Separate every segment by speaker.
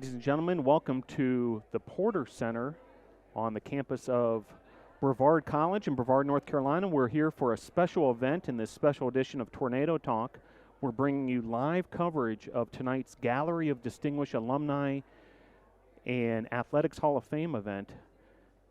Speaker 1: Ladies and gentlemen, welcome to the Porter Center on the campus of Brevard College in Brevard, North Carolina. We're here for a special event in this special edition of Tornado Talk. We're bringing you live coverage of tonight's Gallery of Distinguished Alumni and Athletics Hall of Fame event.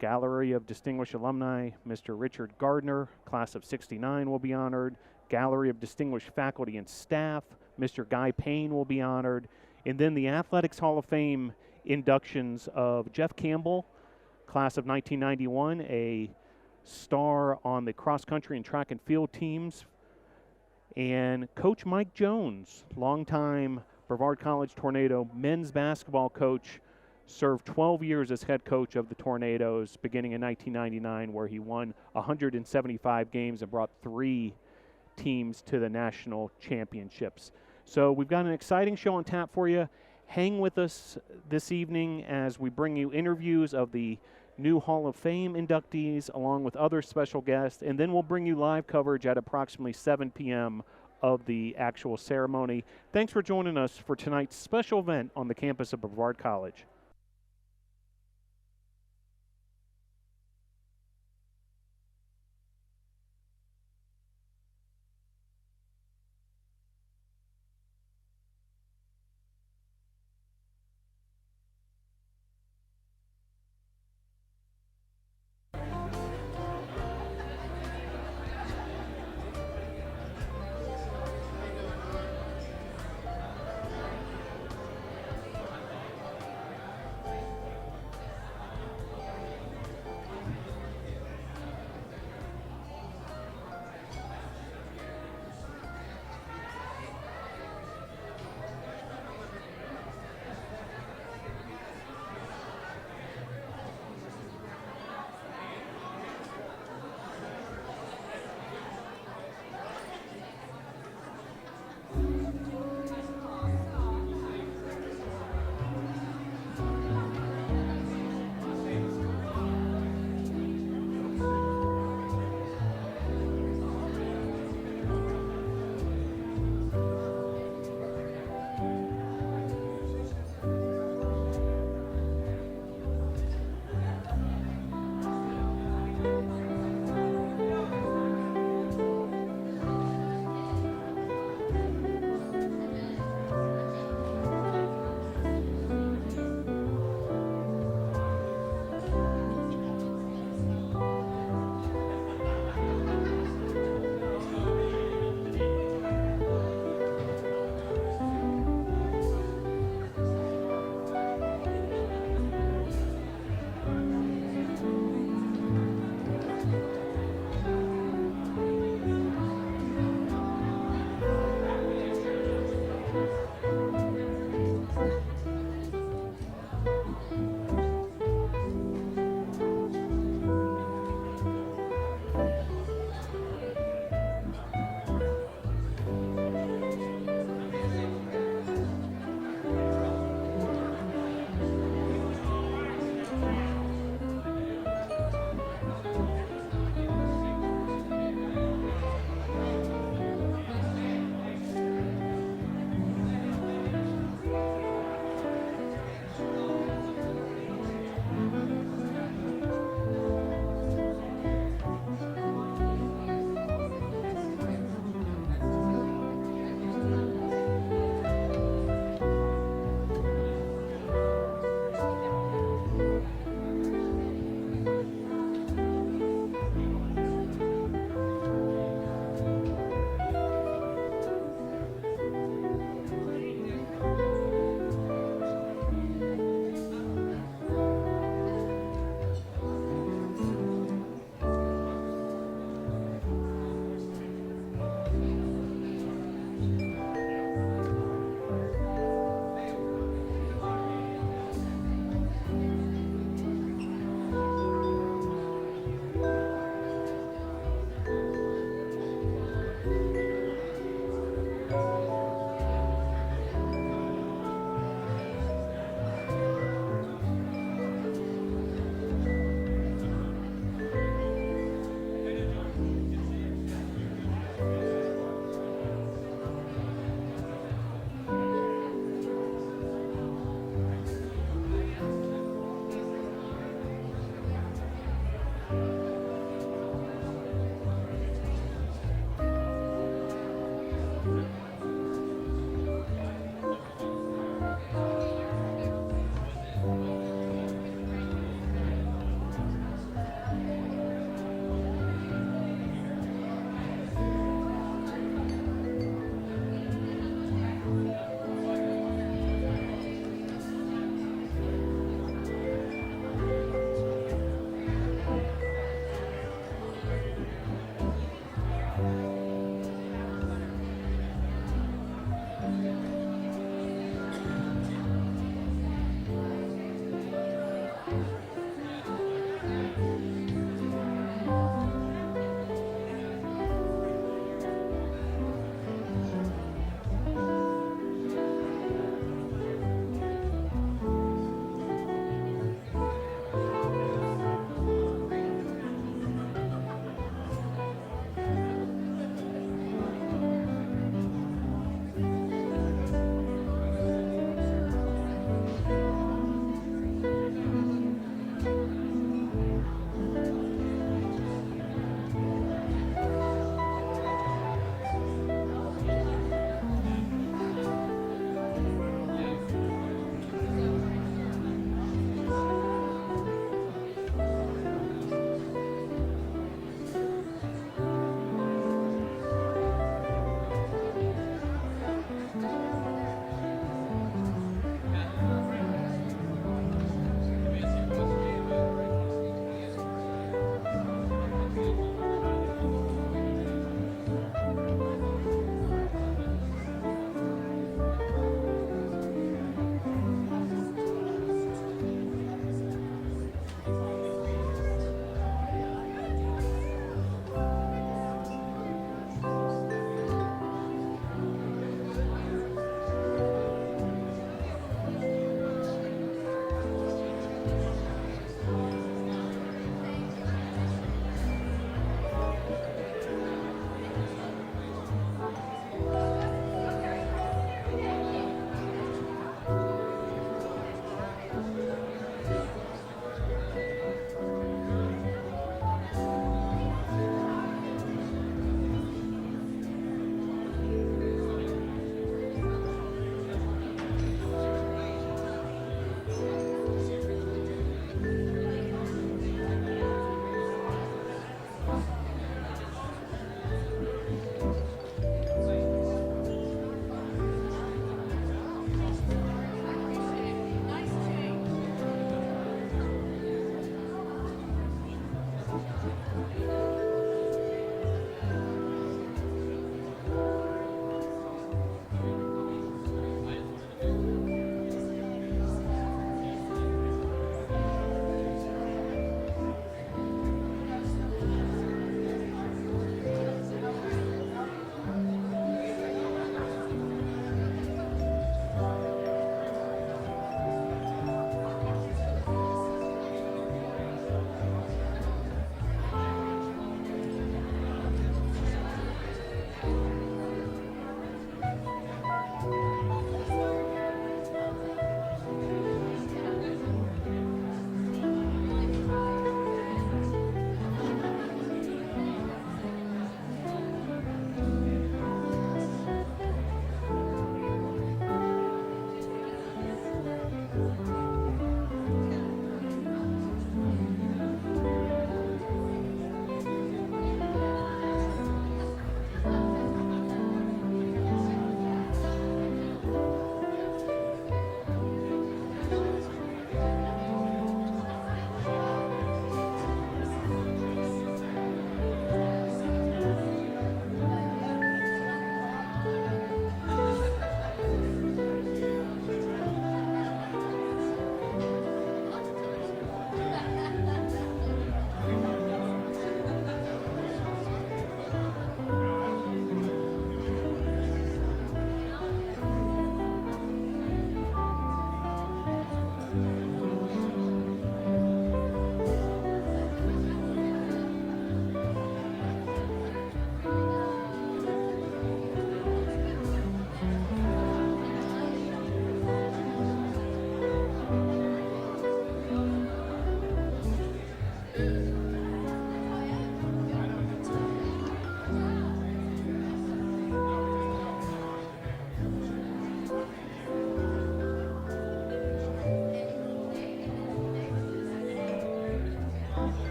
Speaker 1: Gallery of Distinguished Alumni, Mr. Richard Gardner, class of '69, will be honored. Gallery of Distinguished Faculty and Staff, Mr. Guy Payne will be honored. And then the Athletics Hall of Fame inductions of Jeff Campbell, class of 1991, a star on the cross-country and track and field teams, and Coach Mike Jones, longtime Brevard College Tornado men's basketball coach, served 12 years as head coach of the Tornadoes beginning in 1999, where he won 175 games and brought 3 teams to the national championships. So we've got an exciting show on tap for you. Hang with us this evening as we bring you interviews of the new Hall of Fame inductees along with other special guests, and then we'll bring you live coverage at approximately 7 p.m. of the actual ceremony. Thanks for joining us for tonight's special event on the campus of Brevard College.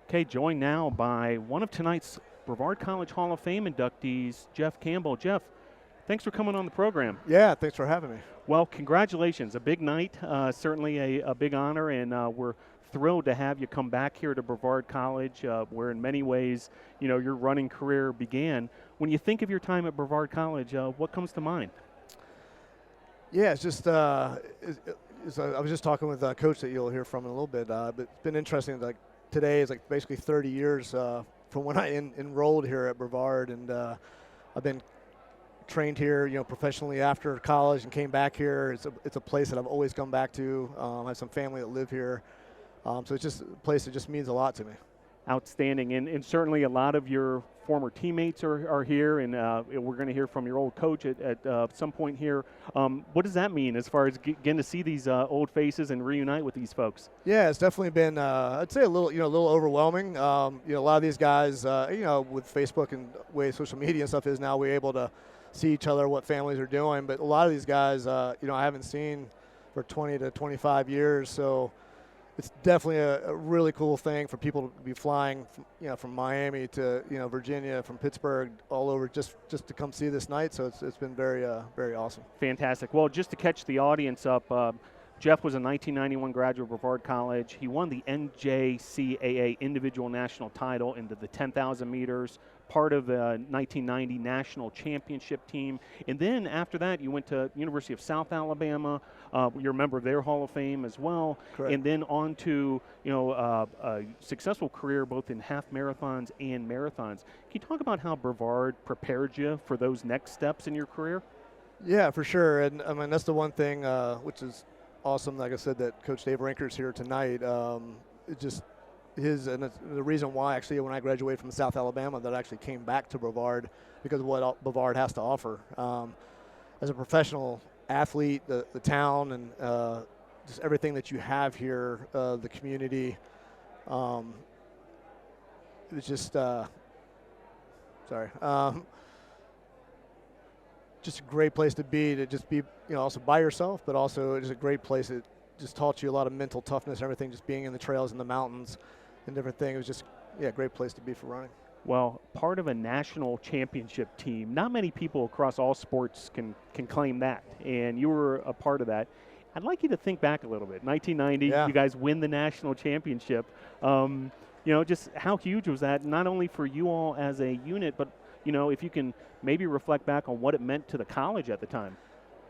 Speaker 1: Okay, joined now by one of tonight's Brevard College Hall of Fame inductees, Jeff Campbell. Jeff, thanks for coming on the program.
Speaker 2: Yeah, thanks for having me.
Speaker 1: Well, congratulations. A big night, certainly a big honor, and we're thrilled to have you come back here to Brevard College, where in many ways, your running career began. When you think of your time at Brevard College, what comes to mind?
Speaker 2: Yeah, it's just I was just talking with a coach that you'll hear from in a little bit, but it's been interesting. Like today is like basically 30 years from when I enrolled here at Brevard, and I've been trained here, professionally after college and came back here. It's a place that I've always come back to. I have some family that live here, so it's just a place that just means a lot to me.
Speaker 1: Outstanding, and certainly a lot of your former teammates are here, and we're going to hear from your old coach at some point here. What does that mean as far as getting to see these old faces and reunite with these folks?
Speaker 2: Yeah, it's definitely been, I'd say a little overwhelming. A lot of these guys, with Facebook and the way social media and stuff is now, we're able to see each other, what families are doing. But a lot of these guys, I haven't seen for 20 to 25 years, so it's definitely a really cool thing for people to be flying, from Miami to Virginia, from Pittsburgh, all over just to come see this night. So it's been very very awesome.
Speaker 1: Fantastic. Well, just to catch the audience up, Jeff was a 1991 graduate of Brevard College. He won the NJCAA individual national title into the 10,000 meters, part of the 1990 national championship team. And then after that, you went to University of South Alabama. You're a member of their Hall of Fame as well.
Speaker 2: Correct.
Speaker 1: And then on to a successful career both in half marathons and marathons. Can you talk about how Brevard prepared you for those next steps in your career?
Speaker 2: Yeah, for sure. And I mean, that's the one thing which is awesome, like I said, that Coach Dave Rinker's here tonight. It just and it's the reason why, actually, when I graduated from South Alabama, that I actually came back to Brevard because of what Brevard has to offer. As a professional athlete, the town, and just everything that you have here, the community, it was just, just a great place to just be, also by yourself, but also it is a great place that just taught you a lot of mental toughness and everything, just being in the trails and the mountains and different things. It was just, a great place to be for running.
Speaker 1: Well, part of a national championship team, not many people across all sports can claim that, and you were a part of that. I'd like you to think back a little bit. 1990, You guys win the national championship. Just how huge was that, not only for you all as a unit, but, if you can maybe reflect back on what it meant to the college at the time.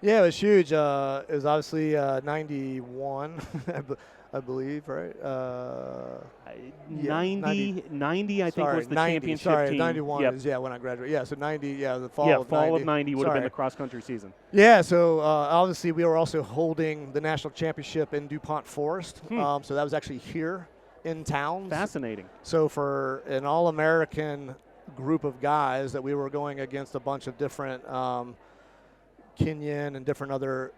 Speaker 2: Yeah, it was huge. It was obviously 91, I believe, right?
Speaker 1: 90, I think, was the
Speaker 2: 90,
Speaker 1: championship
Speaker 2: sorry,
Speaker 1: team.
Speaker 2: 91
Speaker 1: Yep.
Speaker 2: is, when I graduated. Yeah, so 90, the fall of 90.
Speaker 1: Fall of 90 would have been the cross-country season.
Speaker 2: Yeah, so obviously we were also holding the national championship in DuPont Forest. So that was actually here in town.
Speaker 1: Fascinating.
Speaker 2: So for an all-American group of guys that we were going against a bunch of different Kenyon and different other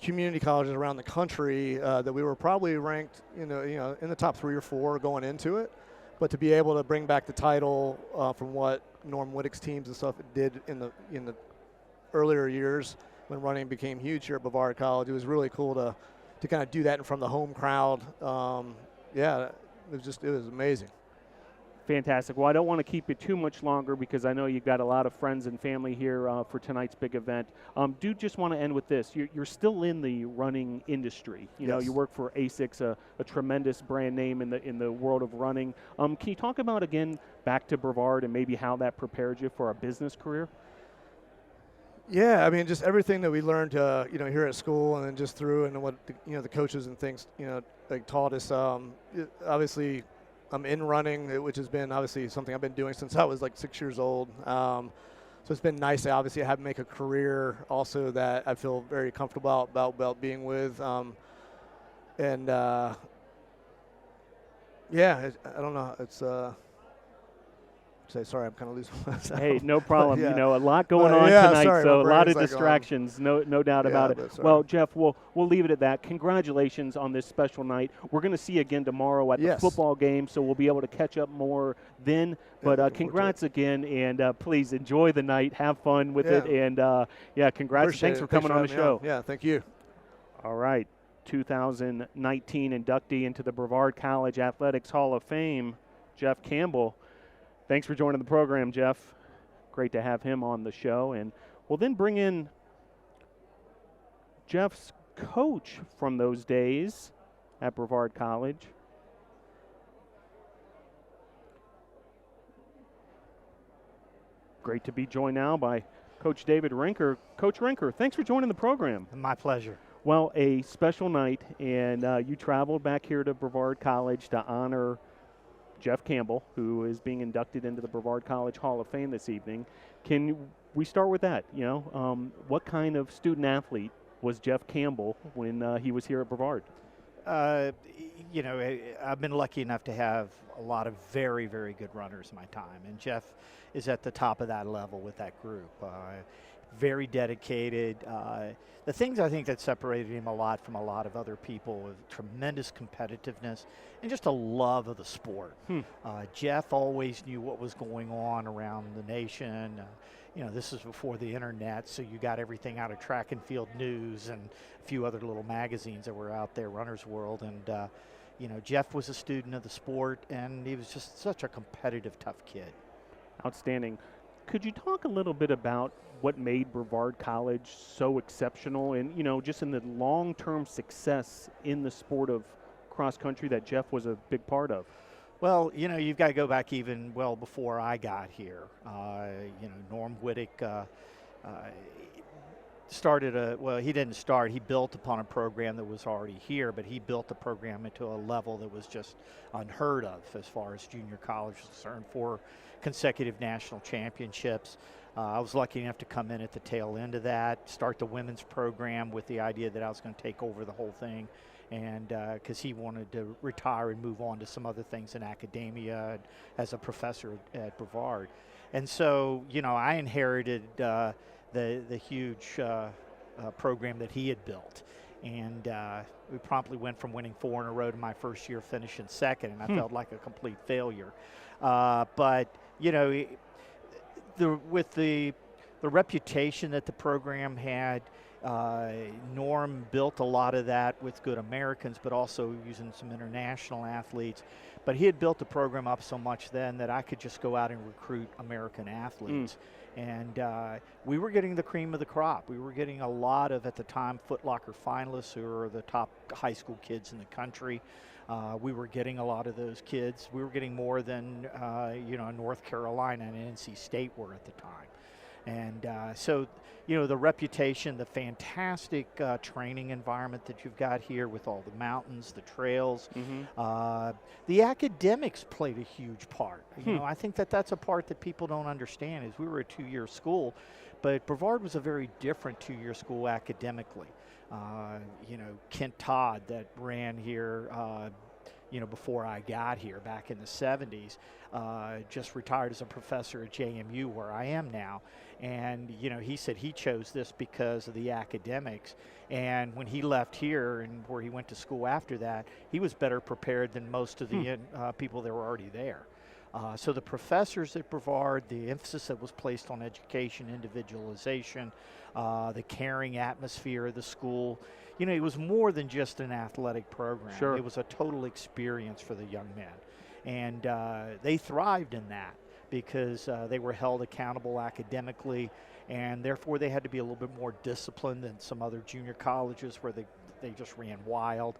Speaker 2: community colleges around the country, that we were probably ranked, in the top 3 or 4 going into it. But to be able to bring back the title from what Norm Whittick's teams and stuff did in the earlier years when running became huge here at Brevard College, it was really cool to kind of do that in front of the home crowd. It was amazing.
Speaker 1: Fantastic. Well, I don't want to keep you too much longer because I know you've got a lot of friends and family here for tonight's big event. Do just want to end with this. You're still in the running industry.
Speaker 2: Yes.
Speaker 1: You work for ASICS, a tremendous brand name in the world of running. Can you talk about, again, back to Brevard and maybe how that prepared you for a business career?
Speaker 2: Yeah, I mean, just everything that we learned, here at school and then just through and what, the coaches and things, taught us. Obviously, I'm in running, which has been obviously something I've been doing since I was like 6 years old. So it's been nice to obviously make a career also that I feel very comfortable about being with. I don't know. It's sorry, I'm kind of losing myself.
Speaker 1: Hey, no problem.
Speaker 2: Yeah.
Speaker 1: A lot going on tonight,
Speaker 2: sorry,
Speaker 1: so a lot of
Speaker 2: like
Speaker 1: distractions, no doubt about it. Well, Jeff, we'll leave it at that. Congratulations on this special night. We're going to see you again tomorrow at the football game, so we'll be able to catch up more then. But congrats again, and please enjoy the night. Have fun with it, and congrats. Thanks for coming on the show.
Speaker 2: Yeah, thank you.
Speaker 1: All right. 2019 inductee into the Brevard College Athletics Hall of Fame, Jeff Campbell. Thanks for joining the program, Jeff. Great to have him on the show. And we'll then bring in Jeff's coach from those days at Brevard College. Great to be joined now by Coach David Rinker. Coach Rinker, thanks for joining the program.
Speaker 3: My pleasure.
Speaker 1: Well, a special night, and you traveled back here to Brevard College to honor Jeff Campbell, who is being inducted into the Brevard College Hall of Fame this evening. Can we start with that? What kind of student athlete was Jeff Campbell when he was here at Brevard?
Speaker 3: I've been lucky enough to have a lot of very, very good runners in my time, and Jeff is at the top of that level with that group. Very dedicated. The things I think that separated him a lot from a lot of other people was tremendous competitiveness and just a love of the sport. Jeff always knew what was going on around the nation. This is before the internet, so you got everything out of Track and Field News and a few other little magazines that were out there, Runner's World. And, Jeff was a student of the sport, and he was just such a competitive, tough kid.
Speaker 1: Outstanding. Could you talk a little bit about what made Brevard College so exceptional and, just in the long-term success in the sport of cross country that Jeff was a big part of?
Speaker 3: Well, you've got to go back even well before I got here. Norm Whittick he didn't start. He built upon a program that was already here, but he built the program into a level that was just unheard of as far as junior college is concerned. 4 consecutive national championships. I was lucky enough to come in at the tail end of that, start the women's program with the idea that I was going to take over the whole thing. And because he wanted to retire and move on to some other things in academia as a professor at Brevard. And so, I inherited the huge program that he had built. And we promptly went from winning 4 in a row to my first year finishing second, and I felt like a complete failure. But, with the reputation that the program had, Norm built a lot of that with good Americans, but also using some international athletes. But he had built the program up so much then that I could just go out and recruit American athletes. And we were getting the cream of the crop. We were getting a lot of, at the time, Foot Locker finalists who were the top high school kids in the country. We were getting a lot of those kids. We were getting more than, North Carolina and NC State were at the time. And so, the reputation, the fantastic training environment that you've got here with all the mountains, the trails, the academics played a huge part. I think that's a part that people don't understand is we were a 2-year school, but Brevard was a very different 2-year school academically. Kent Todd that ran here, before I got here back in the 70s, just retired as a professor at JMU where I am now. And, he said he chose this because of the academics. And when he left here and where he went to school after that, he was better prepared than most of the people that were already there. So the professors at Brevard, the emphasis that was placed on education, individualization, the caring atmosphere of the school, it was more than just an athletic program.
Speaker 1: Sure.
Speaker 3: It was a total experience for the young men. And they thrived in that because they were held accountable academically, and therefore they had to be a little bit more disciplined than some other junior colleges where they just ran wild.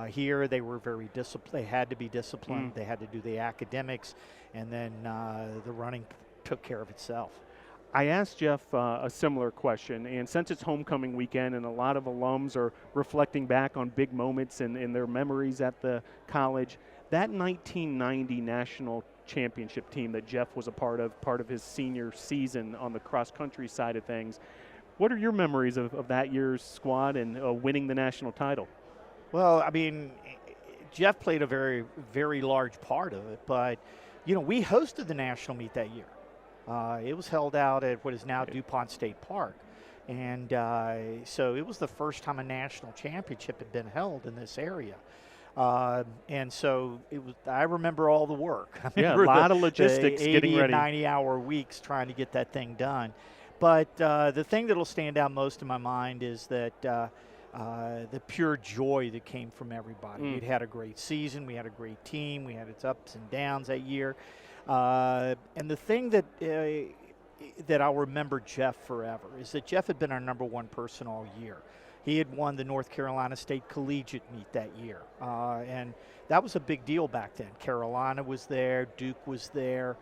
Speaker 3: Here they were very disciplined. They had to be disciplined. They had to do the academics, and then the running took care of itself.
Speaker 1: I asked Jeff a similar question, and since it's homecoming weekend and a lot of alums are reflecting back on big moments in their memories at the college, that 1990 national championship team that Jeff was a part of his senior season on the cross-country side of things, what are your memories of that year's squad and winning the national title?
Speaker 3: Well, Jeff played a very, very large part of it, but, we hosted the national meet that year. It was held out at what is now DuPont State Park. And so it was the first time a national championship had been held in this area. And so I remember all the work.
Speaker 1: A lot of logistics getting ready.
Speaker 3: 90-hour weeks trying to get that thing done. But the thing that will stand out most in my mind is that the pure joy that came from everybody.
Speaker 1: Mm.
Speaker 3: We'd had a great season. We had a great team. We had its ups and downs that year. And the thing that I'll remember Jeff forever is that Jeff had been our number one person all year. He had won the North Carolina State Collegiate meet that year. And that was a big deal back then. Carolina was there. Duke was there.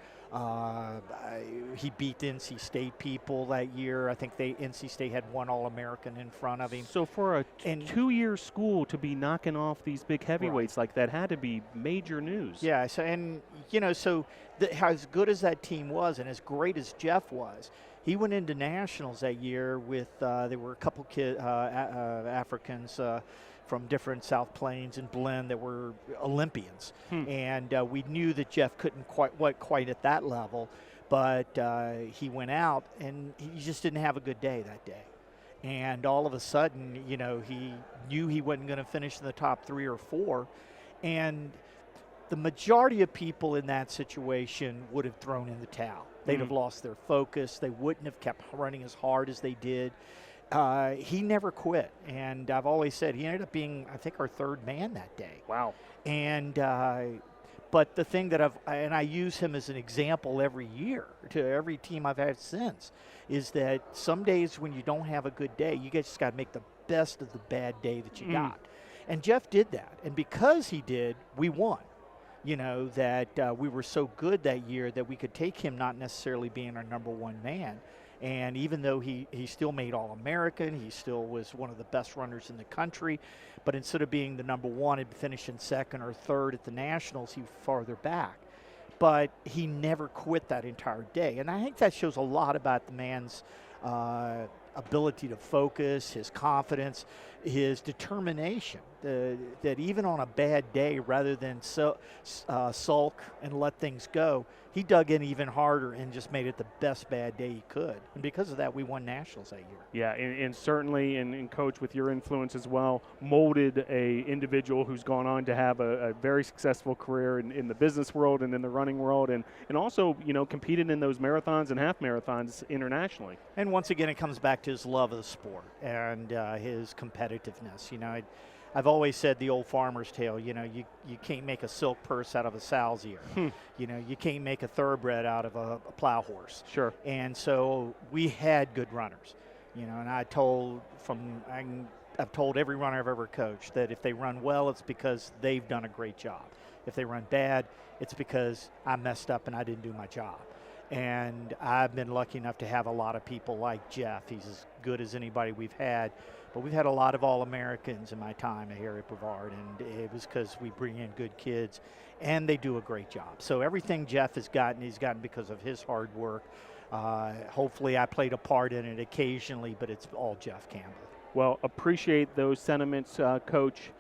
Speaker 3: He beat the NC State people that year. I think NC State had one All-American in front of him.
Speaker 1: So for a two-year school to be knocking off these big heavyweights like that had to be major news.
Speaker 3: Yeah, so as good as that team was and as great as Jeff was, he went into nationals that year with there were a couple Africans from different South Plains and Blend that were Olympians. And we knew that Jeff couldn't quite at that level, but he went out and he just didn't have a good day that day. And all of a sudden, he knew he wasn't going to finish in the top 3 or 4. And the majority of people in that situation would have thrown in the towel. They'd have lost their focus. They wouldn't have kept running as hard as they did. He never quit. And I've always said he ended up being, I think, our third man that day.
Speaker 1: Wow.
Speaker 3: And but the thing that I use him as an example every year to every team I've had since, is that some days when you don't have a good day, you just got to make the best of the bad day that you got. And Jeff did that. And because he did, we won. That we were so good that year that we could take him not necessarily being our number one man. And even though he still made All-American, he still was one of the best runners in the country. But instead of being the number one and finishing second or third at the Nationals, he was farther back. But he never quit that entire day. And I think that shows a lot about the man's ability to focus, his confidence, his determination. That even on a bad day, rather than sulk and let things go, he dug in even harder and just made it the best bad day he could. And because of that, we won nationals that year.
Speaker 1: Yeah, and certainly, and Coach, with your influence as well, molded a individual who's gone on to have a very successful career in the business world and in the running world, and also, competed in those marathons and half marathons internationally.
Speaker 3: And once again, it comes back to his love of the sport and his competitiveness. I've always said the old farmer's tale, you can't make a silk purse out of a sow's ear. You can't make a thoroughbred out of a plow horse.
Speaker 1: Sure.
Speaker 3: And so we had good runners, and I've told every runner I've ever coached that if they run well, it's because they've done a great job. If they run bad, it's because I messed up and I didn't do my job. And I've been lucky enough to have a lot of people like Jeff. He's as good as anybody we've had. But we've had a lot of All-Americans in my time here at Brevard, and it was because we bring in good kids, and they do a great job. So everything Jeff has gotten, he's gotten because of his hard work. Hopefully I played a part in it occasionally, but it's all Jeff Campbell.
Speaker 1: Well, appreciate those sentiments, Coach.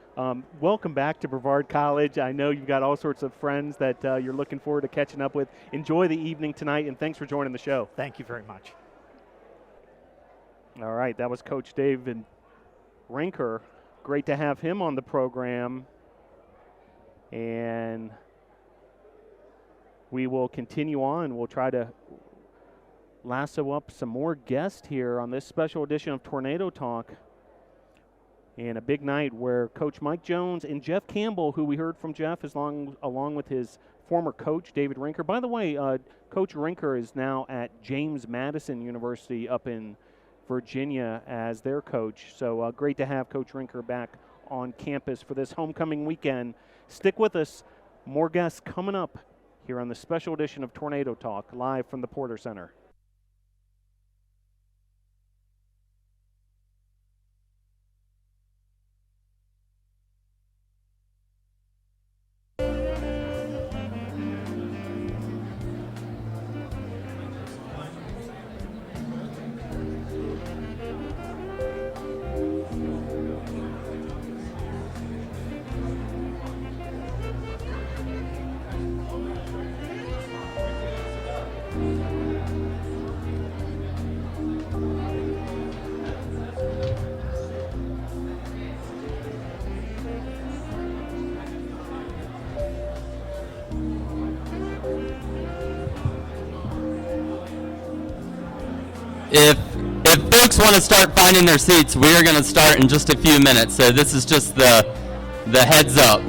Speaker 1: Welcome back to Brevard College. I know you've got all sorts of friends that you're looking forward to catching up with. Enjoy the evening tonight, and thanks for joining the show.
Speaker 3: Thank you very much.
Speaker 1: All right, that was Coach David Rinker. Great to have him on the program. And we will continue on. We'll try to lasso up some more guests here on this special edition of Tornado Talk. And a big night where Coach Mike Jones and Jeff Campbell, who we heard from Jeff, along with his former coach, David Rinker. By the way, Coach Rinker is now at James Madison University up in Virginia as their coach. So great to have Coach Rinker back on campus for this homecoming weekend. Stick with us. More guests coming up here on the special edition of Tornado Talk, live from the Porter Center.
Speaker 4: If folks want to start finding their seats, we are going to start in just a few minutes. So this is just the heads up.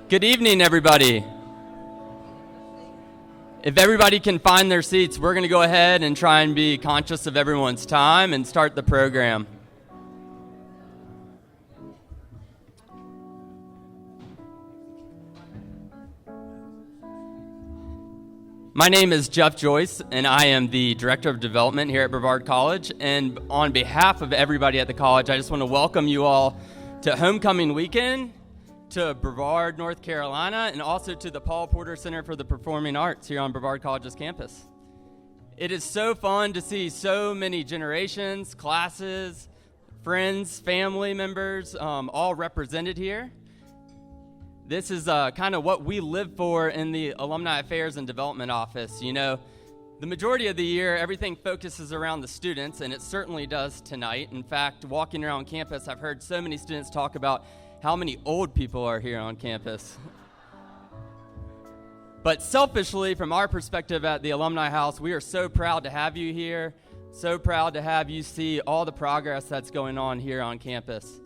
Speaker 4: Good evening, everybody. If everybody can find their seats, we're going to go ahead and try and be conscious of everyone's time and start the program. My name is Jeff Joyce, and I am the Director of Development here at Brevard College. And on behalf of everybody at the college, I just want to welcome you all to Homecoming Weekend, to Brevard, North Carolina, and also to the Paul Porter Center for the Performing Arts here on Brevard College's campus. It is so fun to see so many generations, classes, friends, family members, all represented here. This is kind of what we live for in the Alumni Affairs and Development Office. You know, the majority of the year, everything focuses around the students, and it certainly does tonight. In fact, walking around campus, I've heard so many students talk about how many old people are here on campus. But selfishly, from our perspective at the Alumni House, we are so proud to have you here, so proud to have you see all the progress that's going on here on campus.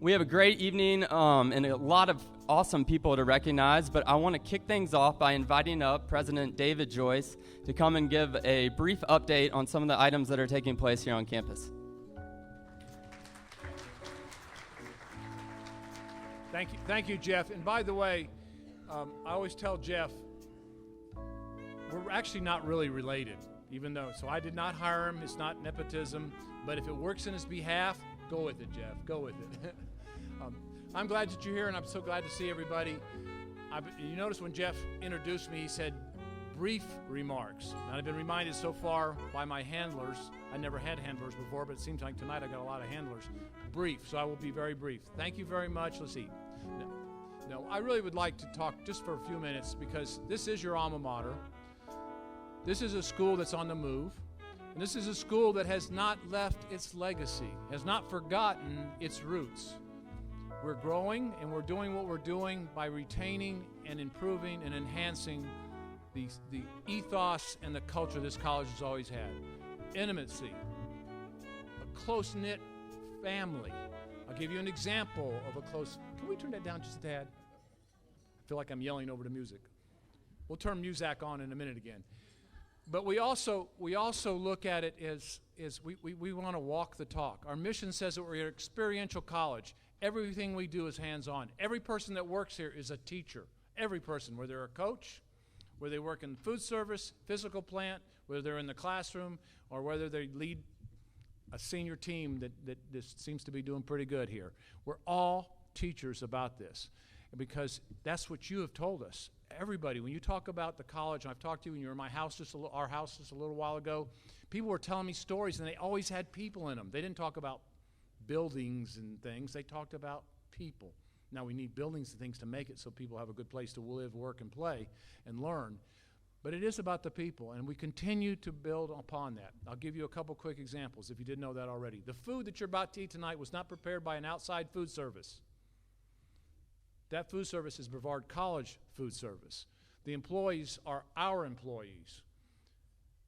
Speaker 4: We have a great evening and a lot of awesome people to recognize, but I want to kick things off by inviting up President David Joyce to come and give a brief update on some of the items that are taking place here on campus.
Speaker 5: Thank you, Jeff. And by the way, I always tell Jeff, we're actually not really related, even though, so I did not hire him. It's not nepotism, but if it works in his behalf, go with it, Jeff. Go with it. I'm glad that you're here, and I'm so glad to see everybody. You notice when Jeff introduced me, he said brief remarks. And I've been reminded so far by my handlers. I never had handlers before, but it seems like tonight I got a lot of handlers. Brief, so I will be very brief. Thank you very much. Let's eat. No, I really would like to talk just for a few minutes because this is your alma mater. This is a school that's on the move. And this is a school that has not left its legacy, has not forgotten its roots. We're growing, and we're doing what we're doing by retaining and improving and enhancing the ethos and the culture this college has always had. Intimacy, a close-knit family. I'll give you an example of a close... Can we turn that down just a tad? I feel like I'm yelling over the music. We'll turn Muzak on in a minute again. But we also look at it as we want to walk the talk. Our mission says that we're an experiential college. Everything we do is hands-on. Every person that works here is a teacher. Every person, whether they're a coach, whether they work in food service, physical plant, whether they're in the classroom, or whether they lead a senior team that this seems to be doing pretty good here. We're all teachers about this because that's what you have told us. Everybody, when you talk about the college, and I've talked to you when you were in my house our house just a little while ago, people were telling me stories, and they always had people in them. They didn't talk about buildings and things. They talked about people. Now, we need buildings and things to make it so people have a good place to live, work, and play and learn. But it is about the people, and we continue to build upon that. I'll give you a couple quick examples if you didn't know that already. The food that you're about to eat tonight was not prepared by an outside food service. That food service is Brevard College Food Service. The employees are our employees.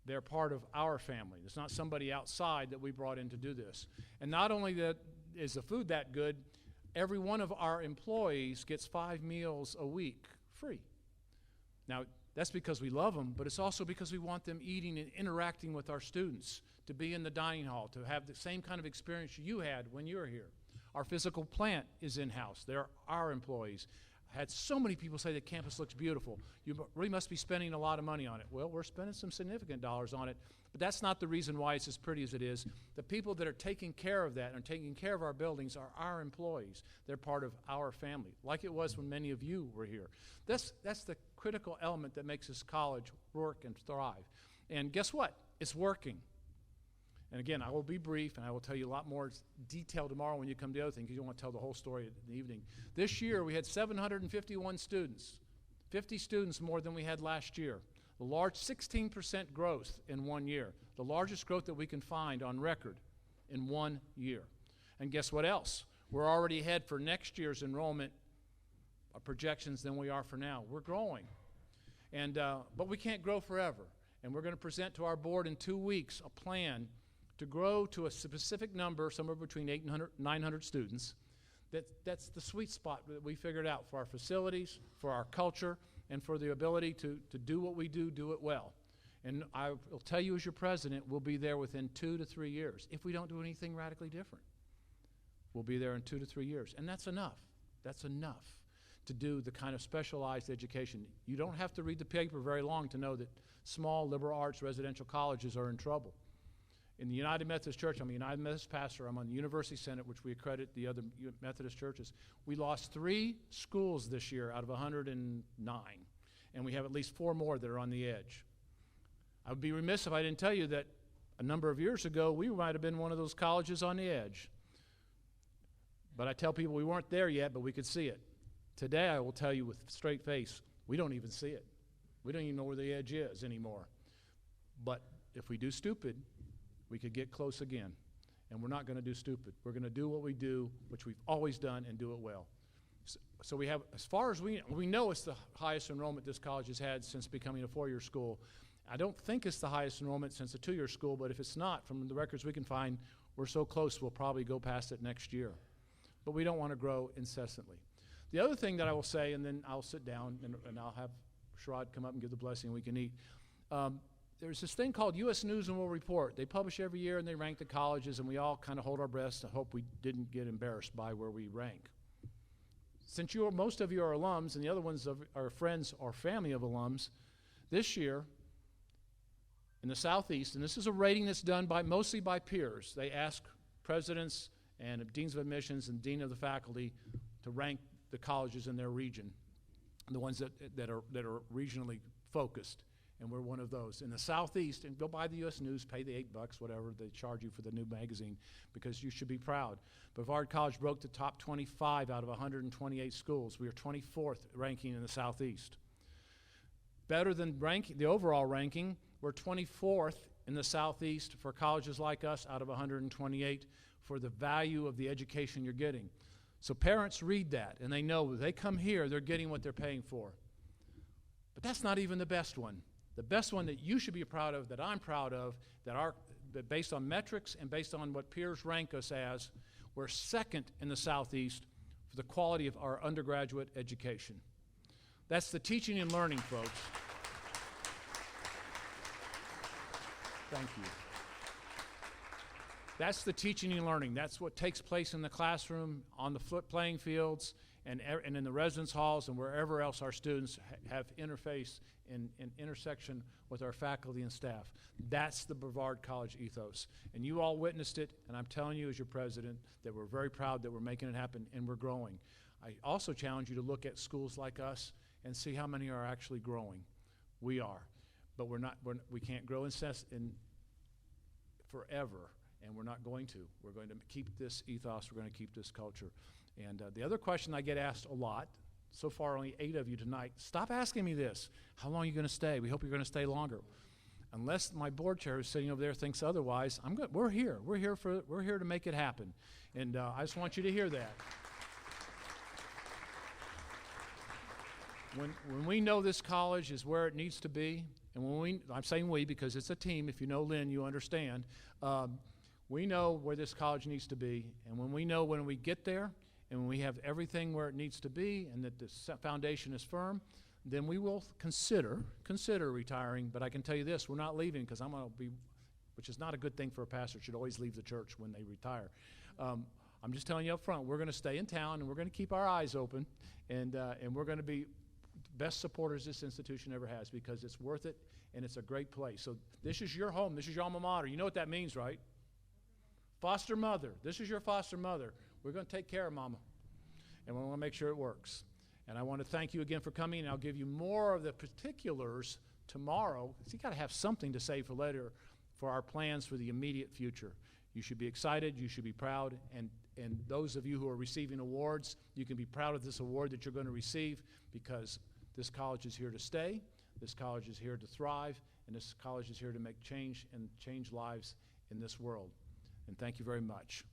Speaker 5: They're part of our family. It's not somebody outside that we brought in to do this. And not only that is the food that good, every one of our employees gets 5 meals a week free. Now, that's because we love them, but it's also because we want them eating and interacting with our students, to be in the dining hall, to have the same kind of experience you had when you were here. Our physical plant is in-house. They're our employees. I had so many people say that campus looks beautiful. You really must be spending a lot of money on it. Well, we're spending some significant dollars on it, but that's not the reason why it's as pretty as it is. The people that are taking care of that and taking care of our buildings are our employees. They're part of our family, like it was when many of you were here. That's the critical element that makes this college work and thrive. And guess what? It's working. And again, I will be brief, and I will tell you a lot more detail tomorrow when you come to the other thing, because you don't want to tell the whole story in the evening. This year, we had 751 students, 50 students more than we had last year. The large 16% growth in 1 year, the largest growth that we can find on record in 1 year. And guess what else? We're already ahead for next year's enrollment projections than we are for now. We're growing. And but we can't grow forever. And we're going to present to our board in 2 weeks a plan to grow to a specific number, somewhere between 800 and 900 students, That's the sweet spot that we figured out for our facilities, for our culture, and for the ability to do what we do it well. And I will tell you as your president, we'll be there within 2 to 3 years. If we don't do anything radically different, we'll be there in 2 to 3 years. And that's enough. That's enough to do the kind of specialized education. You don't have to read the paper very long to know that small liberal arts residential colleges are in trouble. In the United Methodist Church, I'm a United Methodist pastor. I'm on the University Senate, which we accredit the other Methodist churches. We lost 3 schools this year out of 109, and we have at least 4 more that are on the edge. I would be remiss if I didn't tell you that a number of years ago, we might have been one of those colleges on the edge. But I tell people we weren't there yet, but we could see it. Today, I will tell you with straight face, we don't even see it. We don't even know where the edge is anymore. But if we do stupid, we could get close again. And we're not going to do stupid. We're going to do what we do, which we've always done, and do it well. So we have, as far as we know, it's the highest enrollment this college has had since becoming a 4-year school. I don't think it's the highest enrollment since a 2-year school, but if it's not, from the records we can find, we're so close we'll probably go past it next year. But we don't want to grow incessantly. The other thing that I will say, and then I'll sit down and I'll have Sherrod come up and give the blessing and we can eat. There's this thing called U.S. News and World Report. They publish every year and they rank the colleges, and we all kind of hold our breaths to hope we didn't get embarrassed by where we rank. Since most of you are alums and the other ones are friends or family of alums, this year in the Southeast, and this is a rating that's done mostly by peers. They ask presidents and deans of admissions and dean of the faculty to rank the colleges in their region, the ones that are regionally focused. And we're one of those. In the Southeast, and go buy the U.S. News, pay the $8, whatever they charge you for the new magazine, because you should be proud. Brevard College broke the top 25 out of 128 schools. We are 24th ranking in the Southeast. Better than the overall ranking, we're 24th in the Southeast for colleges like us out of 128 for the value of the education you're getting. So parents read that, and they know when they come here, they're getting what they're paying for. But that's not even the best one. The best one that you should be proud of, that I'm proud of, that based on metrics and based on what peers rank us as, we're second in the Southeast for the quality of our undergraduate education. That's the teaching and learning, folks. Thank you. That's the teaching and learning. That's what takes place in the classroom, on the playing fields, and in the residence halls, and wherever else our students have interface and intersection with our faculty and staff. That's the Brevard College ethos. And you all witnessed it, and I'm telling you as your president that we're very proud that we're making it happen, and we're growing. I also challenge you to look at schools like us and see how many are actually growing. We are. But we can't grow in forever, and we're not going to. We're going to keep this ethos. We're going to keep this culture. And the other question I get asked a lot, so far only 8 of you tonight, stop asking me this. How long are you going to stay? We hope you're going to stay longer. Unless my board chair who's sitting over there thinks otherwise, I'm good. We're here. We're here to make it happen. And I just want you to hear that. When we know this college is where it needs to be, and I'm saying we because it's a team. If you know Lynn, you understand. We know where this college needs to be, and when we get there, and when we have everything where it needs to be, and that the foundation is firm, then we will consider retiring. But I can tell you this: we're not leaving because I'm going to be, which is not a good thing for a pastor. Should always leave the church when they retire. I'm just telling you up front, we're going to stay in town, and we're going to keep our eyes open, and we're going to be best supporters this institution ever has, because it's worth it and it's a great place. So this is your home. This is your alma mater. You know what that means, right? Foster mother. This is your foster mother. We're going to take care of Mama, and we want to make sure it works. And I want to thank you again for coming, and I'll give you more of the particulars tomorrow, because you got to have something to say for later for our plans for the immediate future. You should be excited. You should be proud. And those of you who are receiving awards, you can be proud of this award that you're going to receive, because this college is here to stay. This college is here to thrive, and this college is here to make change and change lives in this world. And thank you very much.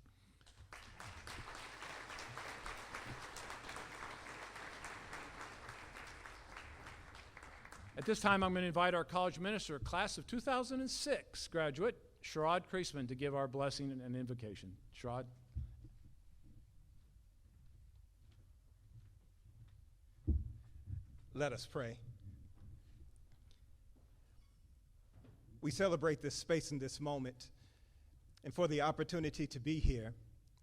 Speaker 5: At this time, I'm going to invite our college minister, class of 2006 graduate, Sherrod Creasman, to give our blessing and invocation. Sherrod.
Speaker 6: Let us pray. We celebrate this space and this moment, and for the opportunity to be here,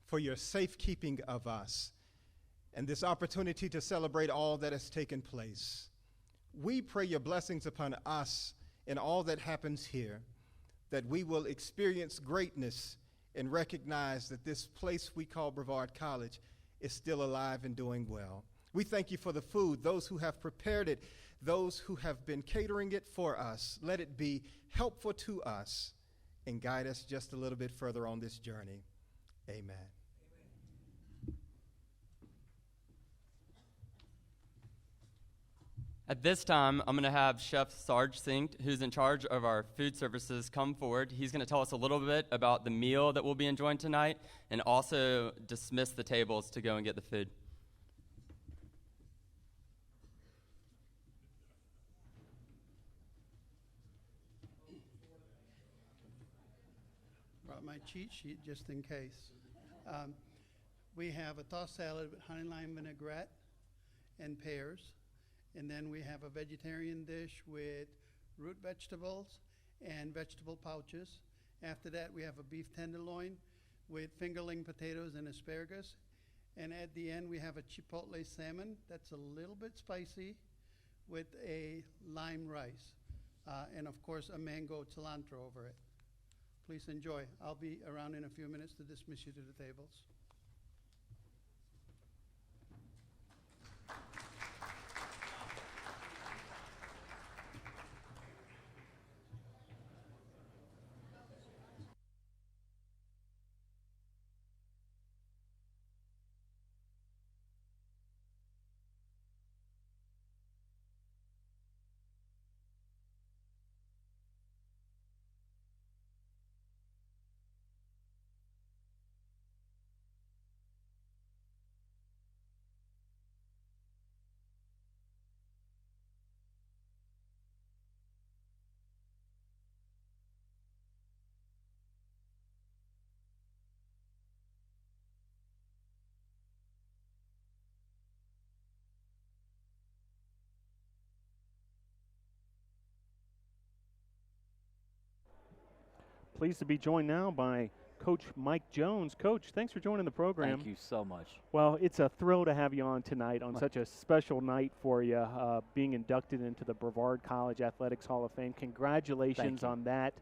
Speaker 6: for your safekeeping of us, and this opportunity to celebrate all that has taken place. We pray your blessings upon us in all that happens here, that we will experience greatness and recognize that this place we call Brevard College is still alive and doing well. We thank you for the food, those who have prepared it, those who have been catering it for us. Let it be helpful to us and guide us just a little bit further on this journey. Amen.
Speaker 4: At this time, I'm going to have Chef Sarge Sink, who's in charge of our food services, come forward. He's going to tell us a little bit about the meal that we'll be enjoying tonight and also dismiss the tables to go and get the food.
Speaker 7: Brought my cheat sheet just in case. We have a tossed salad with honey lime vinaigrette and pears. And then we have a vegetarian dish with root vegetables and vegetable pouches. After that, we have a beef tenderloin with fingerling potatoes and asparagus. And at the end, we have a chipotle salmon that's a little bit spicy with a lime rice. And of course, a mango cilantro over it. Please enjoy. I'll be around in a few minutes to dismiss you to the tables.
Speaker 1: Pleased to be joined now by Coach Mike Jones. Coach, thanks for joining the program.
Speaker 8: Thank you so much.
Speaker 1: Well, it's a thrill to have you on tonight on such a special night for you, being inducted into the Brevard College Athletics Hall of Fame. Congratulations on that.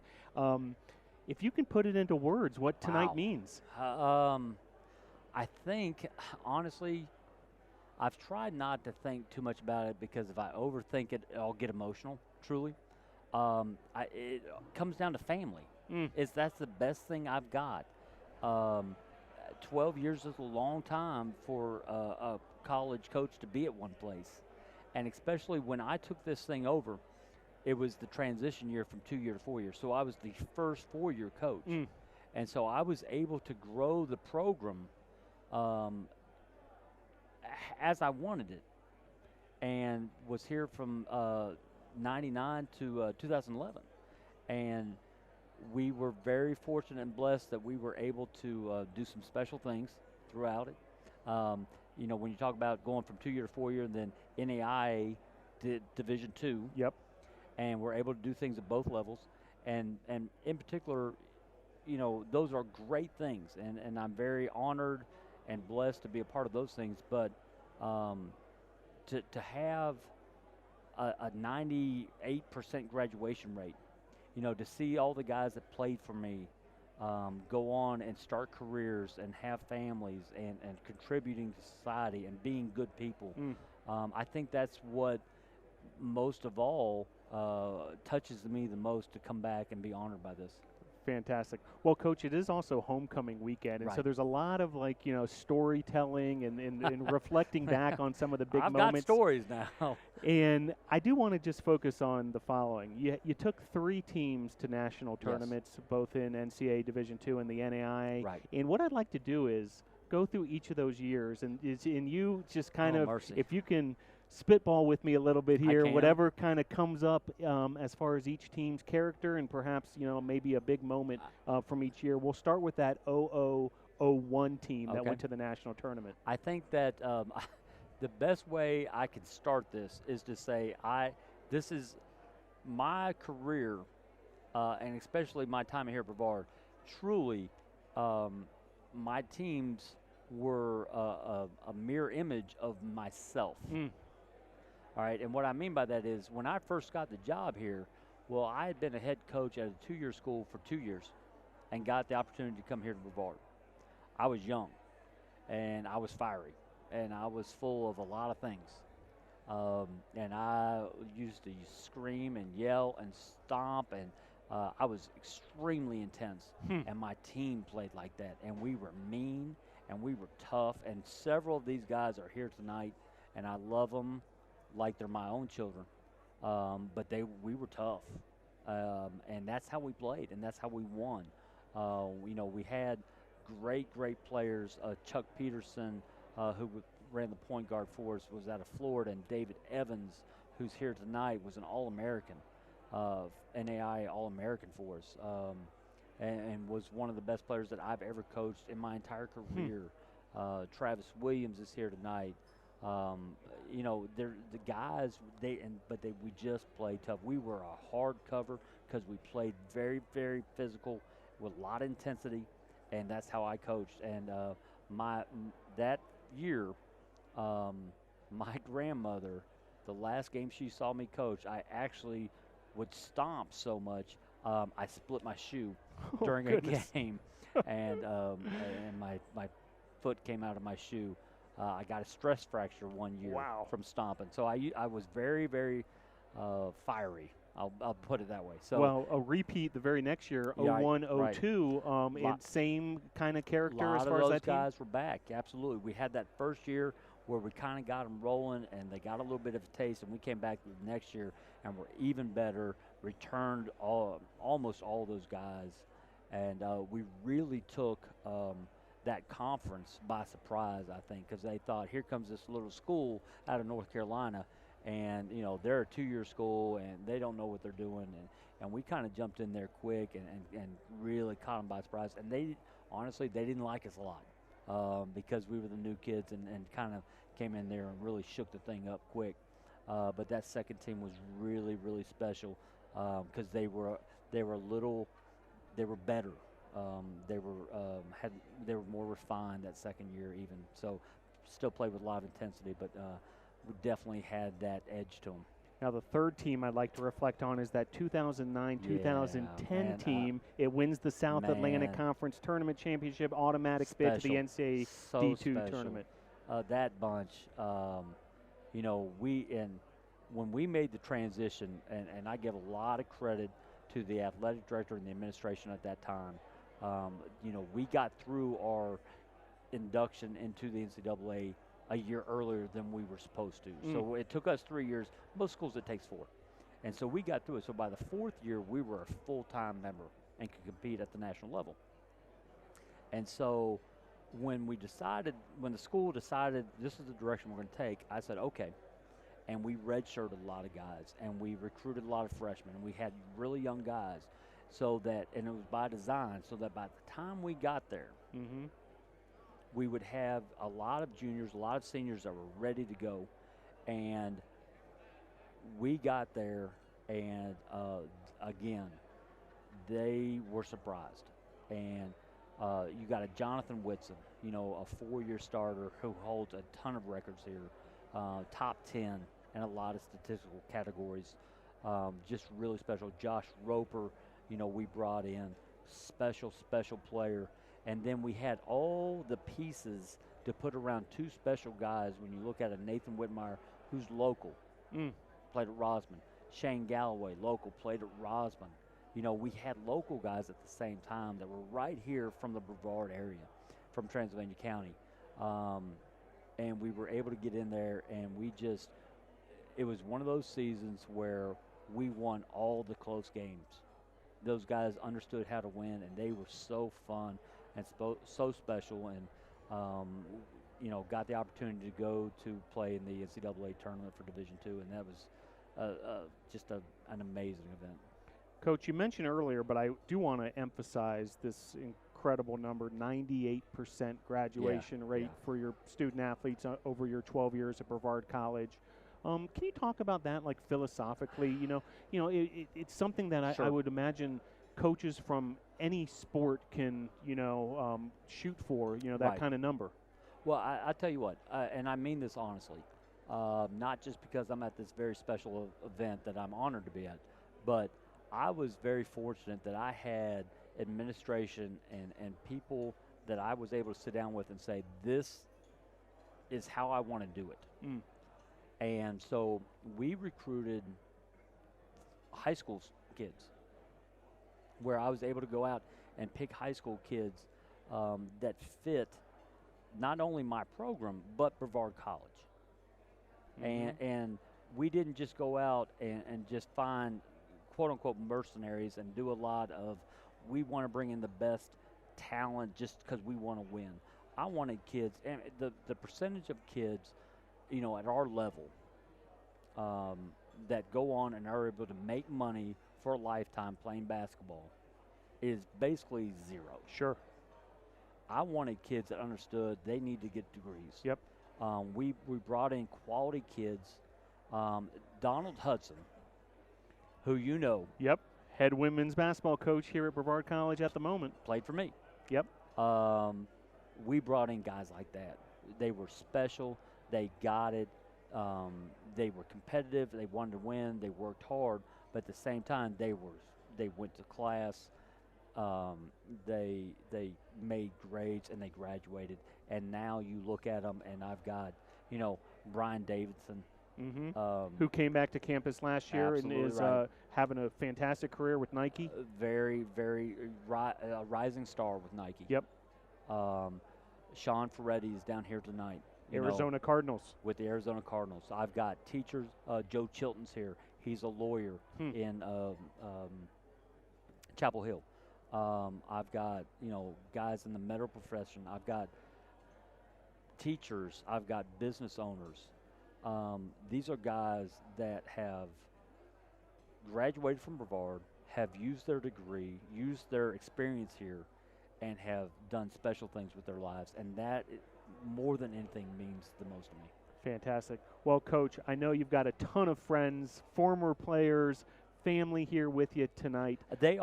Speaker 1: If you can put it into words, what tonight means.
Speaker 8: I think, honestly, I've tried not to think too much about it because if I overthink it, I'll get emotional, truly. It comes down to family. That's the best thing I've got. 12 years is a long time for a college coach to be at one place. And especially when I took this thing over, it was the transition year from 2-year to 4-year. So I was the first 4-year coach. And so I was able to grow the program as I wanted it, and was here from 99 to 2011. And we were very fortunate and blessed that we were able to do some special things throughout it. You know, when you talk about going from 2-year to 4-year, and then NAIA did Division II.
Speaker 1: Yep.
Speaker 8: And we're able to do things at both levels. And in particular, you know, those are great things. And I'm very honored and blessed to be a part of those things. But to have a 98% graduation rate, you know, to see all the guys that played for me go on and start careers and have families and contributing to society and being good people, I think that's what most of all touches me the most, to come back and be honored by this.
Speaker 1: Fantastic. Well, Coach, it is also homecoming weekend, and so there's a lot of, like, you know, storytelling and reflecting back on some of the big moments.
Speaker 8: I've got stories now.
Speaker 1: And I do want to just focus on the following. You took 3 teams to national tournaments, both in NCAA Division II and the NAIA.
Speaker 8: Right.
Speaker 1: And what I'd like to do is go through each of those years, and you just kind of,
Speaker 8: mercy.
Speaker 1: if you can spitball with me a little bit here,
Speaker 8: can.
Speaker 1: whatever kind of comes up as far as each team's character, and perhaps, you know, maybe a big moment from each year. We'll start with that 0001 team that went to the national tournament.
Speaker 8: I think that the best way I can start this is to say this is my career, and especially my time here at Brevard. Truly, my teams were a mirror image of myself. All right, and what I mean by that is when I first got the job here, well, I had been a head coach at a 2-year school for 2 years and got the opportunity to come here to Brevard. I was young, and I was fiery, and I was full of a lot of things. And I used to scream and yell and stomp, and I was extremely intense. And my team played like that, and we were mean, and we were tough, and several of these guys are here tonight, and I love them like they're my own children. But we were tough, and that's how we played, and that's how we won. We had great players. Chuck Peterson, who ran the point guard for us, was out of Florida, and David Evans, who's here tonight, was an All-American, NAI All-American for us, and was one of the best players that I've ever coached in my entire career. Travis Williams is here tonight. They're the guys. We just played tough. We were a hard cover because we played very, very physical with a lot of intensity, and that's how I coached. And that year, my grandmother, the last game she saw me coach, I actually would stomp so much I split my shoe during a game, and my foot came out of my shoe. I got a stress fracture one year from stomping. So I was very, very fiery. I'll put it that way. So
Speaker 1: well, a repeat the very next year, 01, 02, same kind of character as far as that team?
Speaker 8: A lot of those guys were back, absolutely. We had that first year where we kind of got them rolling, and they got a little bit of a taste, and we came back the next year, and we're even better, returned almost all those guys, and we really took that conference by surprise, I think, because they thought, here comes this little school out of North Carolina, and they're a 2-year school and they don't know what they're doing, and we kind of jumped in there quick and really caught them by surprise. And they didn't like us a lot because we were the new kids and kind of came in there and really shook the thing up quick. But that second team was really, really special because they were better. They were more refined that second year even. So still played with a lot of intensity, but we definitely had that edge to them.
Speaker 1: Now the third team I'd like to reflect on is that 2009-2010 team. It wins the South Atlantic Conference Tournament Championship, automatic bid to the NCAA D2 tournament.
Speaker 8: That bunch, when we made the transition, and I give a lot of credit to the athletic director and the administration at that time. We got through our induction into the NCAA a year earlier than we were supposed to. So it took us 3 years. Most schools it takes 4. And so we got through it. So by the 4th year, we were a full-time member and could compete at the national level. And so when the school decided this is the direction we're going to take, I said, okay. And we redshirted a lot of guys, and we recruited a lot of freshmen, and we had really young guys, and it was by design, so that by the time we got there, we would have a lot of juniors, a lot of seniors that were ready to go. And we got there, and again, they were surprised. And you got a Jonathan Whitson, a 4-year starter who holds a ton of records here, top 10 in a lot of statistical categories. Just really special. Josh Roper, we brought in, special player. And then we had all the pieces to put around 2 special guys. When you look at a Nathan Whitmire, who's local, played at Rosman. Shane Galloway, local, played at Rosman. We had local guys at the same time that were right here from the Brevard area, from Transylvania County. And we were able to get in there, and it was one of those seasons where we won all the close games. Those guys understood how to win, and they were so fun and so special, and got the opportunity to go to play in the NCAA tournament for Division II, and that was just an amazing event.
Speaker 1: Coach, you mentioned earlier, but I do want to emphasize this incredible number, 98% graduation rate for your student athletes over your 12 years at Brevard College. Can you talk about that, like philosophically? It's something that I would imagine coaches from any sport can, shoot for, that kind of number.
Speaker 8: Well, I tell you what, and I mean this honestly, not just because I'm at this very special event that I'm honored to be at, but I was very fortunate that I had administration and people that I was able to sit down with and say, this is how I want to do it.
Speaker 1: Mm.
Speaker 8: And so we recruited high school kids where I was able to go out and pick high school kids that fit not only my program, but Brevard College.
Speaker 1: Mm-hmm.
Speaker 8: And we didn't just go out and just find quote-unquote mercenaries and do a lot of, we want to bring in the best talent just because we want to win. I wanted kids, and the percentage of kids, at our level that go on and are able to make money for a lifetime playing basketball is basically zero.
Speaker 1: Sure.
Speaker 8: I wanted kids that understood they need to get degrees.
Speaker 1: Yep.
Speaker 8: We brought in quality kids. Donald Hudson, who you know.
Speaker 1: Yep. Head women's basketball coach here at Brevard College at the moment.
Speaker 8: Played for me.
Speaker 1: Yep.
Speaker 8: We brought in guys like that. They were special. They got it. They were competitive. They wanted to win. They worked hard. But at the same time, they went to class. They made grades and they graduated. And now you look at them, and I've got, Brian Davidson.
Speaker 1: Mm-hmm. Who came back to campus last year and is having a fantastic career with Nike.
Speaker 8: Very, very rising star with Nike.
Speaker 1: Yep.
Speaker 8: Sean Ferretti is down here tonight.
Speaker 1: Arizona Cardinals.
Speaker 8: With the Arizona Cardinals. I've got teachers. Joe Chilton's here. He's a lawyer in Chapel Hill. I've got, guys in the medical profession. I've got teachers. I've got business owners. These are guys that have graduated from Brevard, have used their degree, used their experience here, and have done special things with their lives. And that, more than anything, means the most to me.
Speaker 1: Fantastic. Well, Coach, I know you've got a ton of friends, former players, family here with you tonight.
Speaker 8: The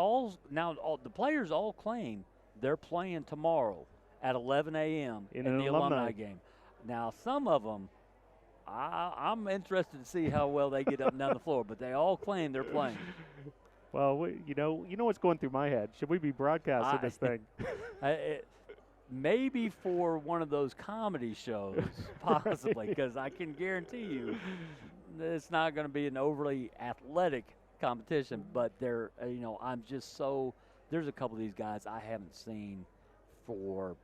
Speaker 8: players all claim they're playing tomorrow at 11 a.m.
Speaker 1: in
Speaker 8: the alumni game. Now, some of them, I'm interested to see how well they get up and down the floor, but they all claim they're playing.
Speaker 1: Well, you know what's going through my head. Should we be broadcasting this thing?
Speaker 8: Maybe for one of those comedy shows, possibly, because I can guarantee you it's not going to be an overly athletic competition. But there's a couple of these guys I haven't seen for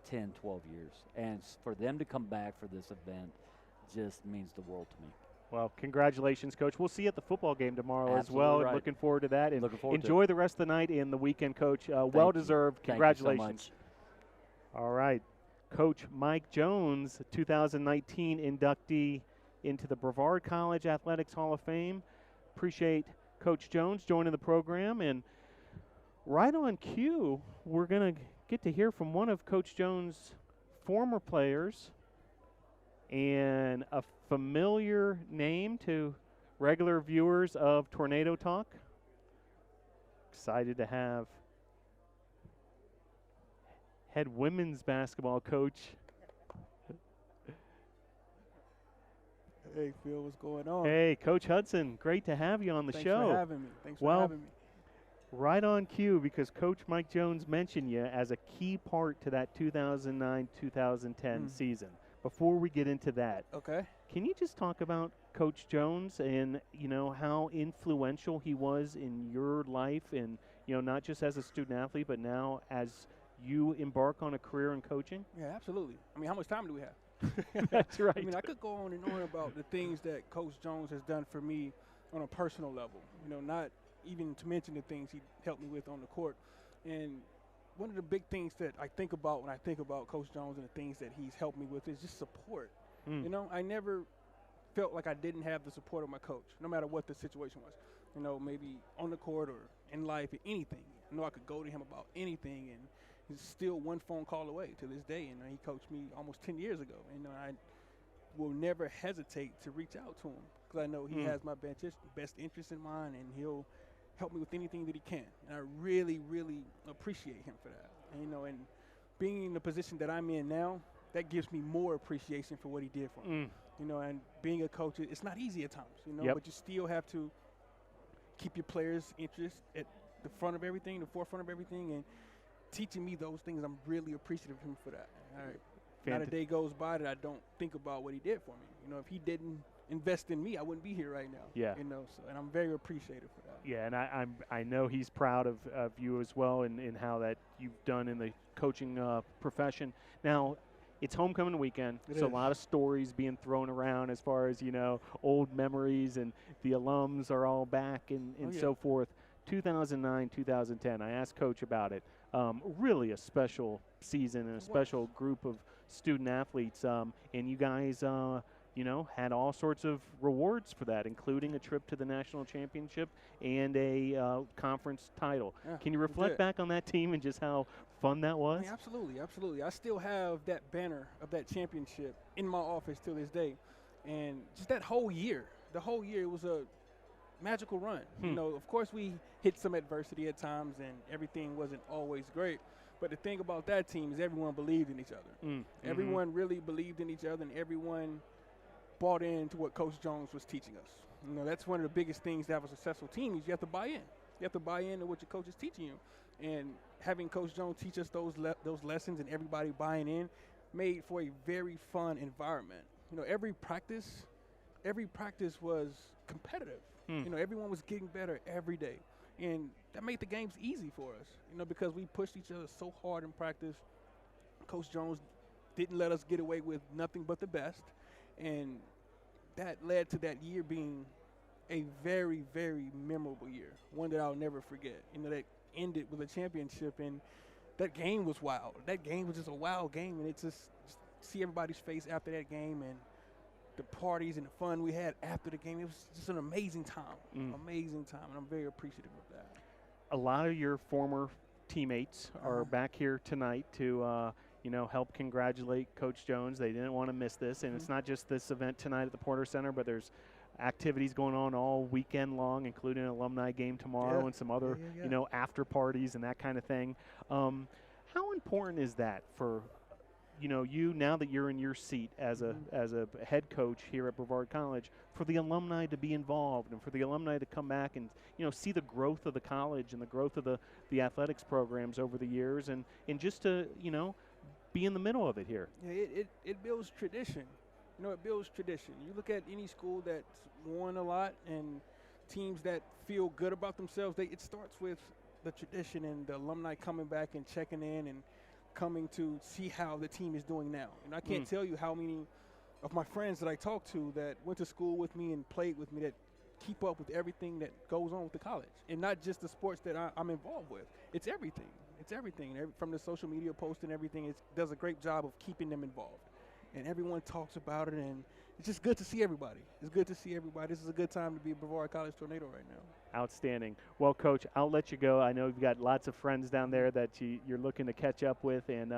Speaker 8: 10, 12 years. And for them to come back for this event just means the world to me.
Speaker 1: Well, congratulations, Coach. We'll see you at the football game tomorrow
Speaker 8: Absolutely
Speaker 1: as well.
Speaker 8: right.
Speaker 1: Looking forward to that. And
Speaker 8: looking forward
Speaker 1: enjoy
Speaker 8: to
Speaker 1: the rest of the night and the weekend, Coach. Well-deserved. Congratulations.
Speaker 8: Thank you so much.
Speaker 1: All right. Coach Mike Jones, 2019 inductee into the Brevard College Athletics Hall of Fame. Appreciate Coach Jones joining the program. And right on cue, we're going to get to hear from one of Coach Jones' former players and a familiar name to regular viewers of Tornado Talk. Excited to have head women's basketball coach.
Speaker 9: Hey, Phil, what's going on?
Speaker 1: Hey, Coach Hudson, great to have you on the show.
Speaker 9: Thanks for having me. Thanks for having me.
Speaker 1: Right on cue, because Coach Mike Jones mentioned you as a key part to that 2009-2010 season. Before we get into that,
Speaker 9: okay,
Speaker 1: can you just talk about Coach Jones and, how influential he was in your life and, not just as a student athlete, but now as you embark on a career in coaching?
Speaker 9: Yeah, absolutely. I mean, how much time do we have?
Speaker 1: That's right.
Speaker 9: I mean, I could go on and on about the things that Coach Jones has done for me on a personal level, not even to mention the things he helped me with on the court. And one of the big things that I think about when I think about Coach Jones and the things that he's helped me with is just support. I never felt like I didn't have the support of my coach, no matter what the situation was. Maybe on the court or in life or anything. I know I could go to him about anything, He's still one phone call away to this day, and he coached me almost 10 years ago. And I will never hesitate to reach out to him because I know he has my best interest in mind, and he'll help me with anything that he can. And I really, really appreciate him for that. And, and being in the position that I'm in now, that gives me more appreciation for what he did for me. And being a coach, it's not easy at times, but you still have to keep your players' interest at the forefront of everything, and teaching me those things. I'm really appreciative of him for that. Not a day goes by that I don't think about what he did for me. If he didn't invest in me, I wouldn't be here right now.
Speaker 1: Yeah.
Speaker 9: And I'm very appreciative for that.
Speaker 1: Yeah, and I know he's proud of you as well, and how that you've done in the coaching profession. Now, it's homecoming weekend, so a lot of stories being thrown around as far as, old memories, and the alums are all back and so forth. 2009, 2010, I asked Coach about it. Really a special season and a special group of student athletes, and you guys, had all sorts of rewards for that, including a trip to the national championship and a conference title.
Speaker 9: Yeah,
Speaker 1: Can you reflect back on that team and just how fun that was?
Speaker 9: Absolutely. I still have that banner of that championship in my office till this day. And just that whole year, it was a magical run. Of course we hit some adversity at times and everything wasn't always great. But the thing about that team is everyone believed in each other. Everyone really believed in each other, and everyone bought into what Coach Jones was teaching us. That's one of the biggest things to have a successful team is you have to buy in. You have to buy into what your coach is teaching you. And having Coach Jones teach us those lessons and everybody buying in made for a very fun environment. Every practice was competitive. Everyone was getting better every day. And that made the games easy for us, because we pushed each other so hard in practice. Coach Jones didn't let us get away with nothing but the best. And that led to that year being a very, very memorable year, one that I'll never forget. That ended with a championship, and that game was wild. That game was just a wild game, and it's just see everybody's face after that game and the parties and the fun we had after the game. It was just an amazing time, and I'm very appreciative of that.
Speaker 1: A lot of your former teammates are back here tonight to help congratulate Coach Jones. They didn't want to miss this, and it's not just this event tonight at the Porter Center, but there's activities going on all weekend long, including an alumni game tomorrow and some other, after parties and that kind of thing. How important is that for, you now that you're in your seat as a head coach here at Brevard College, for the alumni to be involved and for the alumni to come back and, see the growth of the college and the growth of the athletics programs over the years and just to, be in the middle of it here?
Speaker 9: Yeah, it builds tradition. It builds tradition. You look at any school that's won a lot and teams that feel good about themselves, it starts with the tradition and the alumni coming back and checking in and coming to see how the team is doing now. And I can't tell you how many of my friends that I talk to that went to school with me and played with me that keep up with everything that goes on with the college. And not just the sports that I'm involved with. It's everything. From the social media posts and everything, it does a great job of keeping them involved. And everyone talks about it, and it's just good to see everybody. This is a good time to be a Brevard College Tornado right now.
Speaker 1: Outstanding. Well, Coach, I'll let you go. I know you've got lots of friends down there that you're looking to catch up with, and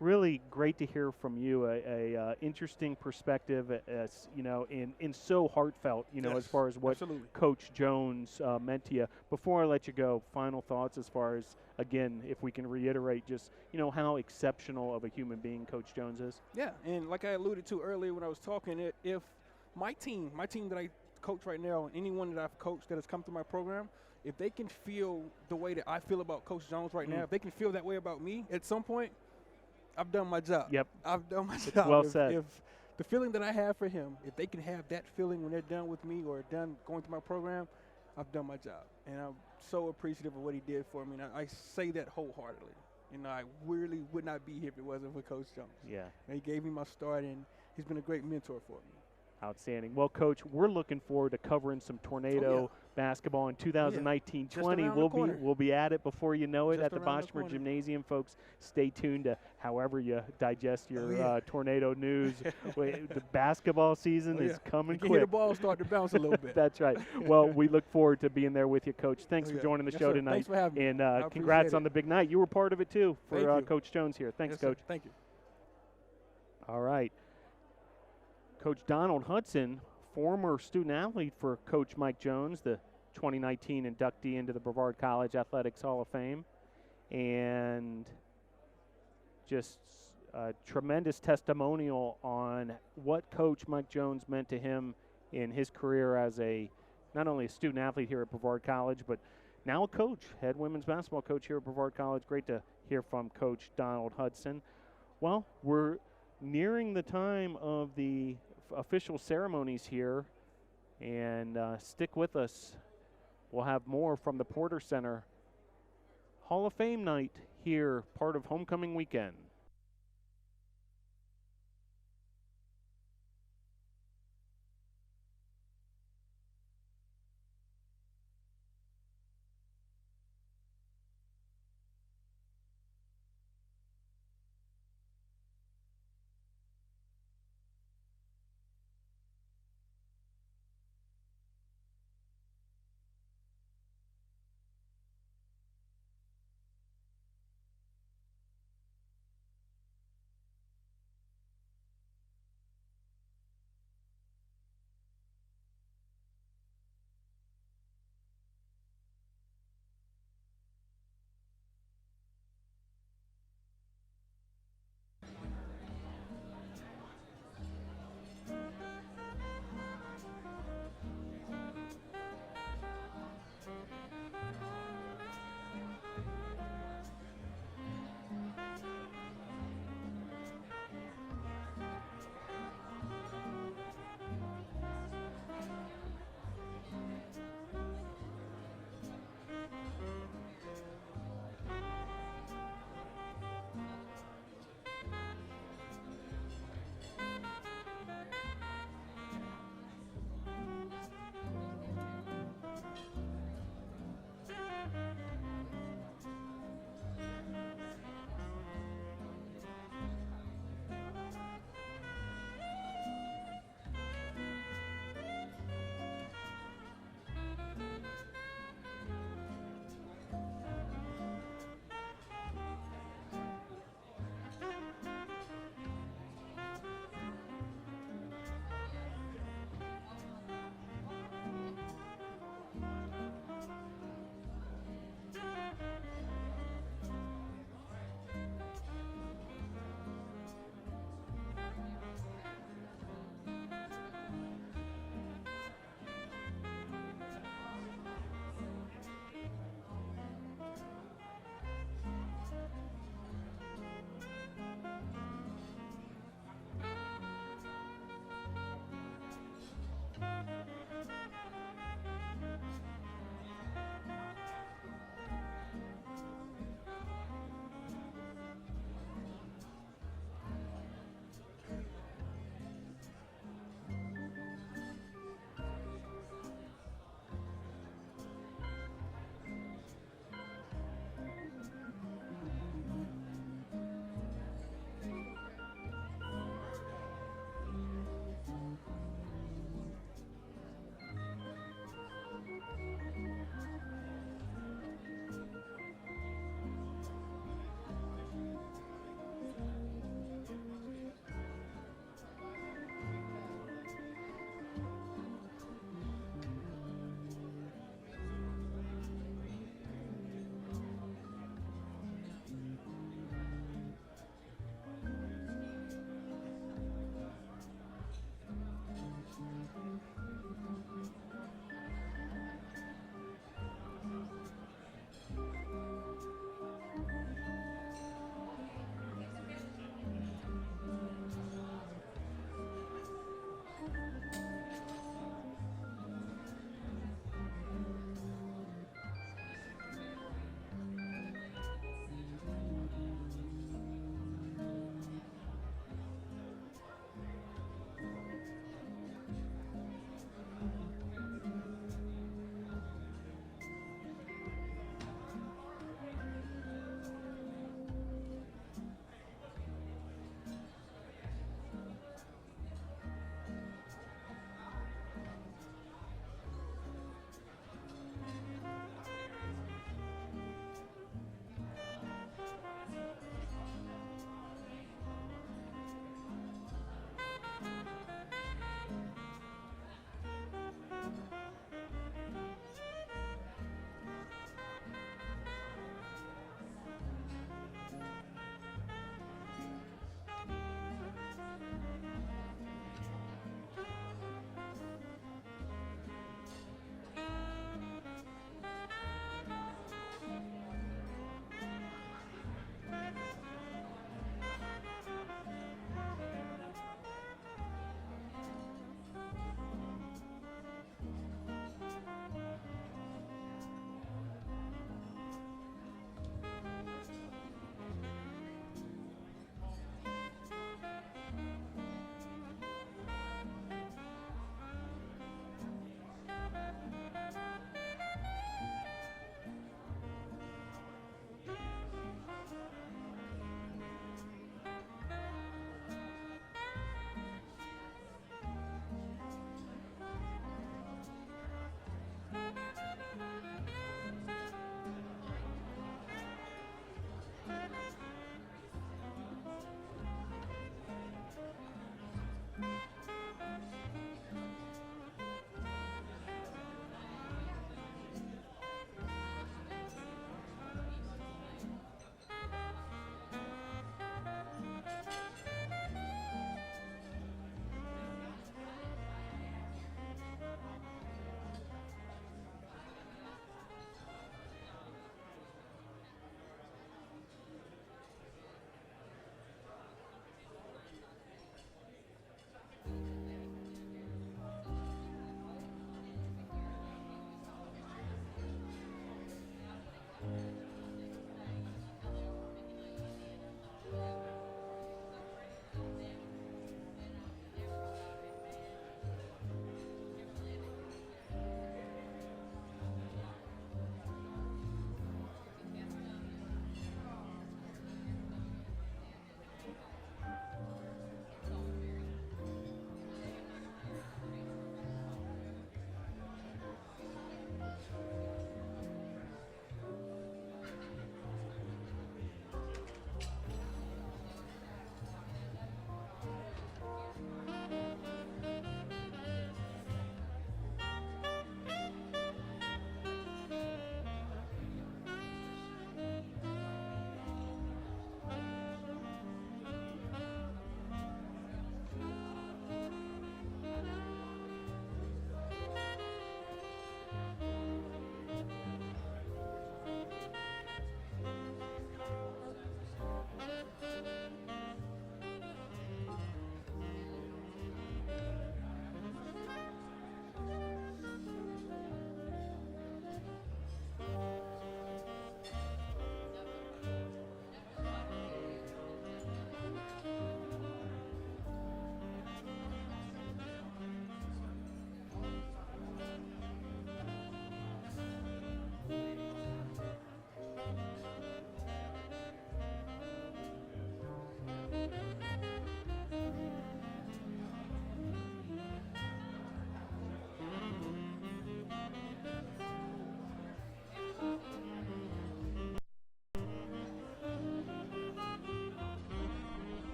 Speaker 1: really great to hear from you. A interesting perspective, as in so heartfelt. As far as what Coach Jones meant to you. Before I let you go, final thoughts as far as, again, if we can reiterate, just how exceptional of a human being Coach Jones is.
Speaker 9: Yeah, and like I alluded to earlier when I was talking, if my team that I coach right now, and anyone that I've coached that has come through my program, if they can feel the way that I feel about Coach Jones right now, if they can feel that way about me at some point, I've done my job.
Speaker 1: Yep.
Speaker 9: I've done my job.
Speaker 1: Well said.
Speaker 9: If the feeling that I have for him, if they can have that feeling when they're done with me or done going through my program, I've done my job. And I'm so appreciative of what he did for me. And I say that wholeheartedly. I really would not be here if it wasn't for Coach Jones.
Speaker 1: Yeah.
Speaker 9: And he gave me my start, and he's been a great mentor for me.
Speaker 1: Outstanding. Well, Coach, we're looking forward to covering some Tornado basketball in 2019-20.
Speaker 9: Just around the corner.
Speaker 1: We'll be at it before you know it
Speaker 9: Just
Speaker 1: at the
Speaker 9: around the
Speaker 1: Boschmer
Speaker 9: corner.
Speaker 1: Gymnasium, folks. Stay tuned to however you digest your tornado news. The basketball season is coming
Speaker 9: You can hear the
Speaker 1: quick.
Speaker 9: ball start to bounce a little bit.
Speaker 1: That's right. Well, we look forward to being there with you, Coach. Thanks for
Speaker 2: yeah.
Speaker 1: joining the
Speaker 9: Yes,
Speaker 1: show
Speaker 9: sir.
Speaker 1: tonight.
Speaker 9: Thanks for having me.
Speaker 1: And
Speaker 9: I appreciate
Speaker 1: congrats
Speaker 9: it.
Speaker 1: on the big night. You were part of it too
Speaker 9: Thank
Speaker 1: for
Speaker 9: you.
Speaker 1: Coach Jones here. Thanks,
Speaker 9: Yes, sir.
Speaker 1: Coach.
Speaker 9: Thank you.
Speaker 1: All right. Coach Donald Hudson, former student athlete for Coach Mike Jones, the 2019 inductee into the Brevard College Athletics Hall of Fame, and just a tremendous testimonial on what Coach Mike Jones meant to him in his career as not only a student athlete here at Brevard College, but now a coach, head women's basketball coach here at Brevard College. Great to hear from Coach Donald Hudson. Well, we're nearing the time of the official ceremonies here, and stick with us. We'll have more from the Porter Center Hall of Fame night here, part of homecoming weekend.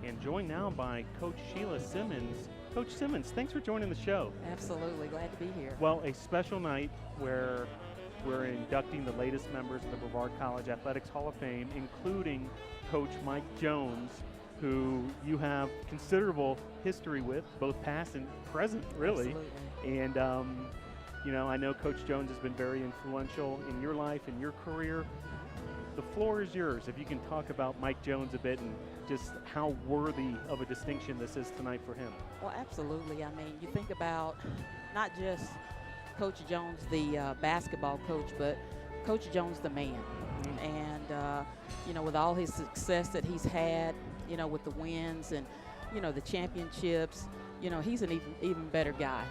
Speaker 1: And joined now by Coach Sheila Simmons. Coach Simmons, thanks for joining the show.
Speaker 10: Absolutely, glad to be here.
Speaker 1: Well, a special night where we're inducting the latest members of the Brevard College Athletics Hall of Fame, including Coach Mike Jones, who you have considerable history with, both past and present, really.
Speaker 10: Absolutely.
Speaker 1: And, I know Coach Jones has been very influential in your life and your career. The floor is yours. If you can talk about Mike Jones a bit and just how worthy of a distinction this is tonight for him.
Speaker 10: Well, absolutely. I mean, you think about not just Coach Jones, the basketball coach, but Coach Jones, the man.
Speaker 1: Mm-hmm.
Speaker 10: And, with all his success that he's had, with the wins and, the championships, he's an even better guy,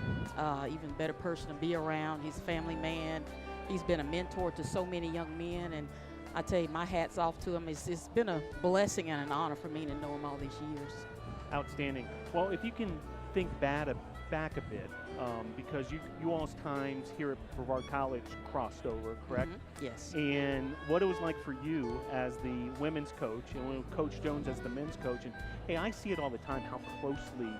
Speaker 10: even better person to be around. He's a family man. He's been a mentor to so many young men. And I tell you, my hat's off to him. It's been a blessing and an honor for me to know him all these years.
Speaker 1: Outstanding. Well, if you can think back a bit, because you all's times here at Brevard College crossed over, correct?
Speaker 10: Mm-hmm. Yes.
Speaker 1: And what it was like for you as the women's coach and Coach Jones as the men's coach. And hey, I see it all the time how closely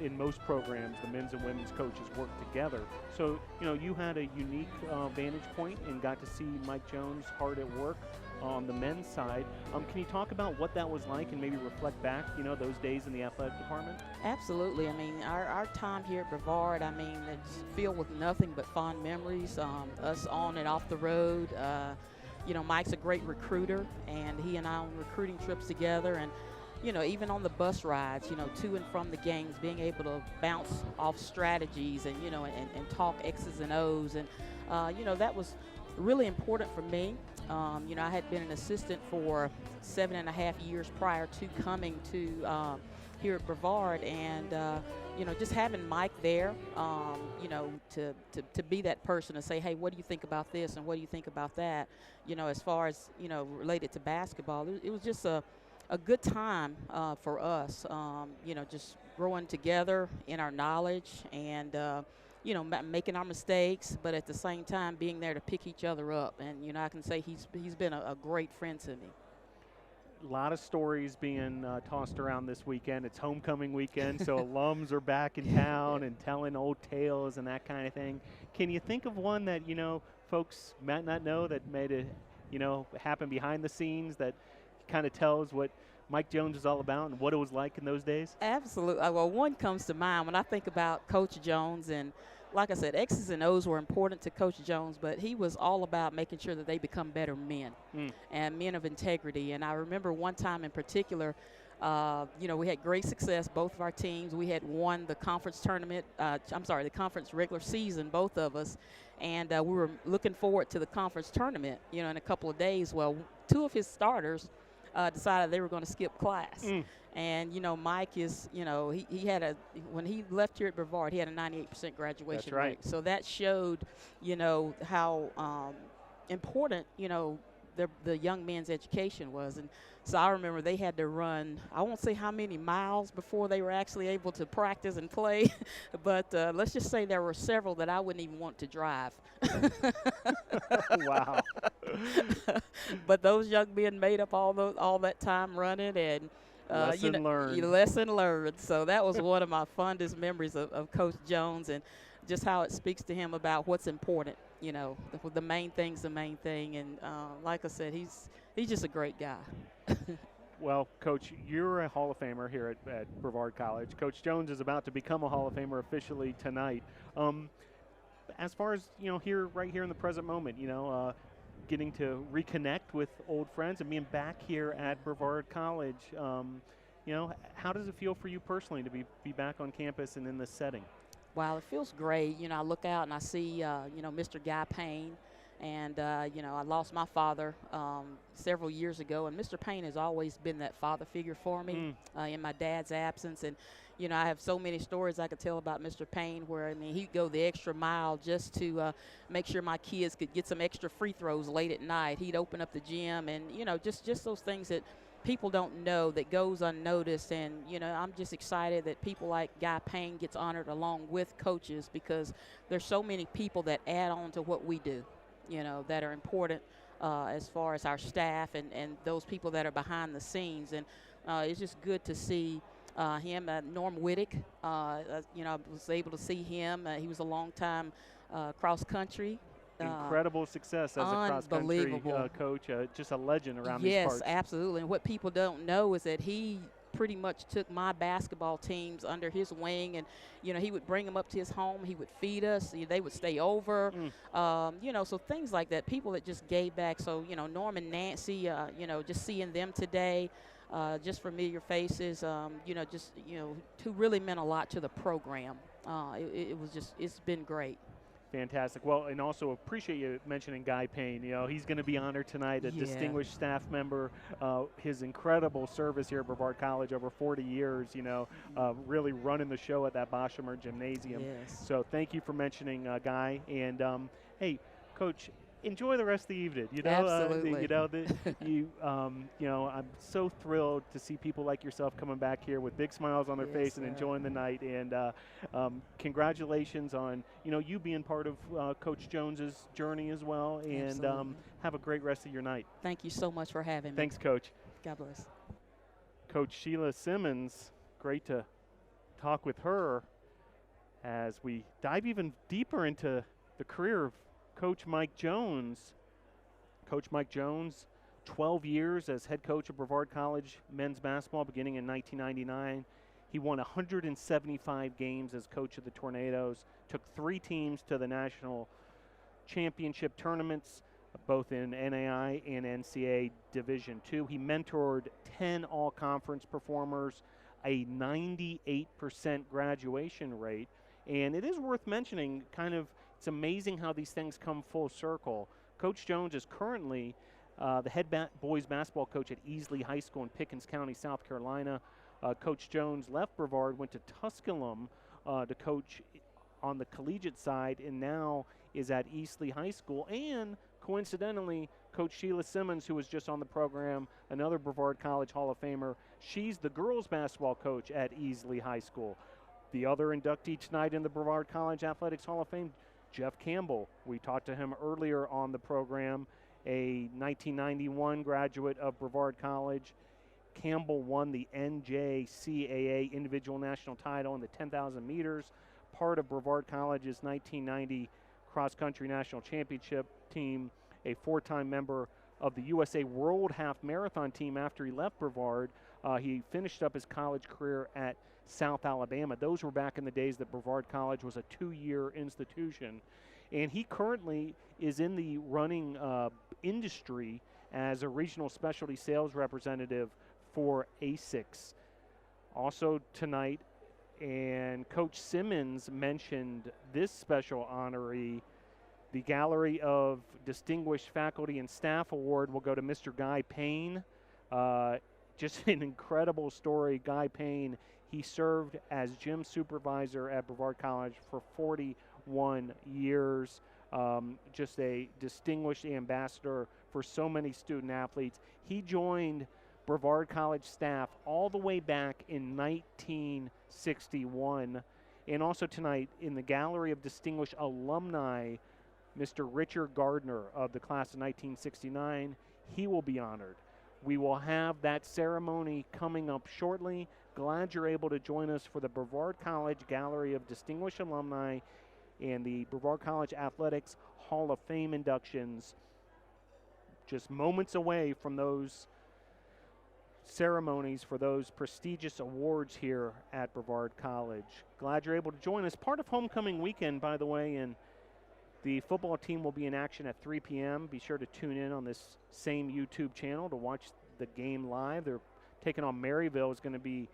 Speaker 1: in most programs the men's and women's coaches work together. So, you had a unique vantage point and got to see Mike Jones hard at work. on the men's side. Can you talk about what that was like and maybe reflect back, those days in the athletic department?
Speaker 10: Absolutely. I mean, our time here at Brevard, I mean, it's filled with nothing but fond memories, us on and off the road. Mike's a great recruiter, and he and I on recruiting trips together. And, even on the bus rides, to and from the games, being able to bounce off strategies and, and talk X's and O's. And, that was really important for me. I had been an assistant for 7.5 years prior to coming to here at Brevard, and just having Mike there, to be that person to say, hey, what do you think about this and what do you think about that? As far as related to basketball, it was just a good time for us. Just growing together in our knowledge and. Making our mistakes, but at the same time being there to pick each other up. And, I can say he's been a great friend to me.
Speaker 1: A lot of stories being tossed around this weekend. It's homecoming weekend, so alums are back in town and telling old tales and that kind of thing. Can you think of one that, folks might not know that made it, happen behind the scenes that kind of tells what Mike Jones is all about and what it was like in those days?
Speaker 10: Absolutely. Well, one comes to mind when I think about Coach Jones, and like I said, X's and O's were important to Coach Jones, but he was all about making sure that they become better men and men of integrity. And I remember one time in particular, we had great success, both of our teams. We had won the conference tournament, the conference regular season, both of us. And we were looking forward to the conference tournament, in a couple of days. Well, two of his starters decided they were going to skip class. And, Mike is, he had when he left here at Brevard, he had a 98% graduation
Speaker 1: That's right.
Speaker 10: rate. So that showed, how important, the young man's education was. And so I remember they had to run, I won't say how many miles before they were actually able to practice and play, but let's just say there were several that I wouldn't even want to drive.
Speaker 1: Wow.
Speaker 10: But those young men made up all that time running, and
Speaker 1: lesson learned.
Speaker 10: Lesson learned. So that was one of my fondest memories of Coach Jones, and just how it speaks to him about what's important. The main thing's the main thing, and like I said, he's just a great guy.
Speaker 1: Well, Coach, you're a Hall of Famer here at Brevard College. Coach Jones is about to become a Hall of Famer officially tonight. As far as, right here in the present moment, getting to reconnect with old friends and being back here at Brevard College, how does it feel for you personally to be back on campus and in this setting?
Speaker 10: Wow, it feels great. I look out and I see, Mr. Guy Payne. And, I lost my father several years ago. And Mr. Payne has always been that father figure for me in my dad's absence. And, I have so many stories I could tell about Mr. Payne where, he'd go the extra mile just to make sure my kids could get some extra free throws late at night. He'd open up the gym and, just those things that people don't know that goes unnoticed. And, I'm just excited that people like Guy Payne gets honored along with coaches, because there's so many people that add on to what we do. That are important as far as our staff and those people that are behind the scenes. And it's just good to see him. Norm Whittick, I was able to see him. He was a long-time cross-country.
Speaker 1: Incredible success as a cross-country coach, just a legend around these parts.
Speaker 10: Yes, absolutely. And what people don't know is that he pretty much took my basketball teams under his wing, and he would bring them up to his home. He would feed us. They would stay over. So things like that. People that just gave back. So Norm and Nancy, just seeing them today, just familiar faces. Who really meant a lot to the program. It's been great.
Speaker 1: Fantastic. Well, and also appreciate you mentioning Guy Payne. He's going to be honored tonight, a distinguished staff member. His incredible service here at Brevard College over 40 years, really running the show at that Boshemer Gymnasium.
Speaker 10: Yes.
Speaker 1: So thank you for mentioning Guy. And, hey, Coach, enjoy the rest of the evening.
Speaker 10: Absolutely.
Speaker 1: I'm so thrilled to see people like yourself coming back here with big smiles on their face and enjoying the night. And congratulations on you being part of Coach Jones's journey as well. And have a great rest of your night.
Speaker 10: Thank you so much for having me.
Speaker 1: Thanks, Coach.
Speaker 10: God bless.
Speaker 1: Coach Sheila Simmons, great to talk with her as we dive even deeper into the career of Coach Mike Jones. Coach Mike Jones, 12 years as head coach of Brevard College men's basketball beginning in 1999. He won 175 games as coach of the Tornadoes, took 3 teams to the national championship tournaments, both in NAI and NCAA Division II. He mentored 10 all-conference performers, a 98% graduation rate. And it is worth mentioning, it's amazing how these things come full circle. Coach Jones is currently the head boys basketball coach at Easley High School in Pickens County, South Carolina. Coach Jones left Brevard, went to Tusculum to coach on the collegiate side, and now is at Easley High School. And coincidentally, Coach Sheila Simmons, who was just on the program, another Brevard College Hall of Famer, she's the girls basketball coach at Easley High School. The other inductee tonight in the Brevard College Athletics Hall of Fame, Jeff Campbell. We talked to him earlier on the program, a 1991 graduate of Brevard College. Campbell won the NJCAA individual national title in the 10,000 meters, part of Brevard College's 1990 cross-country national championship team, a 4-time member of the USA World Half Marathon team after he left Brevard. He finished up his college career at South Alabama. Those were back in the days that Brevard College was a 2-year institution. And he currently is in the running industry as a regional specialty sales representative for ASICS. Also tonight, and Coach Simmons mentioned this special honoree, the Gallery of Distinguished Faculty and Staff Award will go to Mr. Guy Payne. Just an incredible story. Guy Payne, he served as gym supervisor at Brevard College for 41 years. Just a distinguished ambassador for so many student athletes. He joined Brevard College staff all the way back in 1961. And also tonight in the Gallery of Distinguished Alumni, Mr. Richard Gardner of the class of 1969, he will be honored. We will have that ceremony coming up shortly. Glad you're able to join us for the Brevard College Gallery of Distinguished Alumni and the Brevard College Athletics Hall of Fame inductions. Just moments away from those ceremonies for those prestigious awards here at Brevard College. Glad you're able to join us. Part of homecoming weekend, by the way, and the football team will be in action at 3 p.m. Be sure to tune in on this same YouTube channel to watch the game live. They're taking on Maryville. Is going to be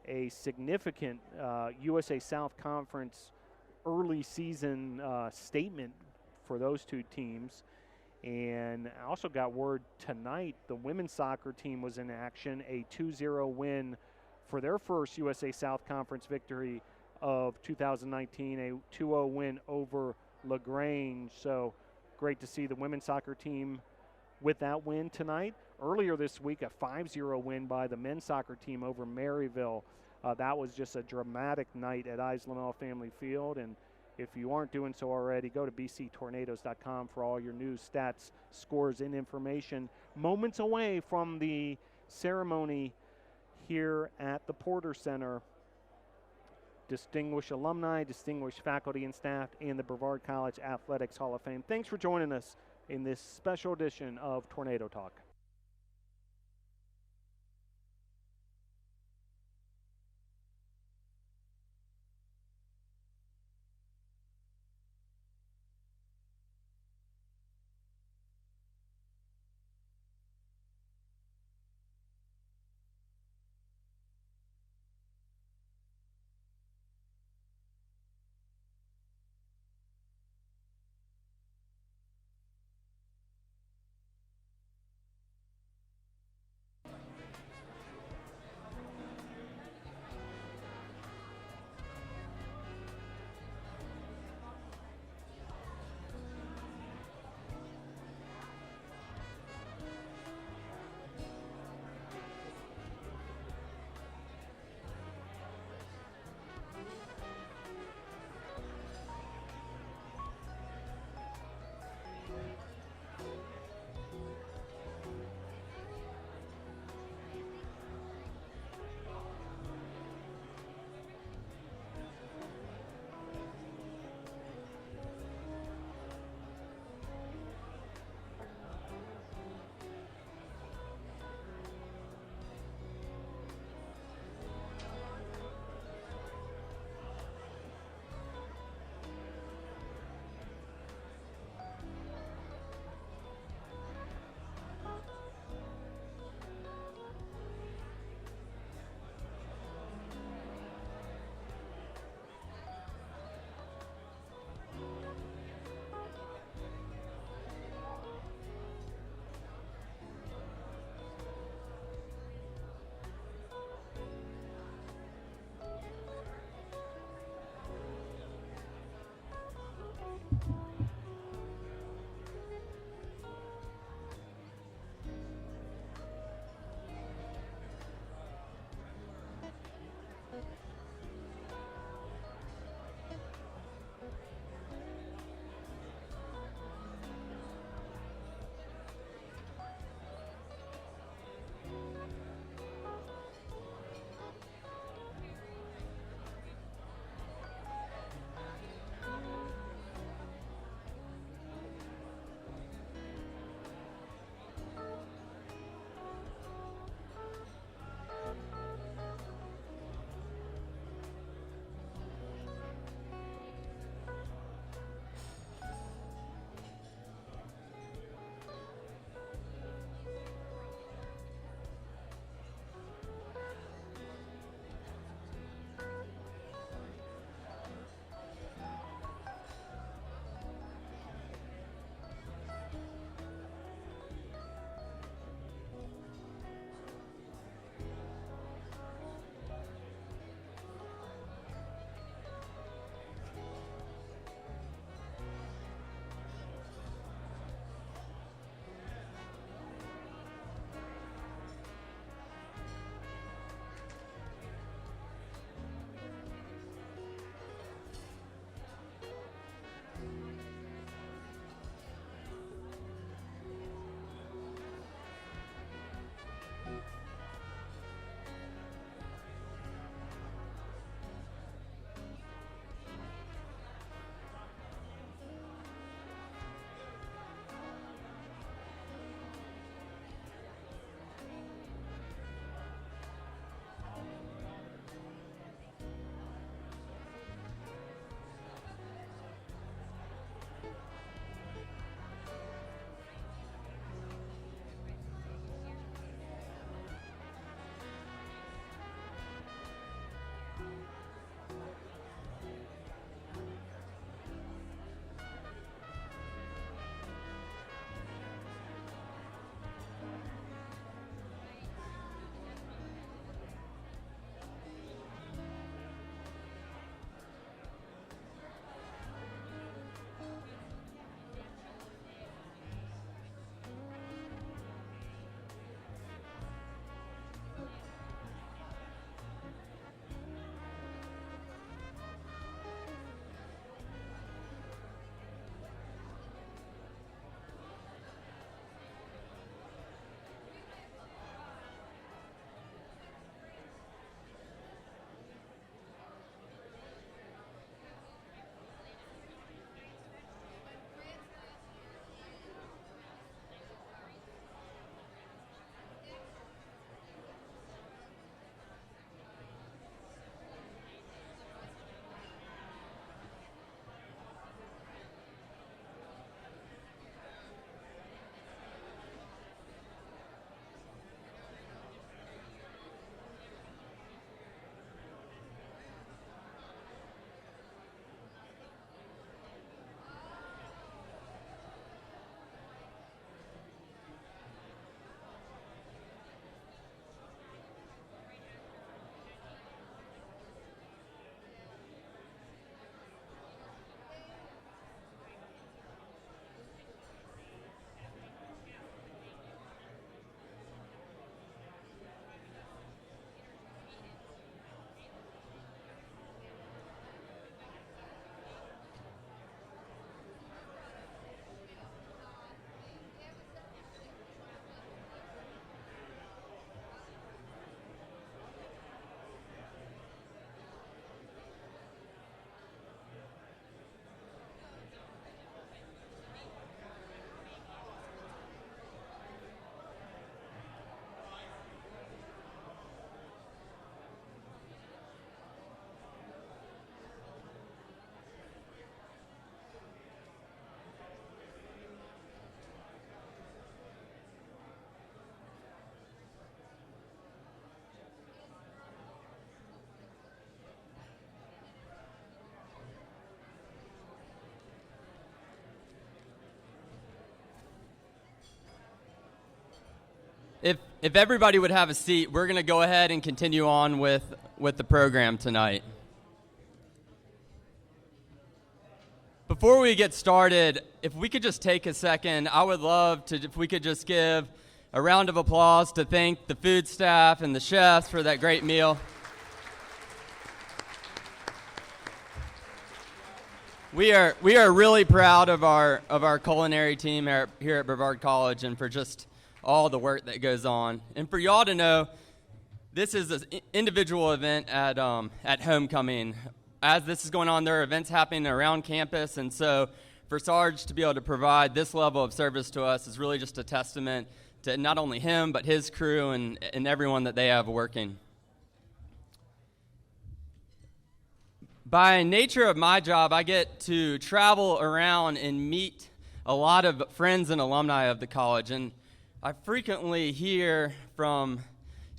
Speaker 1: a significant USA South Conference early season statement for those two teams. And I also got word tonight the women's soccer team was in action, a 2-0 win for their first USA South Conference victory of 2019, a 2-0 win over LaGrange. So great to see the women's soccer team with that win tonight. Earlier this week, a 5-0 win by the men's soccer team over Maryville. That was just a dramatic night at Islamel Family Field. And if you aren't doing so already, go to bctornadoes.com for all your news, stats, scores, and information. Moments away from the ceremony here at the Porter Center. Distinguished alumni, distinguished faculty and staff, and the Brevard College Athletics Hall of Fame. Thanks for joining us in this special edition of Tornado Talk.
Speaker 4: If everybody would have a seat, we're going to go ahead and continue on with the program tonight. Before we get started, if we could just take a second, I would love to, if we could just give a round of applause to thank the food staff and the chefs for that great meal. We are really proud of our culinary team here at Brevard College and for just all the work that goes on. And for y'all to know, this is an individual event at homecoming. As this is going on, there are events happening around campus, and so for Sarge to be able to provide this level of service to us is really just a testament to not only him, but his crew and everyone that they have working. By nature of my job, I get to travel around and meet a lot of friends and alumni of the college, and I frequently hear from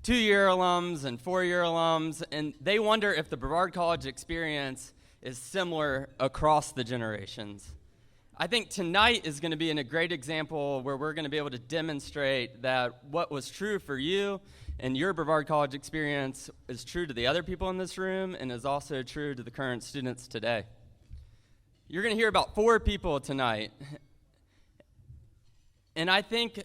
Speaker 4: 2-year alums and 4-year alums, and they wonder if the Brevard College experience is similar across the generations. I think tonight is going to be a great example where we're going to be able to demonstrate that what was true for you and your Brevard College experience is true to the other people in this room and is also true to the current students today. You're going to hear about 4 people tonight, and I think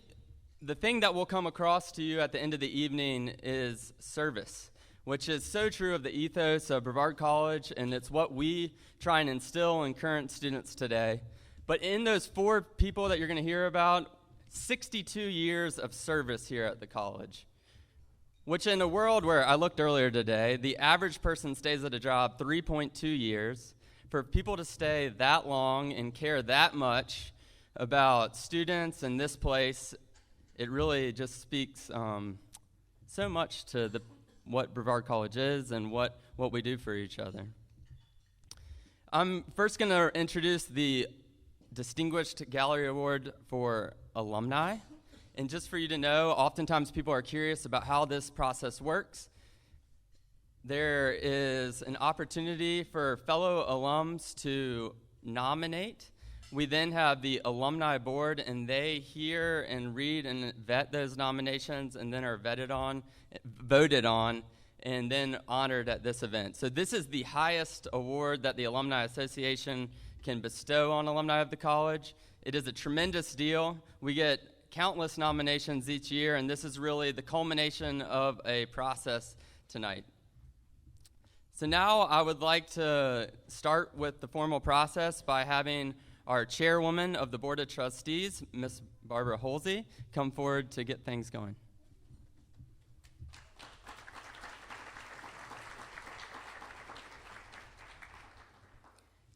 Speaker 4: the thing that will come across to you at the end of the evening is service, which is so true of the ethos of Brevard College, and it's what we try and instill in current students today. But in those 4 people that you're going to hear about, 62 years of service here at the college, which in a world where I looked earlier today, the average person stays at a job 3.2 years. For people to stay that long and care that much about students in this place, it really just speaks so much to what Brevard College is and what we do for each other. I'm first going to introduce the Distinguished Gallery Award for Alumni. And just for you to know, oftentimes people are curious about how this process works. There is an opportunity for fellow alums to nominate. We then have the alumni board, and they hear and read and vet those nominations and then are voted on, and then honored at this event. So this is the highest award that the Alumni Association can bestow on alumni of the college. It is a tremendous deal. We get countless nominations each year, and this is really the culmination of a process tonight. So now I would like to start with the formal process by having our chairwoman of the Board of Trustees, Ms. Barbara Holsey, come forward to get things going.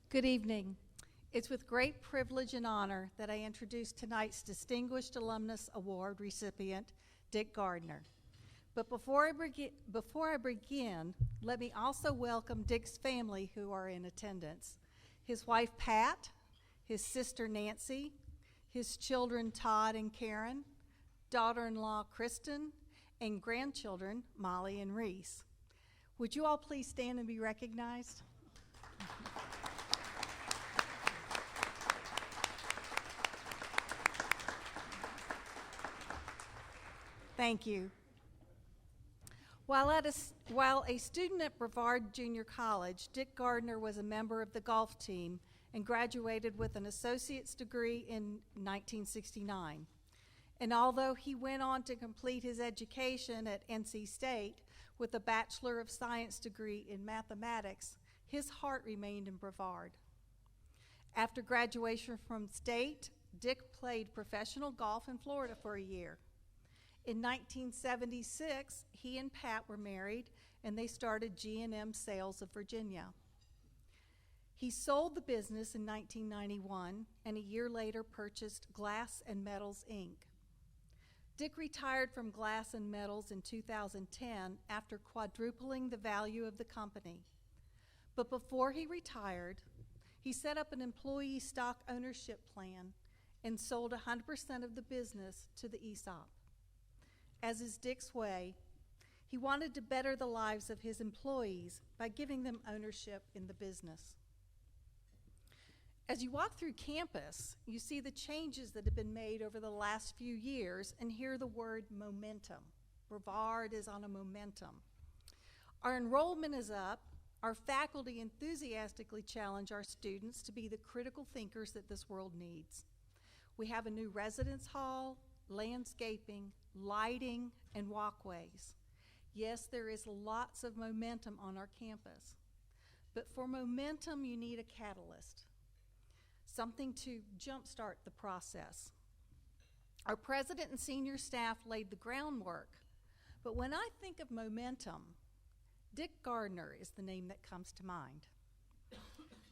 Speaker 11: Good evening. It's with great privilege and honor that I introduce tonight's Distinguished Alumnus Award recipient, Dick Gardner. But before I begin, let me also welcome Dick's family who are in attendance. His wife, Pat, his sister, Nancy, his children, Todd and Karen, daughter-in-law, Kristen, and grandchildren, Molly and Reese. Would you all please stand and be recognized? Thank you. While a student at Brevard Junior College, Dick Gardner was a member of the golf team and graduated with an associate's degree in 1969. And although he went on to complete his education at NC State with a Bachelor of Science degree in mathematics, his heart remained in Brevard. After graduation from State, Dick played professional golf in Florida for a year. In 1976, he and Pat were married, and they started G&M Sales of Virginia. He sold the business in 1991, and a year later purchased Glass and Metals, Inc. Dick retired from Glass and Metals in 2010 after quadrupling the value of the company. But before he retired, he set up an employee stock ownership plan and sold 100% of the business to the ESOP. As is Dick's way, he wanted to better the lives of his employees by giving them ownership in the business. As you walk through campus, you see the changes that have been made over the last few years and hear the word momentum. Brevard is on a momentum. Our enrollment is up. Our faculty enthusiastically challenge our students to be the critical thinkers that this world needs. We have a new residence hall, landscaping, lighting, and walkways. Yes, there is lots of momentum on our campus. But for momentum, you need a catalyst, something to jumpstart the process. Our president and senior staff laid the groundwork, but when I think of momentum, Dick Gardner is the name that comes to mind.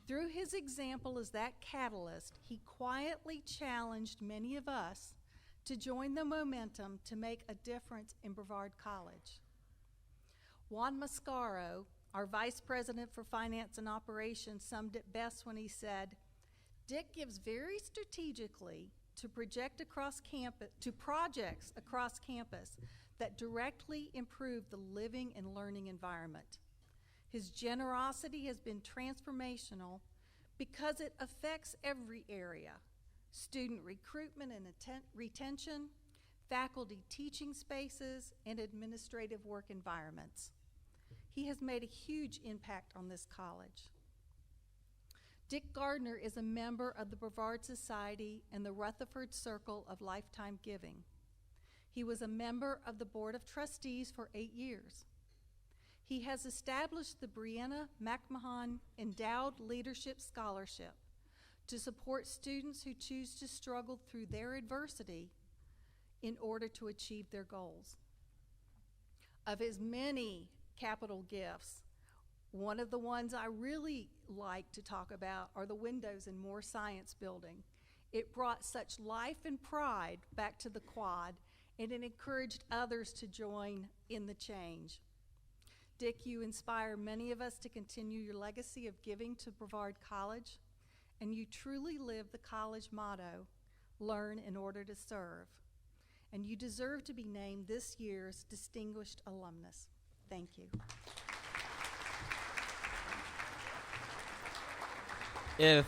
Speaker 11: Through his example as that catalyst, he quietly challenged many of us to join the momentum to make a difference in Brevard College. Juan Mascaro, our vice president for finance and operations, summed it best when he said, Dick gives very strategically to projects across campus that directly improve the living and learning environment. His generosity has been transformational because it affects every area: student recruitment and retention, faculty teaching spaces, and administrative work environments. He has made a huge impact on this college. Dick Gardner is a member of the Brevard Society and the Rutherford Circle of Lifetime Giving. He was a member of the Board of Trustees for 8 years. He has established the Brianna McMahon Endowed Leadership Scholarship to support students who choose to struggle through their adversity in order to achieve their goals. Of his many capital gifts, one of the ones I really like to talk about are the windows in Moore Science Building. It brought such life and pride back to the quad, and it encouraged others to join in the change. Dick, you inspire many of us to continue your legacy of giving to Brevard College, and you truly live the college motto, learn in order to serve. And you deserve to be named this year's Distinguished Alumnus. Thank you.
Speaker 4: If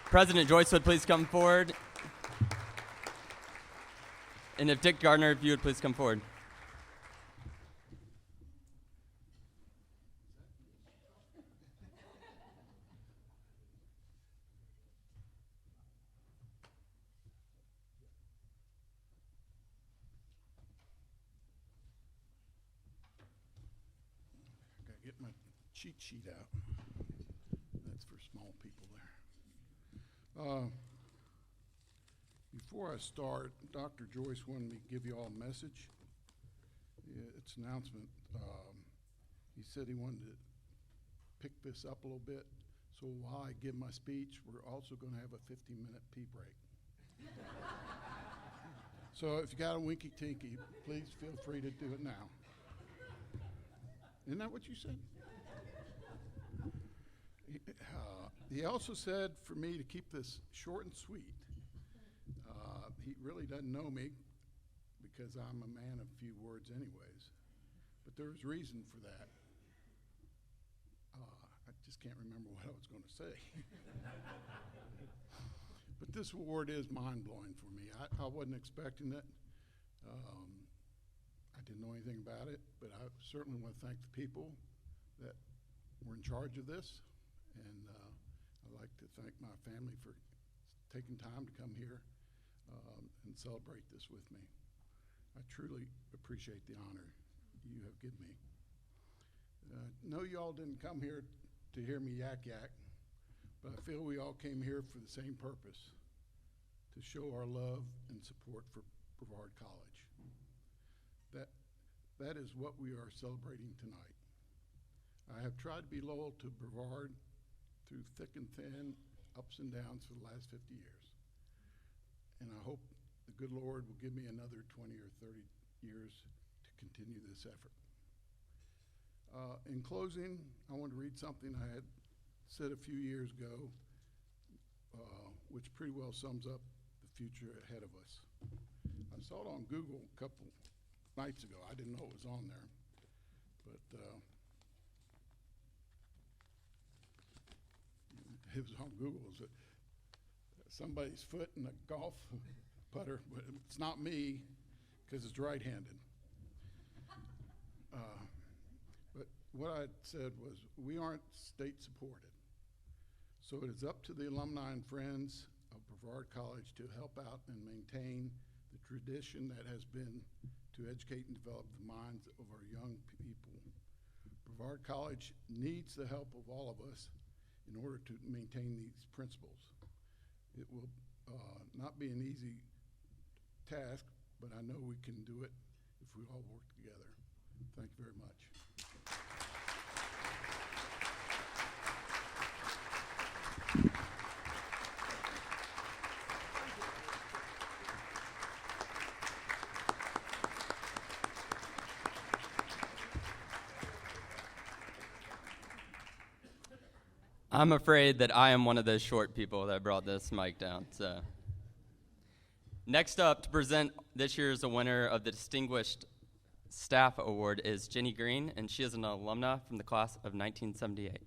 Speaker 4: President Joyce would please come forward. And if Dick Gardner, if you would please come forward.
Speaker 12: Gotta get my cheat sheet out. That's for small people there. Before I start, Dr. Joyce wanted me to give you all a message. It's an announcement. He said he wanted to pick this up a little bit. So while I give my speech, we're also going to have a 15-minute pee break. So if you got a winky tinky, please feel free to do it now. Isn't that what you said? He also said for me to keep this short and sweet. He really doesn't know me because I'm a man of few words anyways. But there's reason for that. I just can't remember what I was going to say. But this award is mind-blowing for me. I wasn't expecting it. I didn't know anything about it, but I certainly want to thank the people that were in charge of this. And I'd like to thank my family for taking time to come here and celebrate this with me. I truly appreciate the honor you have given me. No, you all didn't come here to hear me yak, but I feel we all came here for the same purpose, to show our love and support for Brevard College. That is what we are celebrating tonight. I have tried to be loyal to Brevard through thick and thin, ups and downs for the last 50 years. And I hope the good Lord will give me another 20 or 30 years to continue this effort. In closing, I want to read something I had said a few years ago, which pretty well sums up the future ahead of us. I saw it on Google a couple nights ago. I didn't know it was on there, but it was on Google. somebody's foot in a golf putter, but it's not me because it's right-handed. But what I said was we aren't state supported. So it is up to the alumni and friends of Brevard College to help out and maintain the tradition that has been to educate and develop the minds of our young people. Brevard College needs the help of all of us in order to maintain these principles. It will not be an easy task, but I know we can do it if we all work together. Thank you very much.
Speaker 4: I'm afraid that I am one of those short people that brought this mic down. So, next up to present this year's winner of the Distinguished Staff Award is Jenny Green, and she is an alumna from the class of 1978.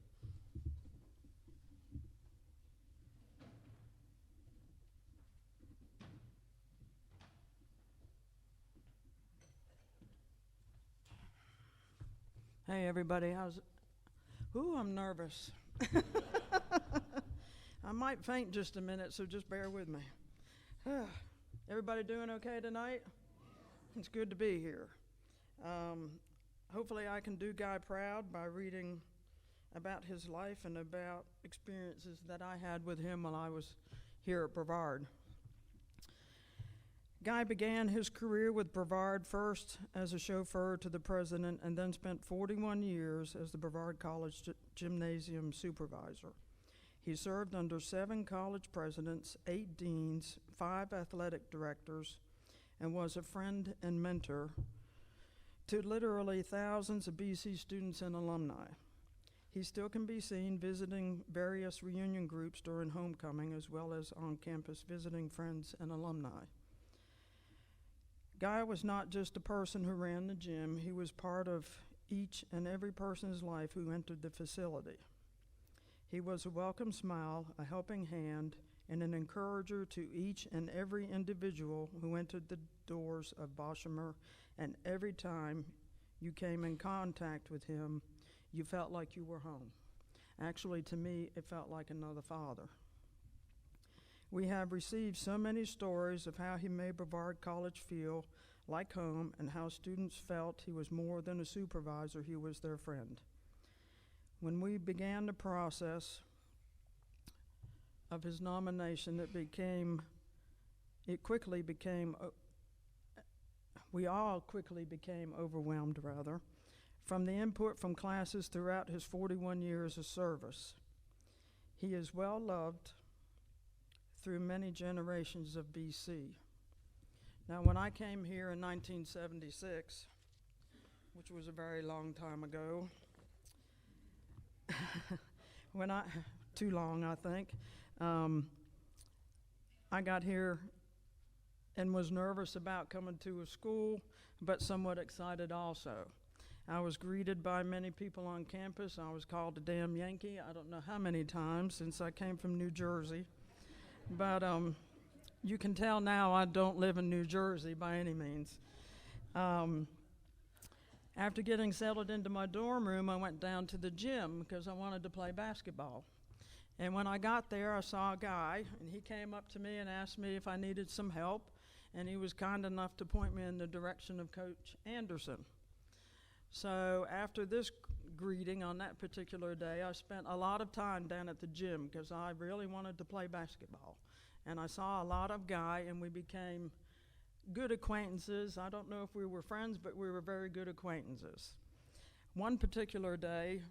Speaker 13: Hey everybody, how's it? Ooh, I'm nervous. I might faint just a minute, so just bear with me. Everybody doing okay tonight? It's good to be here. Hopefully I can do Guy proud by reading about his life and about experiences that I had with him while I was here at Brevard. Guy began his career with Brevard first as a chauffeur to the president and then spent 41 years as the Brevard College gymnasium supervisor. He served under 7 college presidents, 8 deans, 5 athletic directors, and was a friend and mentor to literally thousands of BC students and alumni. He still can be seen visiting various reunion groups during homecoming as well as on campus visiting friends and alumni. Guy was not just a person who ran the gym, he was part of each and every person's life who entered the facility. He was a welcome smile, a helping hand, and an encourager to each and every individual who entered the doors of Boshemer, and every time you came in contact with him, you felt like you were home. Actually, to me, it felt like another father. We have received so many stories of how he made Brevard College feel like home and how students felt he was more than a supervisor, he was their friend. When we began the process of his nomination, we all quickly became overwhelmed, from the input from classes throughout his 41 years of service. He is well loved through many generations of BC. Now, when I came here in 1976, which was a very long time ago, too long, I think, I got here and was nervous about coming to a school, but somewhat excited also. I was greeted by many people on campus. I was called a damn Yankee, I don't know how many times since I came from New Jersey. But you can tell now I don't live in New Jersey by any means. After getting settled into my dorm room, I went down to the gym because I wanted to play basketball. And when I got there, I saw a guy, and he came up to me and asked me if I needed some help, and he was kind enough to point me in the direction of Coach Anderson. So after this greeting on that particular day, I spent a lot of time down at the gym because I really wanted to play basketball. And I saw a lot of Guy, and we became good acquaintances. I don't know if we were friends, but we were very good acquaintances. One particular day,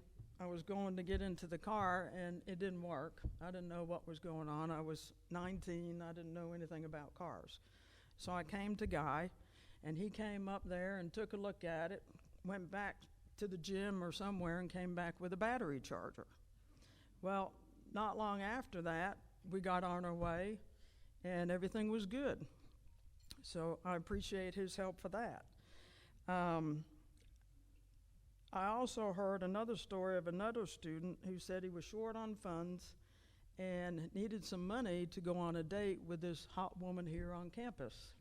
Speaker 13: I was going to get into the car, and it didn't work. I didn't know what was going on. I was 19. I didn't know anything about cars. So I came to Guy, and he came up there and took a look at it, went back to the gym or somewhere and came back with a battery charger. Well, not long after that, we got on our way and everything was good. So I appreciate his help for that. I also heard another story of another student who said he was short on funds and needed some money to go on a date with this hot woman here on campus.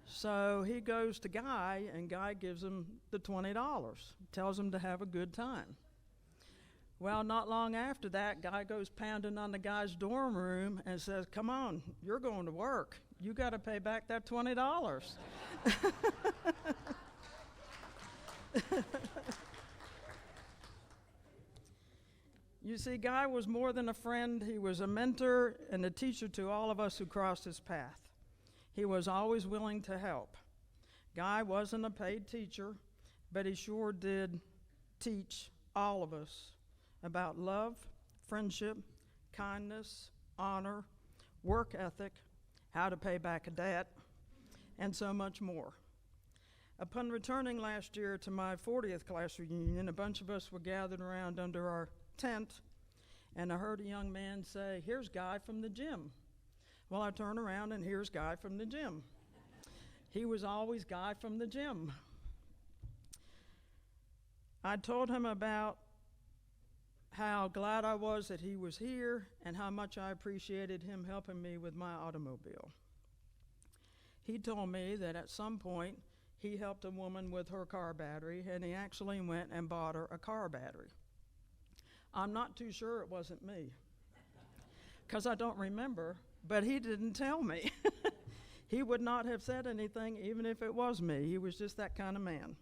Speaker 13: So he goes to Guy, and Guy gives him the $20, tells him to have a good time. Well, not long after that, Guy goes pounding on the guy's dorm room and says, "Come on, you're going to work. You got to pay back that $20. You see, Guy was more than a friend. He was a mentor and a teacher to all of us who crossed his path. He was always willing to help. Guy wasn't a paid teacher, but he sure did teach all of us about love, friendship, kindness, honor, work ethic, how to pay back a debt, and so much more. Upon returning last year to my 40th class reunion, a bunch of us were gathered around under our tent, and I heard a young man say, "Here's Guy from the gym." Well, I turn around, and here's Guy from the gym. He was always Guy from the gym. I told him about how glad I was that he was here and how much I appreciated him helping me with my automobile. He told me that at some point he helped a woman with her car battery, and he actually went and bought her a car battery. I'm not too sure it wasn't me, because I don't remember, but he didn't tell me. He would not have said anything even if it was me. He was just that kind of man.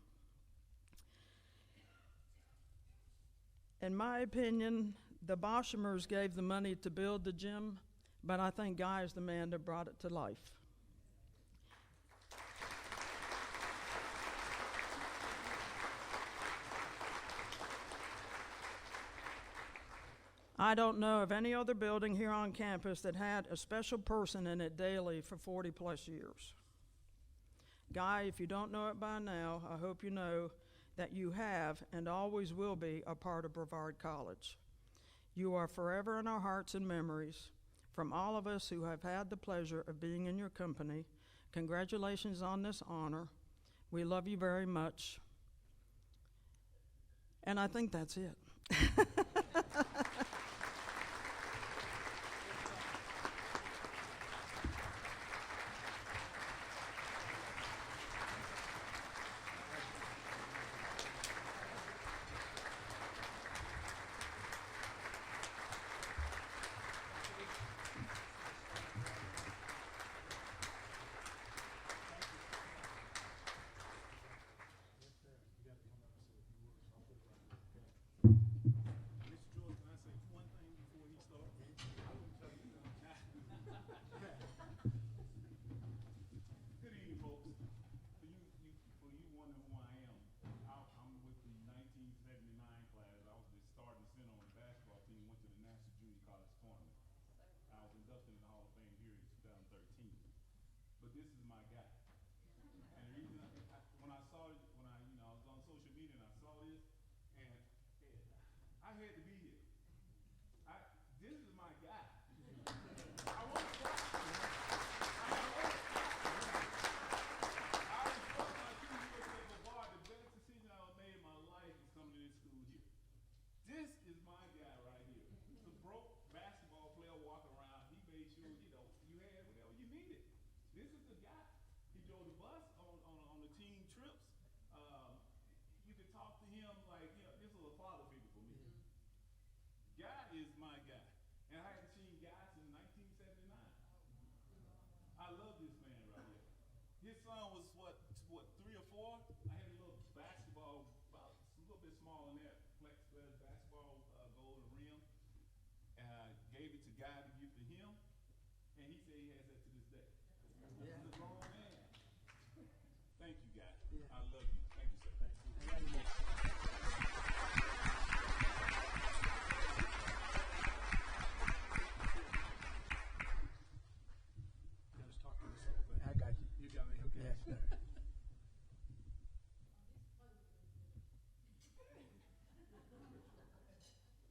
Speaker 13: In my opinion, the Boschemers gave the money to build the gym, but I think Guy is the man that brought it to life. I don't know of any other building here on campus that had a special person in it daily for 40 plus years. Guy, if you don't know it by now, I hope you know that you have and always will be a part of Brevard College. You are forever in our hearts and memories. From all of us who have had the pleasure of being in your company, congratulations on this honor. We love you very much. And I think that's it.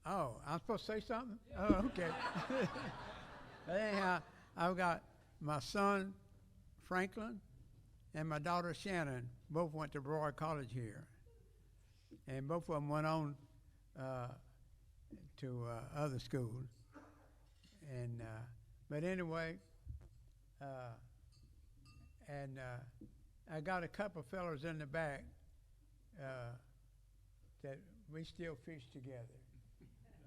Speaker 14: Oh, I'm supposed to say something? Oh, okay. But anyhow, I've got my son, Franklin, and my daughter, Shannon. Both went to Brevard College here. And both of them went on to other schools. And but anyway, I got a couple of fellows in the back that we still fish together.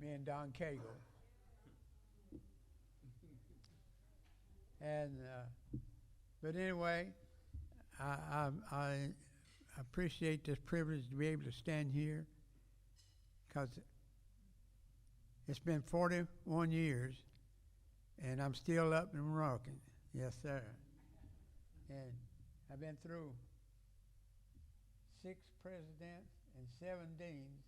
Speaker 14: Me and Don Cagle. And but anyway, I appreciate this privilege to be able to stand here, because it's been 41 years and I'm still up and rocking. Yes, sir. And I've been through 6 presidents and 7 deans,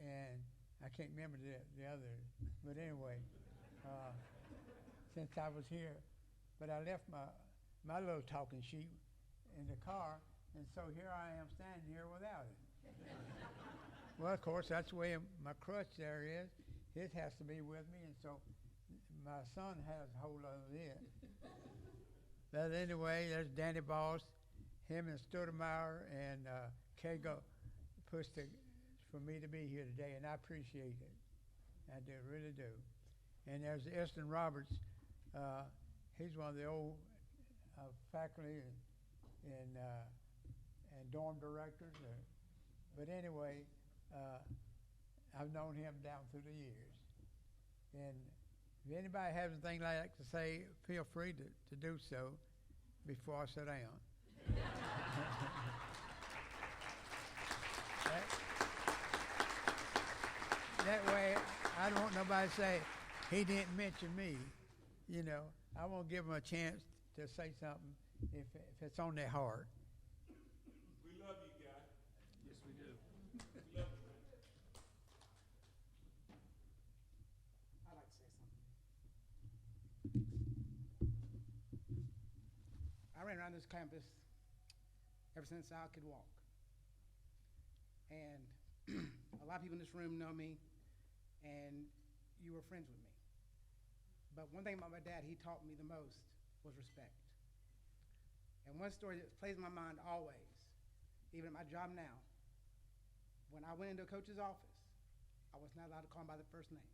Speaker 14: and I can't remember the others, but anyway, since I was here. But I left my little talking sheet in the car, and so here I am standing here without it. Well, of course, that's the way my crutch there is. It has to be with me, and so my son has a hold of it. But anyway, there's Danny Boss, him and Stoudemire and Kago pushed for me to be here today, and I appreciate it. I do, really do. And there's Eston Roberts. He's one of the old faculty and dorm directors. But anyway, I've known him down through the years. And if anybody has anything like that to say, feel free to do so before I sit down. That way, I don't want nobody to say, he didn't mention me. You know, I want to give them a chance to say something if it's on their heart.
Speaker 9: We love you, guy.
Speaker 5: Yes, we do.
Speaker 9: We love you.
Speaker 15: I'd like to say something. I ran around this campus ever since I could walk. And a lot of people in this room know me, and you were friends with me. But one thing about my dad he taught me the most was respect. And one story that plays in my mind always, even at my job now, when I went into a coach's office, I was not allowed to call him by the first name.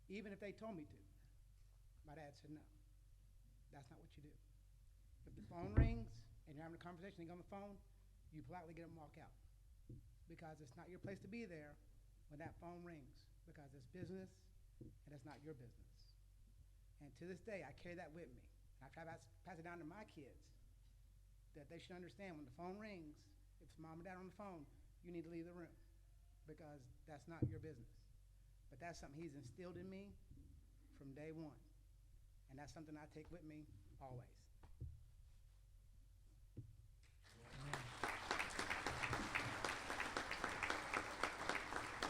Speaker 15: Even if they told me to. My dad said, no, that's not what you do. If the phone rings and you're having a conversation, you go on the phone, you politely get up and walk out. Because it's not your place to be there when that phone rings, because it's business and it's not your business. And to this day, I carry that with me. And I try to pass it down to my kids, that they should understand when the phone rings, if it's mom and dad on the phone, you need to leave the room, because that's not your business. But that's something he's instilled in me from day one. And that's something I take with me always.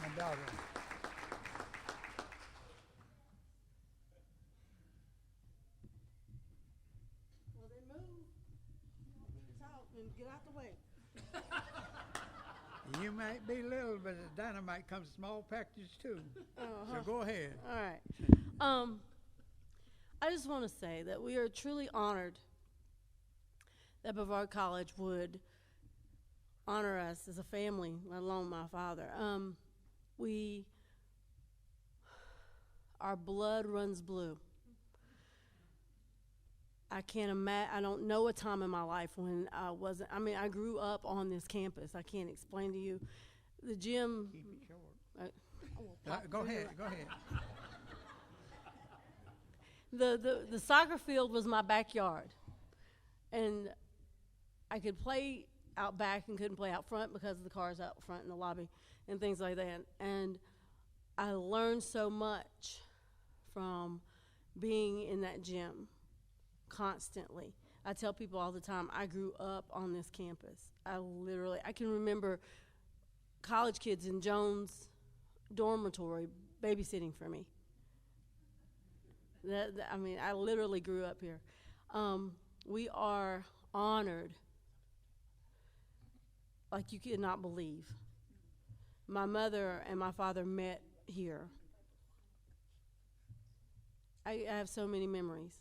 Speaker 14: My daughter.
Speaker 16: Well, then move. Talk and get out the way.
Speaker 14: You might be little, but the dynamite comes in small packages too. So go ahead.
Speaker 16: All right. I just want to say that we are truly honored that Brevard College would honor us as a family, let alone my father. Our blood runs blue. I can't imagine, I don't know a time in my life when I wasn't, I mean, I grew up on this campus. I can't explain to you. The gym.
Speaker 14: Keep it short. Go ahead.
Speaker 16: The soccer field was my backyard. And I could play out back and couldn't play out front because of the cars out front in the lobby and things like that. And I learned so much from being in that gym constantly. I tell people all the time, I grew up on this campus. I can remember college kids in Jones dormitory babysitting for me. I literally grew up here. We are honored like you could not believe. My mother and my father met here. I have so many memories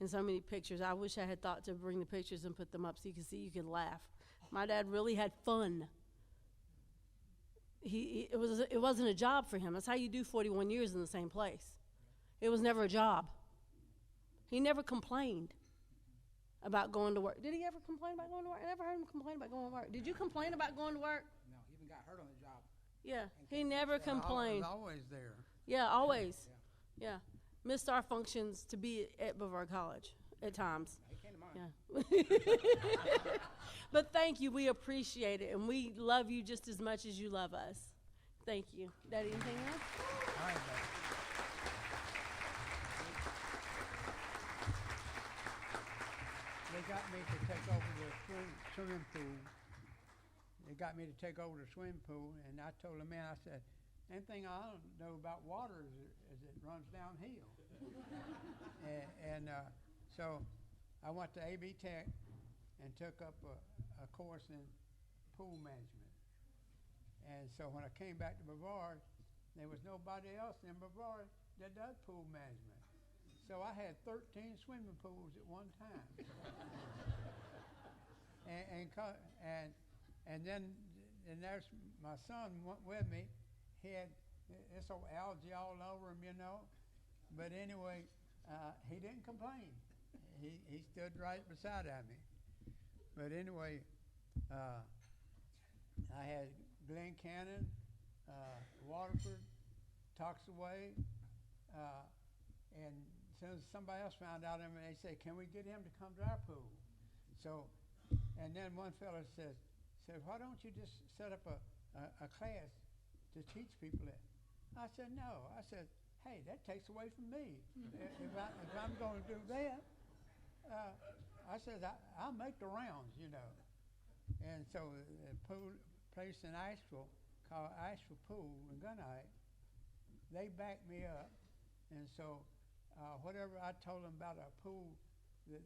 Speaker 16: and so many pictures. I wish I had thought to bring the pictures and put them up so you could see, you could laugh. My dad really had fun. It wasn't a job for him. That's how you do 41 years in the same place. It was never a job. He never complained about going to work. Did he ever complain about going to work? I never heard him complain about going to work. Did you complain about going to work?
Speaker 15: No, he even got hurt on the job.
Speaker 16: Yeah, he never complained.
Speaker 14: I was always there.
Speaker 16: Yeah, always. Yeah. Missed our functions to be at Brevard College at times.
Speaker 15: He came to mine.
Speaker 16: Yeah. But thank you. We appreciate it. And we love you just as much as you love us. Thank you. Daddy, anything else?
Speaker 14: All right, buddy. They got me to take over the swimming pool. They got me to take over the swimming pool, and I told the man, I said, anything I don't know about water is it runs downhill. So I went to AB Tech and took up a course in pool management. And so when I came back to Brevard, there was nobody else in Brevard that does pool management. So I had 13 swimming pools at one time. and then there's my son went with me. He had this old algae all over him, you know. But anyway, he didn't complain. He stood right beside me. But anyway, I had Glen Cannon, Waterford, Toxaway, and as soon as somebody else found out him, they said, can we get him to come to our pool? So, and then one fellow said, why don't you just set up a class to teach people it? I said, no. I said, hey, that takes away from me. if I'm going to do that, I said, I'll make the rounds, you know. And so the pool place in Asheville called Asheville Pool and Gunite, they backed me up. And so whatever I told them about a pool,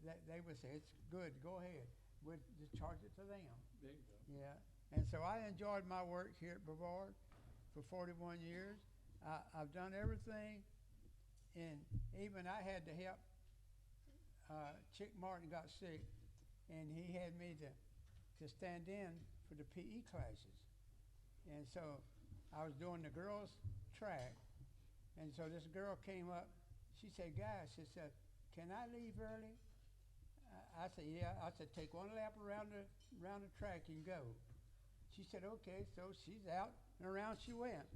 Speaker 14: that they would say, it's good, go ahead. We'd just charge it to them.
Speaker 12: There you go.
Speaker 14: Yeah. And so I enjoyed my work here at Brevard for 41 years. I've done everything, and even I had to help. Chick Martin got sick, and he had me to stand in for the PE classes. And so I was doing the girls' track, and so this girl came up. She said, guys, she said, can I leave early? I said, yeah. I said, take one lap around the track and go. She said, okay. So she's out and around she went.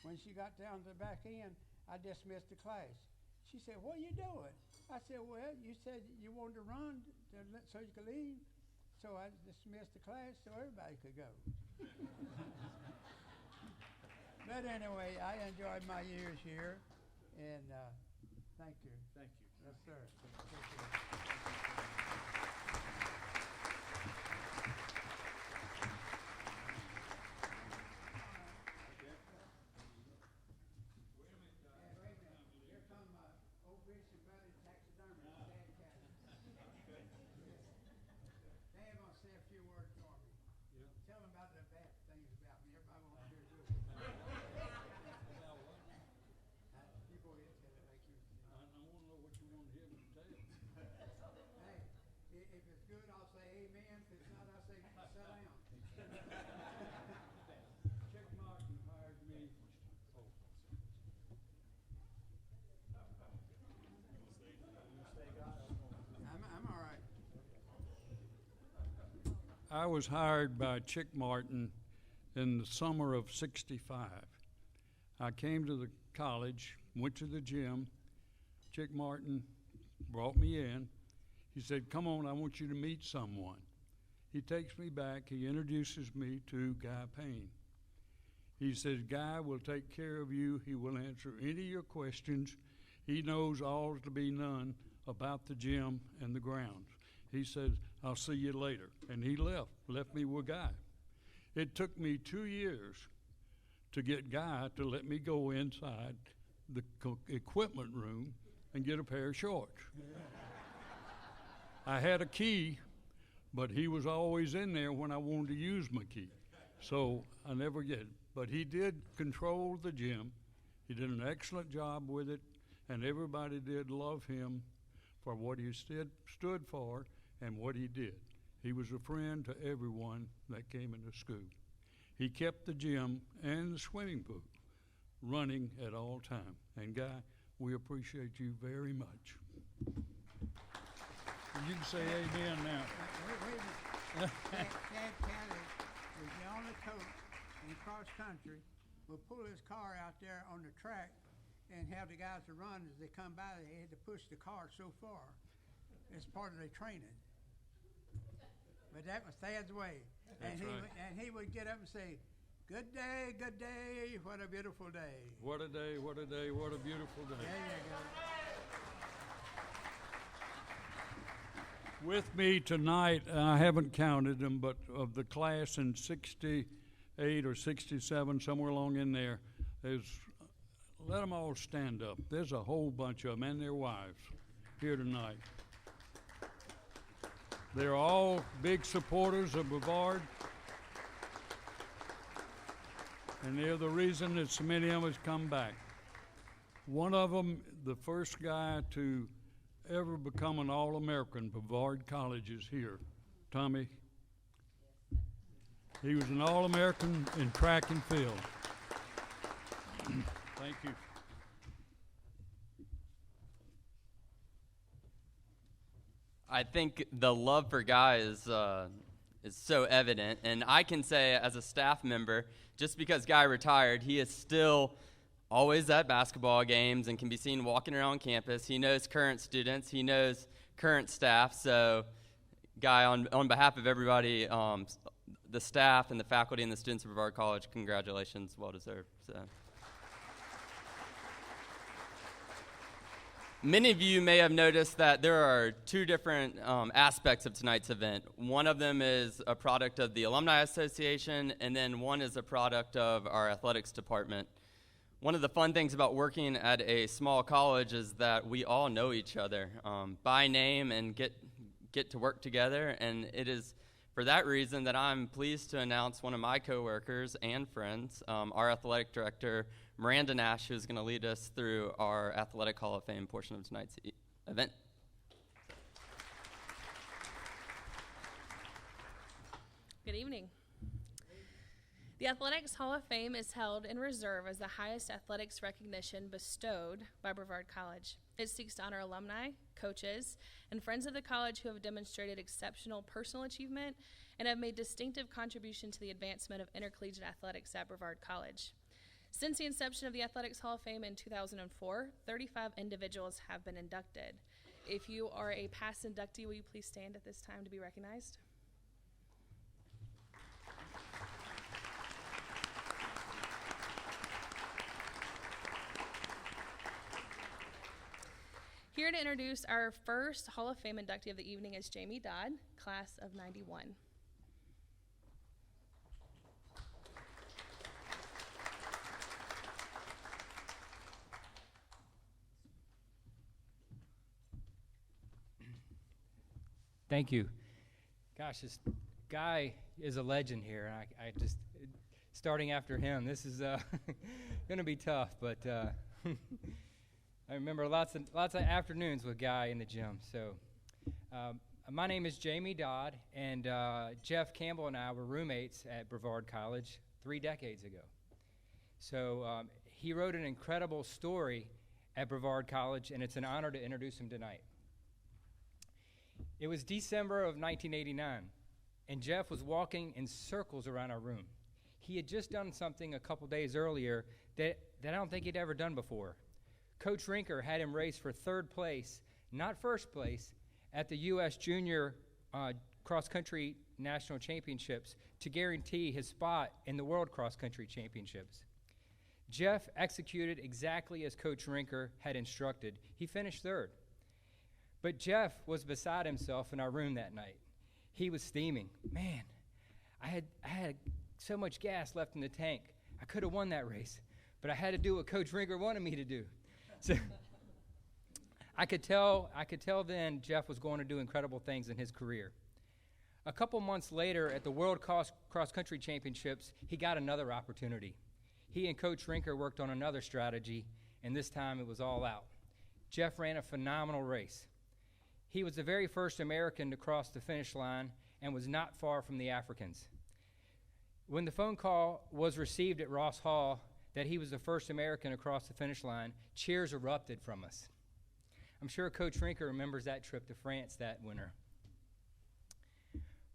Speaker 14: When she got down to the back end, I dismissed the class. She said, what are you doing? I said, well, you said you wanted to run so you could leave. So I dismissed the class so everybody could go. But anyway, I enjoyed my years here, and thank you.
Speaker 12: Thank you.
Speaker 14: Yes, sir.
Speaker 17: I was hired by Chick Martin in the summer of '65. I came to the college, went to the gym. Chick Martin brought me in. He said, come on, I want you to meet someone. He takes me back. He introduces me to Guy Payne. He says, Guy will take care of you. He will answer any of your questions. He knows all to be none about the gym and the grounds. He said, I'll see you later. And he left me with Guy. It took me 2 years to get Guy to let me go inside the equipment room and get a pair of shorts. I had a key, but he was always in there when I wanted to use my key. So I never get it. But he did control the gym. He did an excellent job with it, and everybody did love him for what he stood for and what he did. He was a friend to everyone that came into school. He kept the gym and the swimming pool running at all time. And Guy, We appreciate you very much. You can say amen now.
Speaker 14: Wait a minute. Chad County was the only coach in cross country will pull his car out there on the track and have the guys to run as they come by. They had to push the car so far. It's part of their training. But that was Thad's way.
Speaker 17: That's right.
Speaker 14: And he would get up and say, good day, what a beautiful day.
Speaker 17: What a day, what a day, what a beautiful day.
Speaker 14: There you go.
Speaker 17: With me tonight, I haven't counted them, but of the class in 68 or 67, somewhere along in there, let them all stand up. There's a whole bunch of them and their wives here tonight. They're all big supporters of Brevard, and they're the reason that so many of them has come back. One of them, the first guy to ever become an All-American, Brevard College, is here. Tommy. He was an All-American in track and field. Thank you.
Speaker 4: I think the love for Guy is so evident, and I can say as a staff member, just because Guy retired, he is still always at basketball games and can be seen walking around campus. He knows current students. He knows current staff. So, Guy, on behalf of everybody, the staff and the faculty and the students of Brevard College, congratulations, well deserved. So. Many of you may have noticed that there are two different aspects of tonight's event. One of them is a product of the Alumni Association, and then one is a product of our athletics department. One of the fun things about working at a small college is that we all know each other by name and get to work together, and it is for that reason that I'm pleased to announce one of my coworkers and friends, our athletic director, Miranda Nash, who's going to lead us through our Athletic Hall of Fame portion of tonight's event.
Speaker 18: Good evening. The Athletics Hall of Fame is held in reserve as the highest athletics recognition bestowed by Brevard College. It seeks to honor alumni, coaches, and friends of the college who have demonstrated exceptional personal achievement and have made distinctive contribution to the advancement of intercollegiate athletics at Brevard College. Since the inception of the Athletics Hall of Fame in 2004, 35 individuals have been inducted. If you are a past inductee, will you please stand at this time to be recognized? Here to introduce our first Hall of Fame inductee of the evening is Jamie Dodd, class of 91.
Speaker 19: Thank you. Gosh, this guy is a legend here. I just, starting after him, this is going to be tough, but I remember lots of afternoons with Guy in the gym. So my name is Jamie Dodd, and Jeff Campbell and I were roommates at Brevard College 3 decades ago. So he wrote an incredible story at Brevard College, and it's an honor to introduce him tonight. It was December of 1989, and Jeff was walking in circles around our room. He had just done something a couple days earlier that I don't think he'd ever done before. Coach Rinker had him race for 3rd place, not 1st place, at the U.S. Junior Cross-Country National Championships to guarantee his spot in the World Cross-Country Championships. Jeff executed exactly as Coach Rinker had instructed. He finished 3rd. But Jeff was beside himself in our room that night. He was steaming. Man, I had so much gas left in the tank. I could have won that race, but I had to do what Coach Rinker wanted me to do. So I could tell then Jeff was going to do incredible things in his career. A couple months later at the World Cross-Country Championships, he got another opportunity. He and Coach Rinker worked on another strategy, and this time it was all out. Jeff ran a phenomenal race. He was the very first American to cross the finish line and was not far from the Africans. When the phone call was received at Ross Hall that he was the first American across the finish line, cheers erupted from us. I'm sure Coach Rinker remembers that trip to France that winter.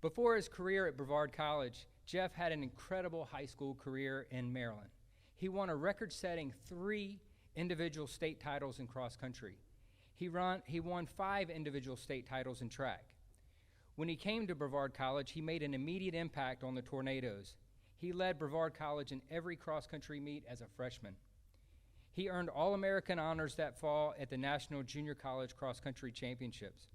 Speaker 19: Before his career at Brevard College, Jeff had an incredible high school career in Maryland. He won a record-setting 3 individual state titles in cross country. He won 5 individual state titles in track. When he came to Brevard College, he made an immediate impact on the Tornadoes. He led Brevard College in every cross-country meet as a freshman. He earned All-American honors that fall at the National Junior College Cross Country Championships.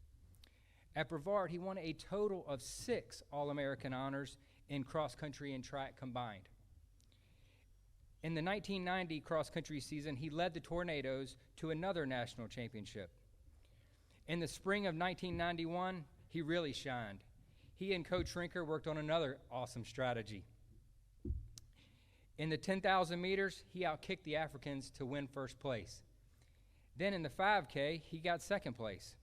Speaker 19: At Brevard, he won a total of 6 All-American honors in cross country and track combined. In the 1990 cross country season, he led the Tornadoes to another national championship. In the spring of 1991, he really shined. He and Coach Rinker worked on another awesome strategy. In the 10,000 meters, he outkicked the Africans to win first place. Then in the 5K, he got second place.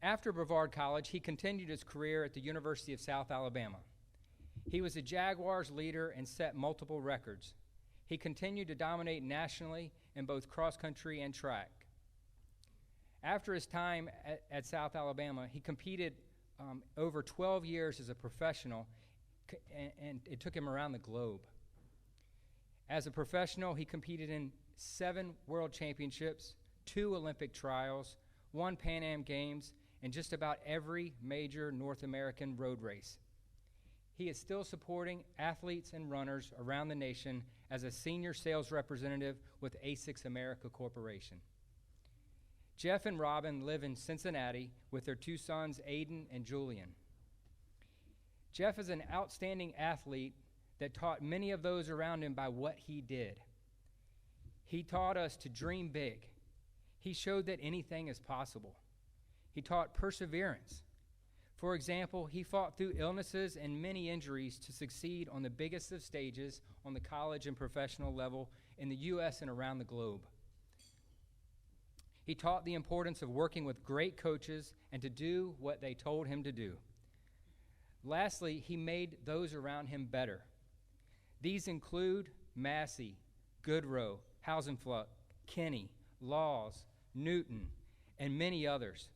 Speaker 19: After Brevard College, he continued his career at the University of South Alabama. He was a Jaguars leader and set multiple records. He continued to dominate nationally in both cross country and track. After his time at South Alabama, he competed over 12 years as a professional, and it took him around the globe. As a professional, he competed in 7 world championships, 2 Olympic trials, 1 Pan Am Games, and just about every major North American road race. He is still supporting athletes and runners around the nation as a senior sales representative with ASICS America Corporation. Jeff and Robin live in Cincinnati with their 2 sons, Aiden and Julian. Jeff is an outstanding athlete that taught many of those around him by what he did. He taught us to dream big. He showed that anything is possible. He taught perseverance. For example, he fought through illnesses and many injuries to succeed on the biggest of stages on the college and professional level in the U.S. and around the globe. He taught the importance of working with great coaches and to do what they told him to do. Lastly, he made those around him better. These include Massey, Goodrow, Hausenfluck, Kenny, Laws, Newton, and many others.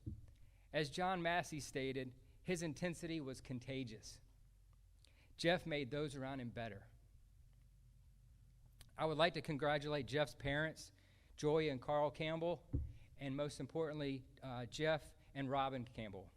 Speaker 19: As John Massey stated, his intensity was contagious. Jeff made those around him better. I would like to congratulate Jeff's parents, Joy and Carl Campbell, and most importantly, Jeff and Robin Campbell.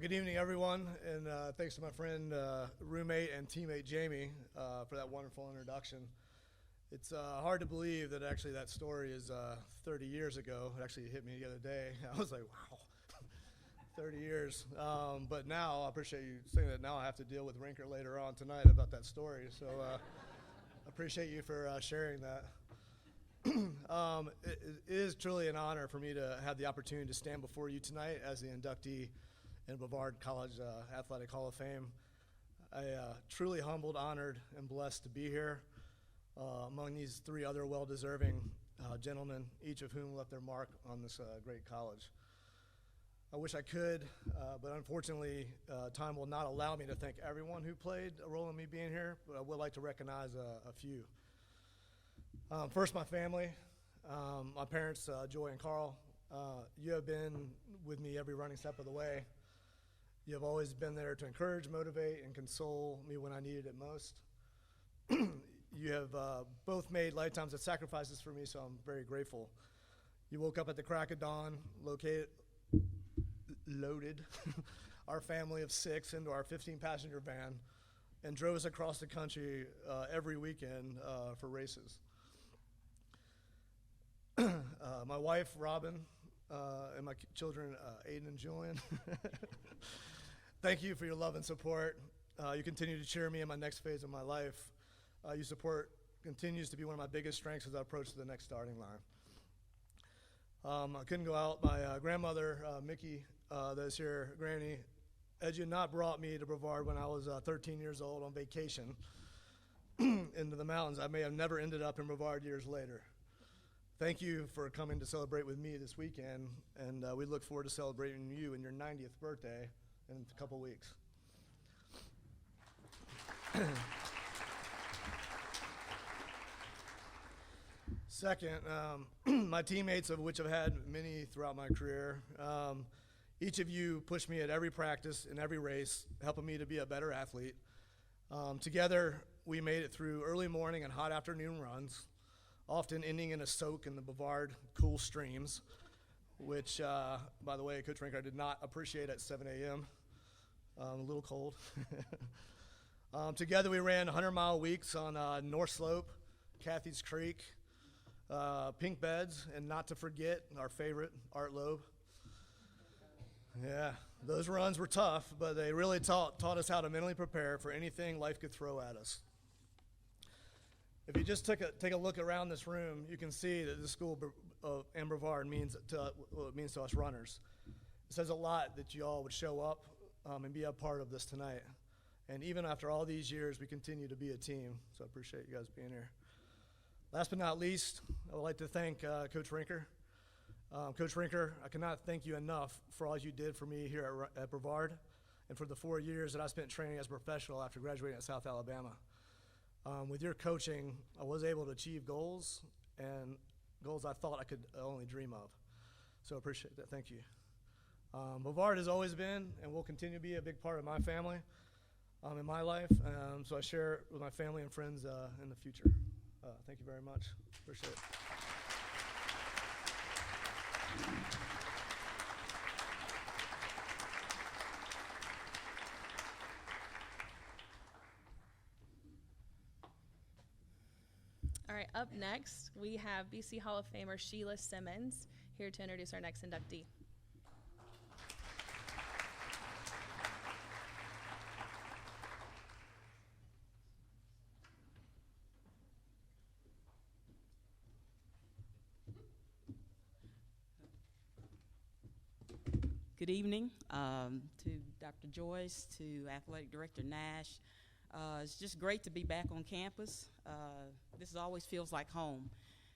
Speaker 2: Good evening, everyone, and thanks to my friend, roommate, and teammate Jamie for that wonderful introduction. It's hard to believe that actually that story is 30 years ago. It actually hit me the other day. I was like, wow, 30 years. But now, I appreciate you saying that. Now I have to deal with Rinker later on tonight about that story. So I appreciate you for sharing that. It is truly an honor for me to have the opportunity to stand before you tonight as the inductee in Brevard College Athletic Hall of Fame. I truly humbled, honored, and blessed to be here among these 3 other well-deserving gentlemen, each of whom left their mark on this great college. I wish I could, but unfortunately, time will not allow me to thank everyone who played a role in me being here, but I would like to recognize a few. First, my family, my parents, Joy and Carl. You have been with me every running step of the way. You have always been there to encourage, motivate, and console me when I needed it most. You have both made lifetimes of sacrifices for me, so I'm very grateful. You woke up at the crack of dawn, loaded our family of 6 into our 15-passenger van, and drove us across the country every weekend for races. My wife, Robin, and my children, Aiden and Julian. Thank you for your love and support. You continue to cheer me in my next phase of my life. Your support continues to be one of my biggest strengths as I approach the next starting line. I couldn't go out. My grandmother, Mickey, that's here, Granny, had you not brought me to Brevard when I was 13 years old on vacation into the mountains, I may have never ended up in Brevard years later. Thank you for coming to celebrate with me this weekend, and we look forward to celebrating you in your 90th birthday in a couple weeks. Second, my teammates, of which I've had many throughout my career, each of you pushed me at every practice and every race, helping me to be a better athlete. Together, we made it through early morning and hot afternoon runs, often ending in a soak in the Brevard cool streams, which, by the way, Coach Rinker did not appreciate at 7 a.m. A little cold. Together, we ran 100-mile weeks on North Slope, Cathy's Creek, Pink Beds, and not to forget our favorite, Art Loeb. Yeah, those runs were tough, but they really taught us how to mentally prepare for anything life could throw at us. If you just take a look around this room, you can see that the school and Brevard means what it means to us runners. It says a lot that you all would show up and be a part of this tonight. And even after all these years, we continue to be a team, so I appreciate you guys being here. Last but not least, I would like to thank Coach Rinker. Coach Rinker, I cannot thank you enough for all you did for me here at Brevard and for the 4 years that I spent training as a professional after graduating at South Alabama. With your coaching, I was able to achieve goals and goals I thought I could only dream of. So I appreciate that. Thank you. Brevard has always been and will continue to be a big part of my family in my life, so I share it with my family and friends in the future. Thank you very much. Appreciate it.
Speaker 18: All right, up next, we have BC Hall of Famer Sheila Simmons here to introduce our next inductee.
Speaker 10: Good evening to Dr. Joyce, to Athletic Director Nash. It's just great to be back on campus. This always feels like home,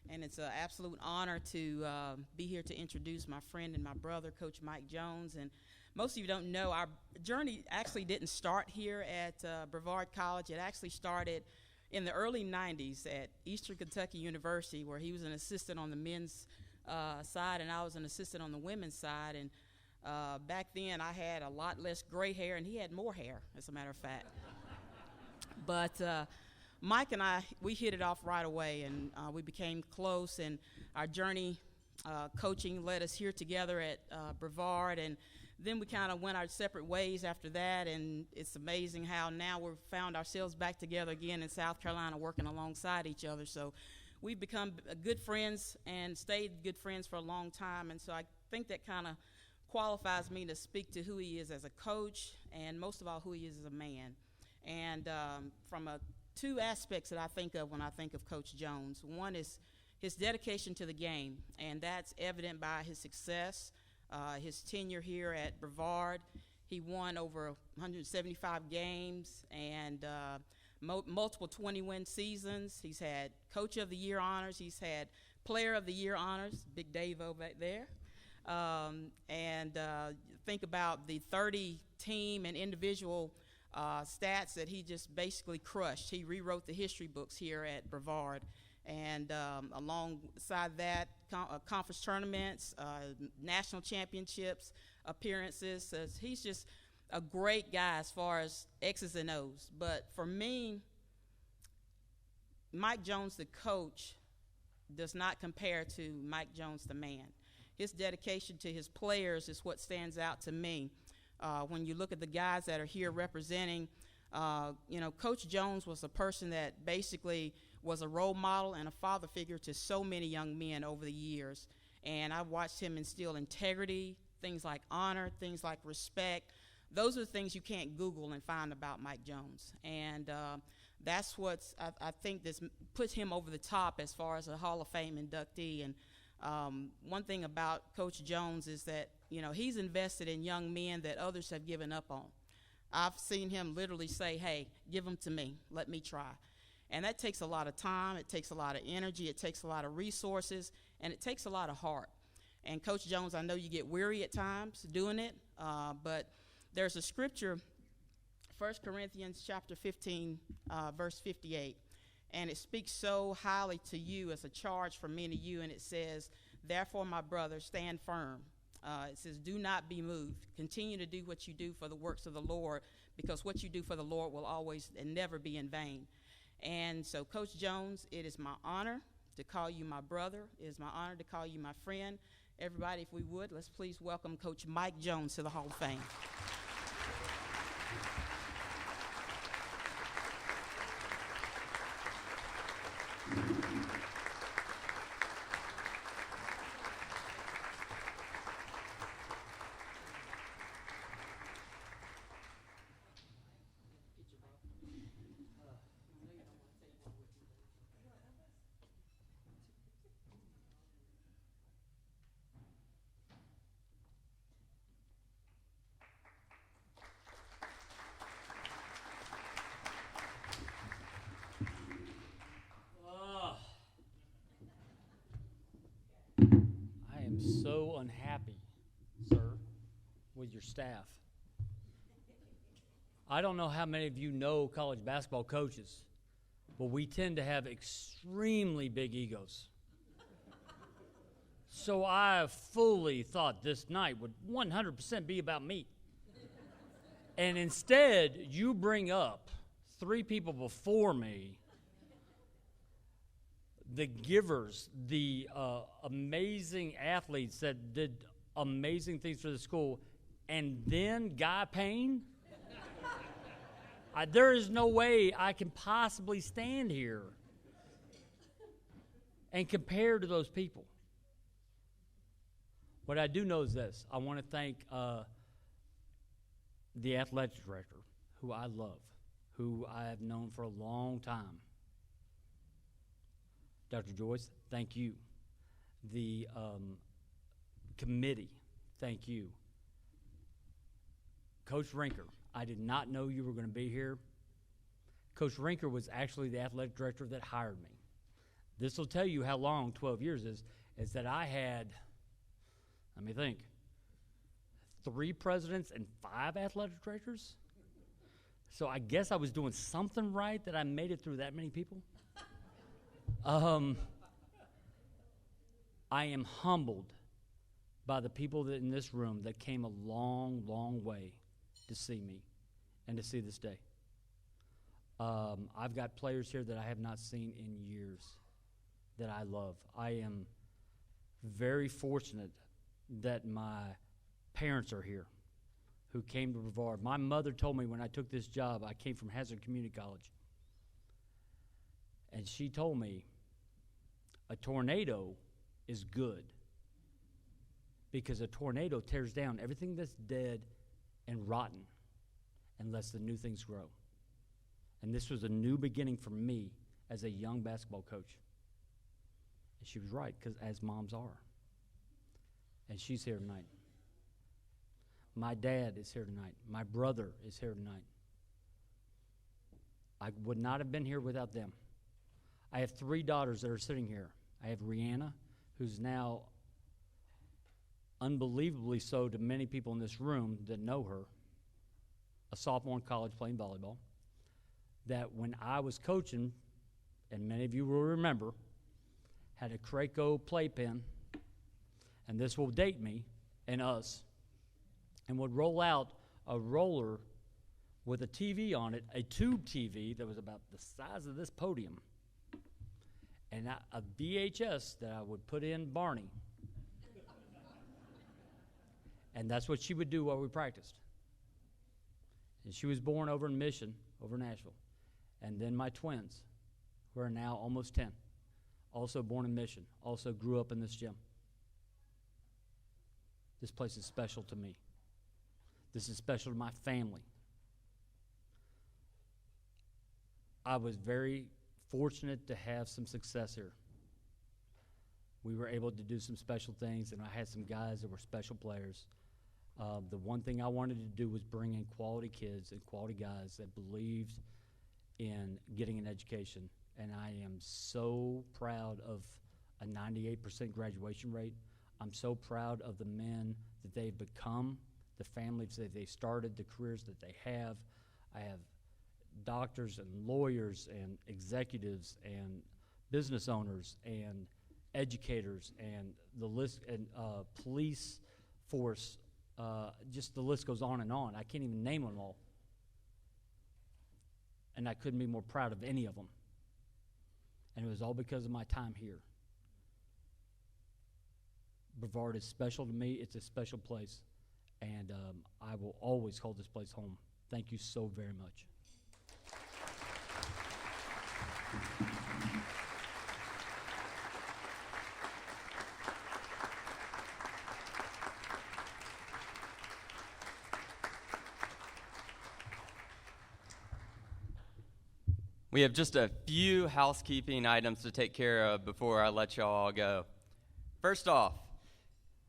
Speaker 10: and it's an absolute honor to be here to introduce my friend and my brother, Coach Mike Jones. And most of you don't know, our journey actually didn't start here at Brevard College. It actually started in the early 90s at Eastern Kentucky University, where he was an assistant on the men's side, and I was an assistant on the women's side. And back then, I had a lot less gray hair, and he had more hair, as a matter of fact. But Mike and I, we hit it off right away, and we became close, and our journey coaching led us here together at Brevard, and then we kind of went our separate ways after that, and it's amazing how now we've found ourselves back together again in South Carolina working alongside each other. So we've become good friends and stayed good friends for a long time, and so I think that kind of qualifies me to speak to who he is as a coach and most of all who he is as a man. And from two aspects that I think of when I think of Coach Jones. One is his dedication to the game, and that's evident by his success, his tenure here at Brevard. He won over 175 games and multiple 20-win seasons. He's had Coach of the Year honors. He's had Player of the Year honors, Big Dave-O back there. Think about the 30 team and individual stats that he just basically crushed. He rewrote the history books here at Brevard. And alongside that, conference tournaments, national championships, appearances. He's just a great guy as far as X's and O's. But for me, Mike Jones, the coach, does not compare to Mike Jones, the man. His dedication to his players is what stands out to me. When you look at the guys that are here representing, Coach Jones was a person that basically was a role model and a father figure to so many young men over the years.
Speaker 20: And I watched him instill integrity, things like honor, things like respect. Those are things you can't Google and find about Mike Jones. And that's what's, I think this puts him over the top as far as a Hall of Fame inductee. And one thing about Coach Jones is that, you know, he's invested in young men that others have given up on. I've seen him literally say, hey, give them to me, let me try. And that takes a lot of time, it takes a lot of energy, it takes a lot of resources, and it takes a lot of heart. And Coach Jones, I know you get weary at times doing it, but there's a scripture, 1 Corinthians chapter 15, verse 58, and it speaks so highly to you as a charge for many of you, and it says, therefore, my brother, stand firm. It says, do not be moved. Continue to do what you do for the works of the Lord, because what you do for the Lord will always and never be in vain. And so, Coach Jones, it is my honor to call you my brother. It is my honor to call you my friend. Everybody, if we would, let's please welcome Coach Mike Jones to the Hall of Fame.
Speaker 8: I am so unhappy, sir, with your staff. I don't know how many of you know college basketball coaches, but we tend to have extremely big egos. So I fully thought this night would 100% be about me. And instead, you bring up 3 people before me, the givers, the amazing athletes that did amazing things for the school, and then Guy Payne? There is no way I can possibly stand here and compare to those people. What I do know is this. I want to thank the athletic director, who I love, who I have known for a long time. Dr. Joyce, thank you. The committee, thank you. Coach Rinker, I did not know you were going to be here. Coach Rinker was actually the athletic director that hired me. This will tell you how long 12 years is that I had, let me think, 3 presidents and 5 athletic directors? So I guess I was doing something right that I made it through that many people. I am humbled by the people that in this room that came a long, long way to see me and to see this day. I've got players here that I have not seen in years that I love. I am very fortunate that my parents are here who came to Brevard. My mother told me when I took this job, I came from Hazard Community College. And she told me a tornado is good because a tornado tears down everything that's dead and rotten and lets the new things grow. And this was a new beginning for me as a young basketball coach. And she was right, because as moms are. And she's here tonight. My dad is here tonight. My brother is here tonight. I would not have been here without them. I have 3 daughters that are sitting here. I have Rihanna, who's now unbelievably so to many people in this room that know her, a sophomore in college playing volleyball, that when I was coaching, and many of you will remember, had a Craco playpen, and this will date me and us, and would roll out a roller with a TV on it, a tube TV that was about the size of this podium, and a VHS that I would put in Barney. And that's what she would do while we practiced. And she was born over in Mission, over Nashville. And then my twins, who are now almost 10, also born in Mission, also grew up in this gym. This place is special to me. This is special to my family. I was very fortunate to have some success here. We were able to do some special things, and I had some guys that were special players. The one thing I wanted to do was bring in quality kids and quality guys that believed in getting an education. And I am so proud of a 98% graduation rate. I'm so proud of the men that they've become, the families that they started, the careers that they have. I have doctors and lawyers and executives and business owners and educators and the list, and police force, just the list goes on and on. I can't even name them all. And I couldn't be more proud of any of them. And it was all because of my time here. Brevard is special to me. It's a special place. And I will always call this place home. Thank you so very much.
Speaker 4: We have just a few housekeeping items to take care of before I let y'all all go. First off,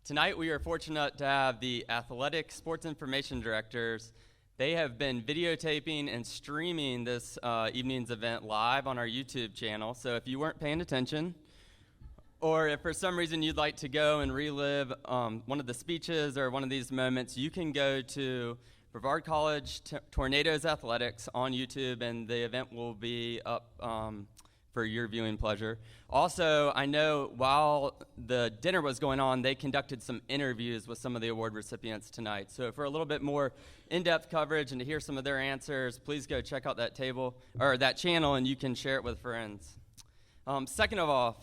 Speaker 4: tonight we are fortunate to have the athletic sports information directors. They have been videotaping and streaming this evening's event live on our YouTube channel. So if you weren't paying attention, or if for some reason you'd like to go and relive one of the speeches or one of these moments, you can go to Brevard College Tornadoes Athletics on YouTube, and the event will be up for your viewing pleasure. Also, I know while the dinner was going on, they conducted some interviews with some of the award recipients tonight. So for a little bit more in-depth coverage and to hear some of their answers, please go check out that table or that channel, and you can share it with friends. Second of all,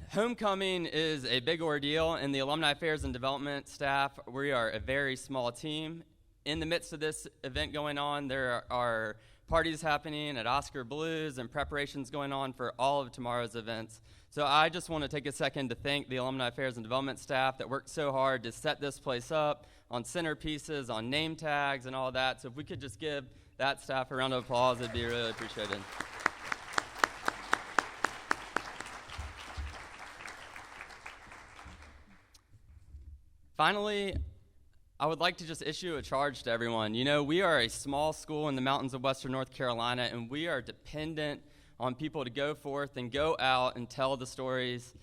Speaker 4: homecoming is a big ordeal, and the Alumni Affairs and Development staff, we are a very small team. In the midst of this event going on, there are parties happening at Oscar Blues and preparations going on for all of tomorrow's events. So I just want to take a second to thank the Alumni Affairs and Development staff that worked so hard to set this place up on centerpieces, on name tags, and all that. So if we could just give that staff a round of applause, it'd be really appreciated. Finally, I would like to just issue a charge to everyone. You know, we are a small school in the mountains of western North Carolina, and we are dependent on people to go forth and go out and tell the stories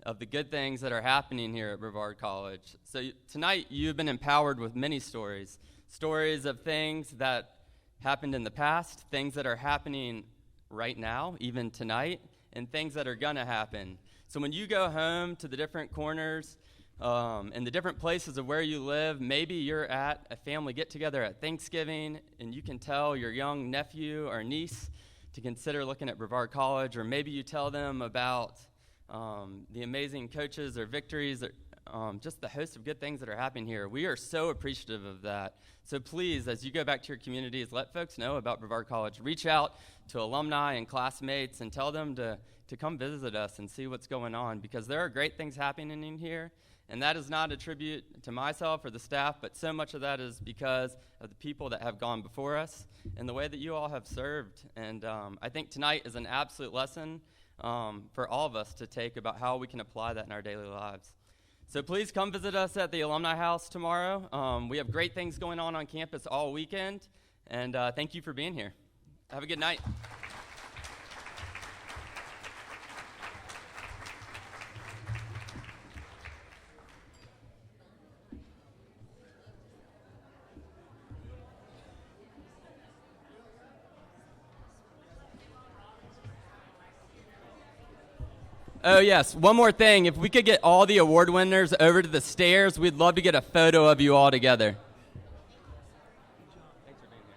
Speaker 4: of the good things that are happening here at Brevard College. So tonight, you've been empowered with many stories. Stories of things that happened in the past, things that are happening right now, even tonight, and things that are gonna happen. So when you go home to the different corners, and the different places of where you live, maybe you're at a family get-together at Thanksgiving, and you can tell your young nephew or niece to consider looking at Brevard College, or maybe you tell them about the amazing coaches or victories, or just the host of good things that are happening here. We are so appreciative of that. So please, as you go back to your communities, let folks know about Brevard College. Reach out to alumni and classmates and tell them to come visit us and see what's going on, because there are great things happening in here. And that is not a tribute to myself or the staff, but so much of that is because of the people that have gone before us and the way that you all have served. And I think tonight is an absolute lesson for all of us to take about how we can apply that in our daily lives. So please come visit us at the Alumni House tomorrow. We have great things going on campus all weekend. And thank you for being here. Have a good night. Oh, yes. One more thing. If we could get all the award winners over to the stairs, we'd love to get a photo of you all together. Thanks for being here.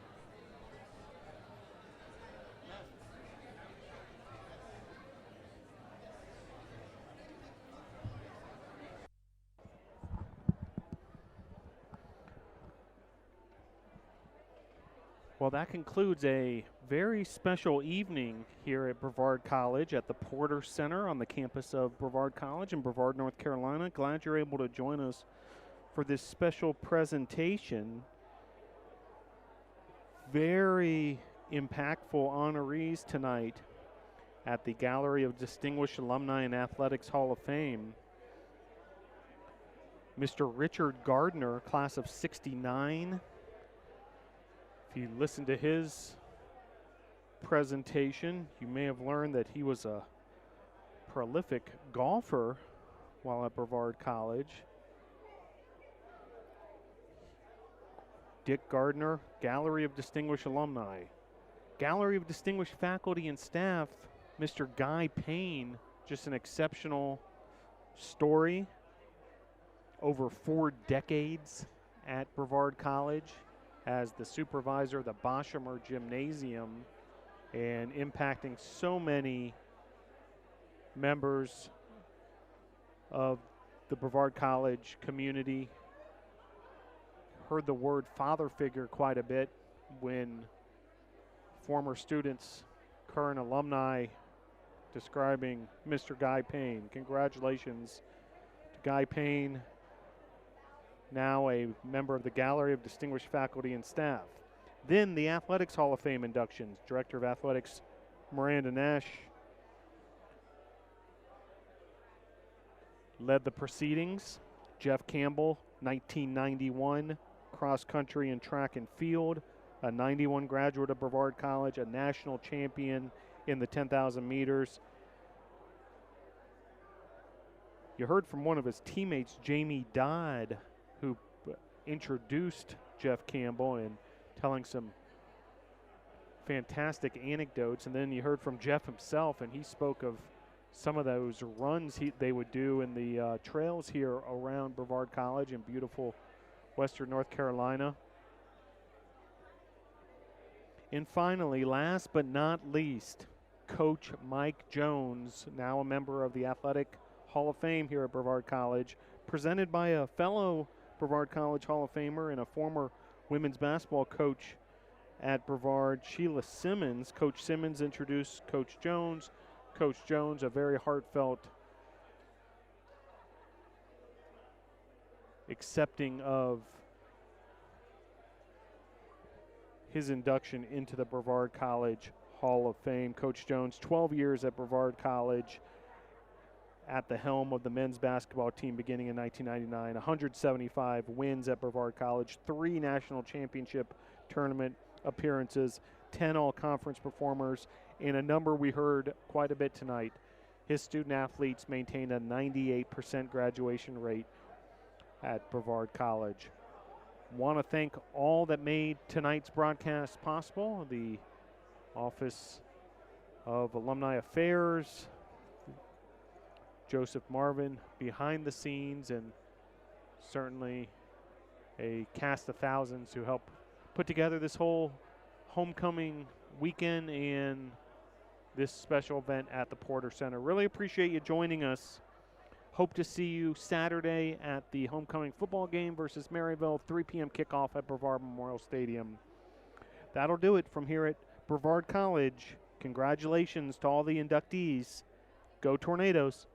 Speaker 1: Well, that concludes a very special evening here at Brevard College at the Porter Center on the campus of Brevard College in Brevard, North Carolina. Glad you're able to join us for this special presentation. Very impactful honorees tonight at the Gallery of Distinguished Alumni and Athletics Hall of Fame. Mr. Richard Gardner, class of '69. If you listen to his presentation, you may have learned that he was a prolific golfer while at Brevard College. Dick Gardner, Gallery of Distinguished Alumni. Gallery of Distinguished Faculty and Staff, Mr. Guy Payne, just an exceptional story. Over 4 decades at Brevard College as the supervisor of the Boshemer Gymnasium and impacting so many members of the Brevard College community. Heard the word father figure quite a bit when former students, current alumni, describing Mr. Guy Payne. Congratulations to Guy Payne, now a member of the Gallery of Distinguished Faculty and Staff. Then the Athletics Hall of Fame inductions. Director of Athletics Miranda Nash led the proceedings. Jeff Campbell, 1991, cross country and track and field, a 91 graduate of Brevard College, a national champion in the 10,000 meters. You heard from one of his teammates, Jamie Dodd, who introduced Jeff Campbell and telling some fantastic anecdotes. And then you heard from Jeff himself, and he spoke of some of those runs they would do in the trails here around Brevard College in beautiful Western North Carolina. And finally, last but not least, Coach Mike Jones, now a member of the Athletic Hall of Fame here at Brevard College, presented by a fellow Brevard College Hall of Famer and a former women's basketball coach at Brevard, Sheila Simmons. Coach Simmons introduced Coach Jones. Coach Jones, a very heartfelt accepting of his induction into the Brevard College Hall of Fame. Coach Jones, 12 years at Brevard College, at the helm of the men's basketball team beginning in 1999, 175 wins at Brevard College, 3 national championship tournament appearances, 10 all-conference performers, and a number we heard quite a bit tonight. His student athletes maintained a 98% graduation rate at Brevard College. Want to thank all that made tonight's broadcast possible, the Office of Alumni Affairs, Joseph Marvin behind the scenes, and certainly a cast of thousands who helped put together this whole homecoming weekend and this special event at the Porter Center. Really appreciate you joining us. Hope to see you Saturday at the homecoming football game versus Maryville, 3 p.m. kickoff at Brevard Memorial Stadium. That'll do it from here at Brevard College. Congratulations to all the inductees. Go Tornadoes.